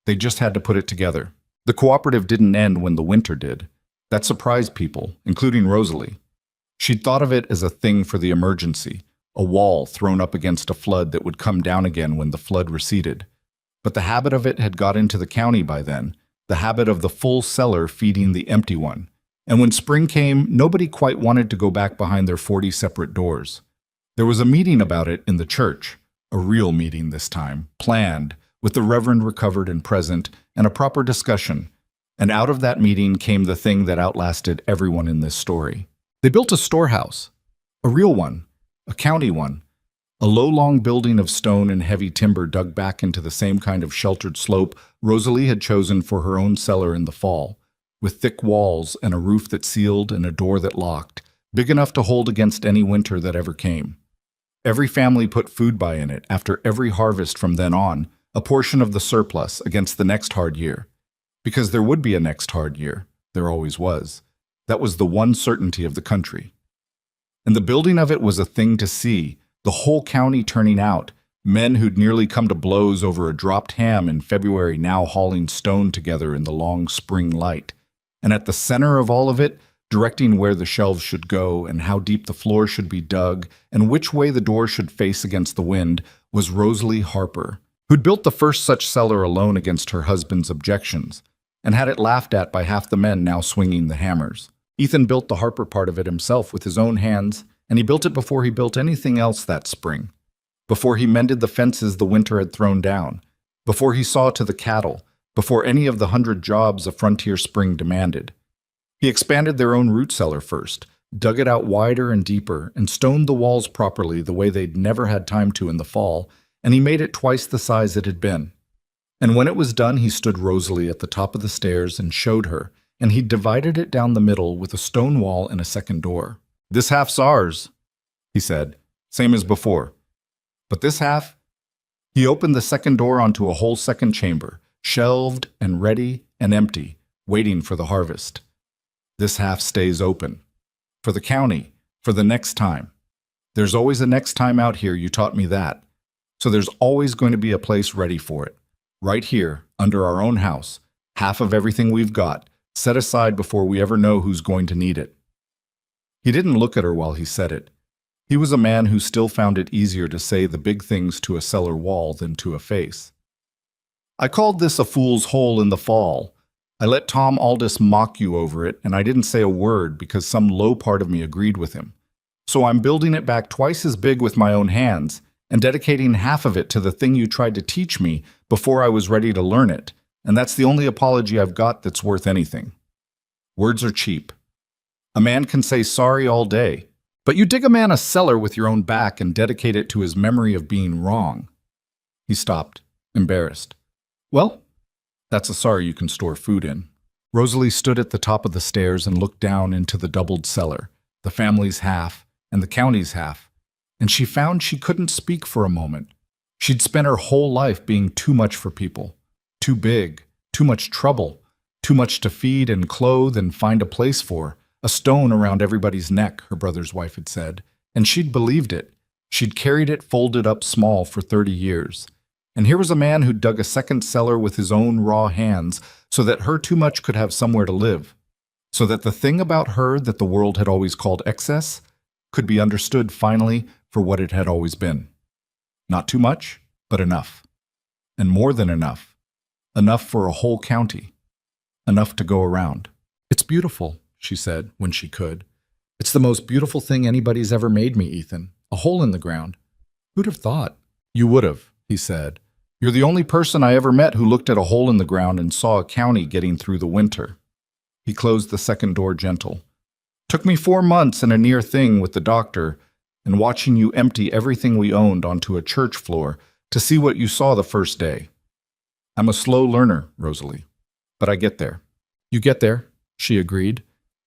They just had to put it together. The cooperative didn't end when the winter did. That surprised people, including Rosalie. She'd thought of it as a thing for the emergency, a wall thrown up against a flood that would come down again when the flood receded. But the habit of it had got into the county by then, the habit of the full cellar feeding the empty one. And when spring came, nobody quite wanted to go back behind their 40 separate doors. There was a meeting about it in the church, a real meeting this time, planned, with the reverend recovered and present, and a proper discussion. And out of that meeting came the thing that outlasted everyone in this story. They built a storehouse, a real one, a county one, a low-long building of stone and heavy timber dug back into the same kind of sheltered slope Rosalie had chosen for her own cellar in the fall, with thick walls and a roof that sealed and a door that locked, big enough to hold against any winter that ever came. Every family put food by in it after every harvest from then on, a portion of the surplus against the next hard year. Because there would be a next hard year. There always was. That was the one certainty of the country. And the building of it was a thing to see, the whole county turning out, men who'd nearly come to blows over a dropped ham in February now hauling stone together in the long spring light. And at the center of all of it, directing where the shelves should go and how deep the floor should be dug and which way the door should face against the wind, was Rosalie Harper, who'd built the first such cellar alone against her husband's objections, and had it laughed at by half the men now swinging the hammers. Ethan built the Harper part of it himself with his own hands, and he built it before he built anything else that spring, before he mended the fences the winter had thrown down, before he saw to the cattle, before any of the 100 jobs a frontier spring demanded. He expanded their own root cellar first, dug it out wider and deeper, and stoned the walls properly the way they'd never had time to in the fall, and he made it twice the size it had been. And when it was done, he stood Rosalie at the top of the stairs and showed her, and he divided it down the middle with a stone wall and a second door. "This half's ours," he said, "same as before. But this half—" He opened the second door onto a whole second chamber, shelved and ready and empty, waiting for the harvest. "This half stays open. For the county, for the next time. There's always a next time out here, you taught me that. So there's always going to be a place ready for it. Right here, under our own house, half of everything we've got, set aside before we ever know who's going to need it." He didn't look at her while he said it. He was a man who still found it easier to say the big things to a cellar wall than to a face. "I called this a fool's hole in the fall. I let Tom Aldous mock you over it, and I didn't say a word because some low part of me agreed with him. So I'm building it back twice as big with my own hands, and dedicating half of it to the thing you tried to teach me before I was ready to learn it, and that's the only apology I've got that's worth anything. Words are cheap. A man can say sorry all day, but you dig a man a cellar with your own back and dedicate it to his memory of being wrong." He stopped, embarrassed. "Well, that's a sorry you can store food in." Rosalie stood at the top of the stairs and looked down into the doubled cellar, the family's half and the county's half, and she found she couldn't speak for a moment. She'd spent her whole life being too much for people, too big, too much trouble, too much to feed and clothe and find a place for, a stone around everybody's neck, her brother's wife had said, and she'd believed it. She'd carried it folded up small for 30 years. And here was a man who dug a second cellar with his own raw hands so that her too much could have somewhere to live, so that the thing about her that the world had always called excess could be understood finally for what it had always been. Not too much, but enough. And more than enough. Enough for a whole county. Enough to go around. "It's beautiful," she said, when she could. "It's the most beautiful thing anybody's ever made me, Ethan. A hole in the ground. Who'd have thought?" "You would have," he said. "You're the only person I ever met who looked at a hole in the ground and saw a county getting through the winter." He closed the second door gentle. "Took me 4 months and a near thing with the doctor, and watching you empty everything we owned onto a church floor to see what you saw the first day. I'm a slow learner, Rosalie, but I get there." "You get there," she agreed,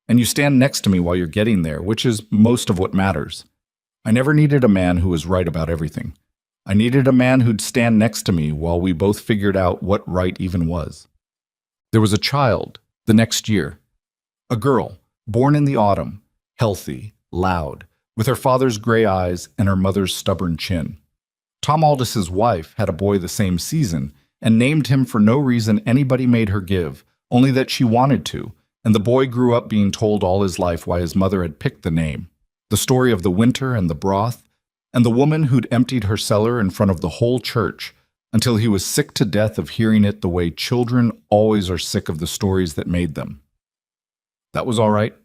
"and you stand next to me while you're getting there, which is most of what matters. I never needed a man who was right about everything. I needed a man who'd stand next to me while we both figured out what right even was." There was a child the next year, a girl born in the autumn, healthy, loud, with her father's gray eyes and her mother's stubborn chin. Tom Aldis's wife had a boy the same season and named him for no reason anybody made her give, only that she wanted to, and the boy grew up being told all his life why his mother had picked the name, the story of the winter and the broth, and the woman who'd emptied her cellar in front of the whole church until he was sick to death of hearing it the way children always are sick of the stories that made them. That was all right.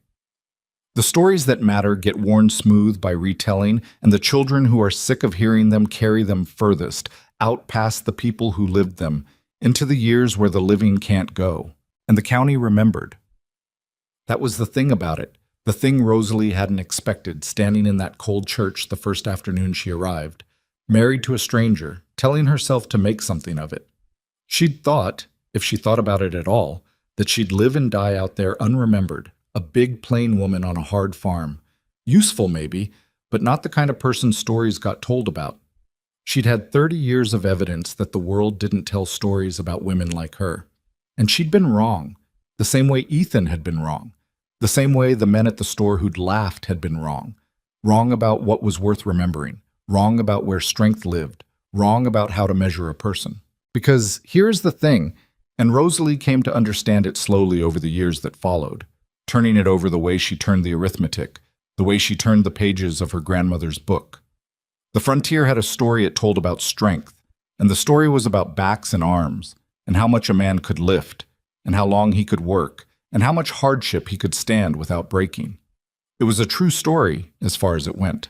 The stories that matter get worn smooth by retelling, and the children who are sick of hearing them carry them furthest, out past the people who lived them, into the years where the living can't go. And the county remembered. That was the thing about it, the thing Rosalie hadn't expected, standing in that cold church the first afternoon she arrived, married to a stranger, telling herself to make something of it. She'd thought, if she thought about it at all, that she'd live and die out there unremembered, a big plain woman on a hard farm. Useful maybe, but not the kind of person stories got told about. She'd had 30 years of evidence that the world didn't tell stories about women like her. And she'd been wrong, the same way Ethan had been wrong, the same way the men at the store who'd laughed had been wrong. Wrong about what was worth remembering, wrong about where strength lived, wrong about how to measure a person. Because here's the thing, and Rosalie came to understand it slowly over the years that followed, turning it over the way she turned the arithmetic, the way she turned the pages of her grandmother's book. The frontier had a story it told about strength, and the story was about backs and arms, and how much a man could lift, and how long he could work, and how much hardship he could stand without breaking. It was a true story as far as it went.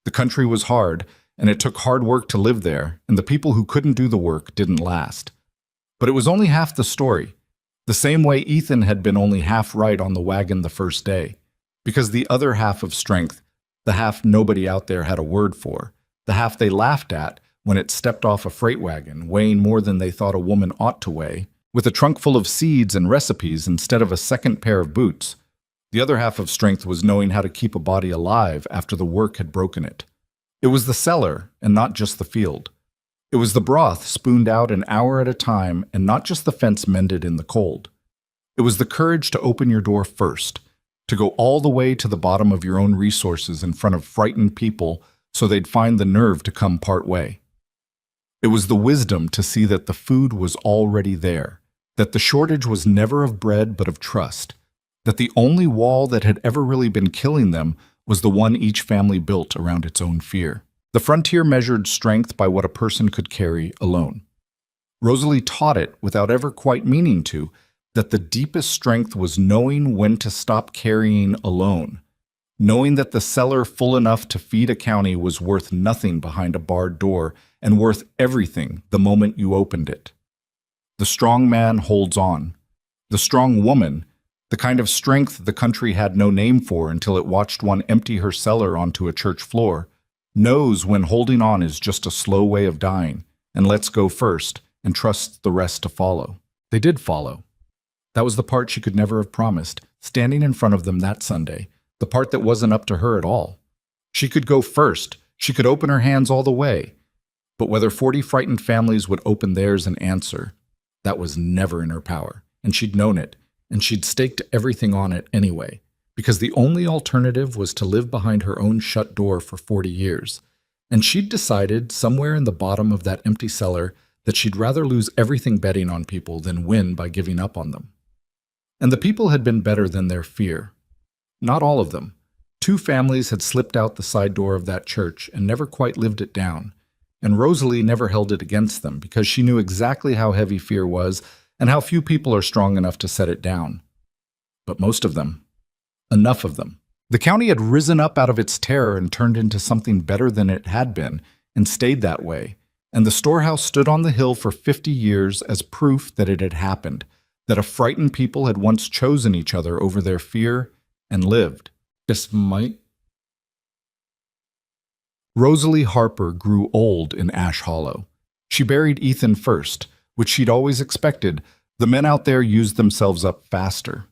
The country was hard, and it took hard work to live there, and the people who couldn't do the work didn't last. But it was only half the story, the same way Ethan had been only half right on the wagon the first day, because the other half of strength, the half nobody out there had a word for, the half they laughed at when it stepped off a freight wagon, weighing more than they thought a woman ought to weigh, with a trunk full of seeds and recipes instead of a second pair of boots. The other half of strength was knowing how to keep a body alive after the work had broken it. It was the cellar, and not just the field. It was the broth spooned out an hour at a time, and not just the fence mended in the cold. It was the courage to open your door first, to go all the way to the bottom of your own resources in front of frightened people so they'd find the nerve to come part way. It was the wisdom to see that the food was already there, that the shortage was never of bread but of trust, that the only wall that had ever really been killing them was the one each family built around its own fear. The frontier measured strength by what a person could carry alone. Rosalie taught it, without ever quite meaning to, that the deepest strength was knowing when to stop carrying alone, knowing that the cellar full enough to feed a county was worth nothing behind a barred door and worth everything the moment you opened it. The strong man holds on. The strong woman, the kind of strength the country had no name for until it watched one empty her cellar onto a church floor, knows when holding on is just a slow way of dying, and lets go first and trusts the rest to follow. They did follow. That was the part she could never have promised, standing in front of them that Sunday, the part that wasn't up to her at all. She could go first. She could open her hands all the way. But whether 40 frightened families would open theirs and answer, that was never in her power, and she'd known it, and she'd staked everything on it anyway, because the only alternative was to live behind her own shut door for 40 years. And she'd decided, somewhere in the bottom of that empty cellar, that she'd rather lose everything betting on people than win by giving up on them. And the people had been better than their fear. Not all of them. 2 families had slipped out the side door of that church and never quite lived it down. And Rosalie never held it against them because she knew exactly how heavy fear was and how few people are strong enough to set it down. But most of them. Enough of them. The county had risen up out of its terror and turned into something better than it had been, and stayed that way. And the storehouse stood on the hill for 50 years as proof that it had happened, that a frightened people had once chosen each other over their fear and lived. Despite. Rosalie Harper grew old in Ash Hollow. She buried Ethan first, which she'd always expected. The men out there used themselves up faster.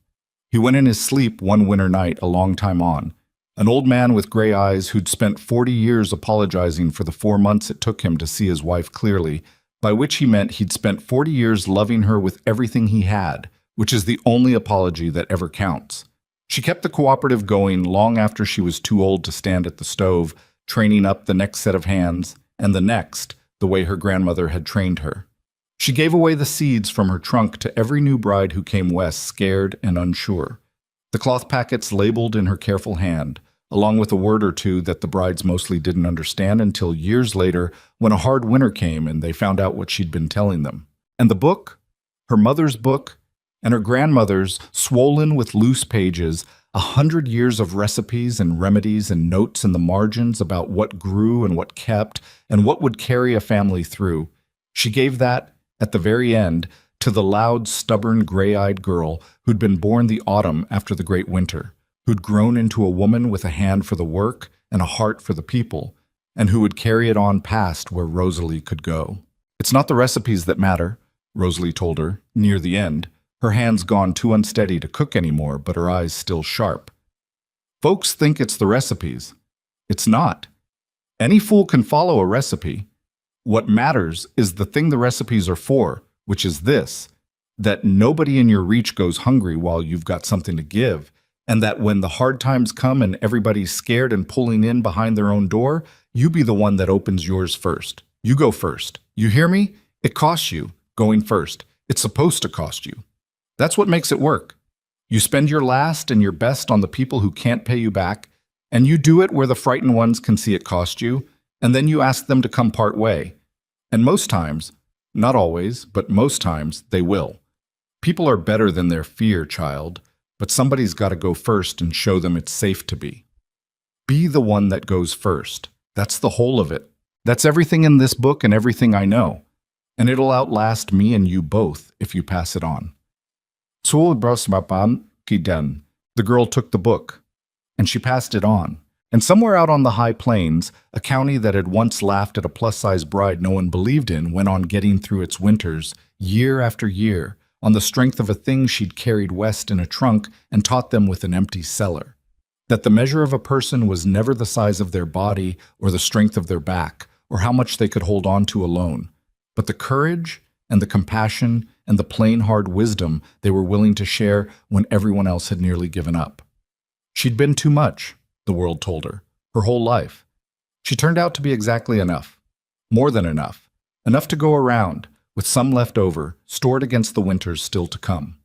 He went in his sleep one winter night a long time on, an old man with gray eyes who'd spent 40 years apologizing for the 4 months it took him to see his wife clearly, by which he meant he'd spent 40 years loving her with everything he had, which is the only apology that ever counts. She kept the cooperative going long after she was too old to stand at the stove, training up the next set of hands, and the next, the way her grandmother had trained her. She gave away the seeds from her trunk to every new bride who came west scared and unsure. The cloth packets labeled in her careful hand, along with a word or two that the brides mostly didn't understand until years later when a hard winter came and they found out what she'd been telling them. And the book, her mother's book, and her grandmother's, swollen with loose pages, 100 years of recipes and remedies and notes in the margins about what grew and what kept and what would carry a family through. She gave that, at the very end, to the loud, stubborn, gray-eyed girl who'd been born the autumn after the great winter, who'd grown into a woman with a hand for the work and a heart for the people, and who would carry it on past where Rosalie could go. It's not the recipes that matter, Rosalie told her, near the end, her hands gone too unsteady to cook anymore, but her eyes still sharp. Folks think it's the recipes. It's not. Any fool can follow a recipe. What matters is the thing the recipes are for, which is this, that nobody in your reach goes hungry while you've got something to give, and that when the hard times come and everybody's scared and pulling in behind their own door, you be the one that opens yours first. You go first. You hear me? It costs you going first. It's supposed to cost you. That's what makes it work. You spend your last and your best on the people who can't pay you back, and you do it where the frightened ones can see it cost you, and then you ask them to come part way. And most times, not always, but most times, they will. People are better than their fear, child, but somebody's got to go first and show them it's safe to be. Be the one that goes first. That's the whole of it. That's everything in this book and everything I know. And it'll outlast me and you both if you pass it on. The girl took the book, and she passed it on. And somewhere out on the high plains, a county that had once laughed at a plus-size bride no one believed in went on getting through its winters, year after year, on the strength of a thing she'd carried west in a trunk and taught them with an empty cellar. That the measure of a person was never the size of their body or the strength of their back or how much they could hold on to alone, but the courage and the compassion and the plain hard wisdom they were willing to share when everyone else had nearly given up. She'd been too much, the world told her, her whole life. She turned out to be exactly enough. More than enough. Enough to go around, with some left over, stored against the winters still to come.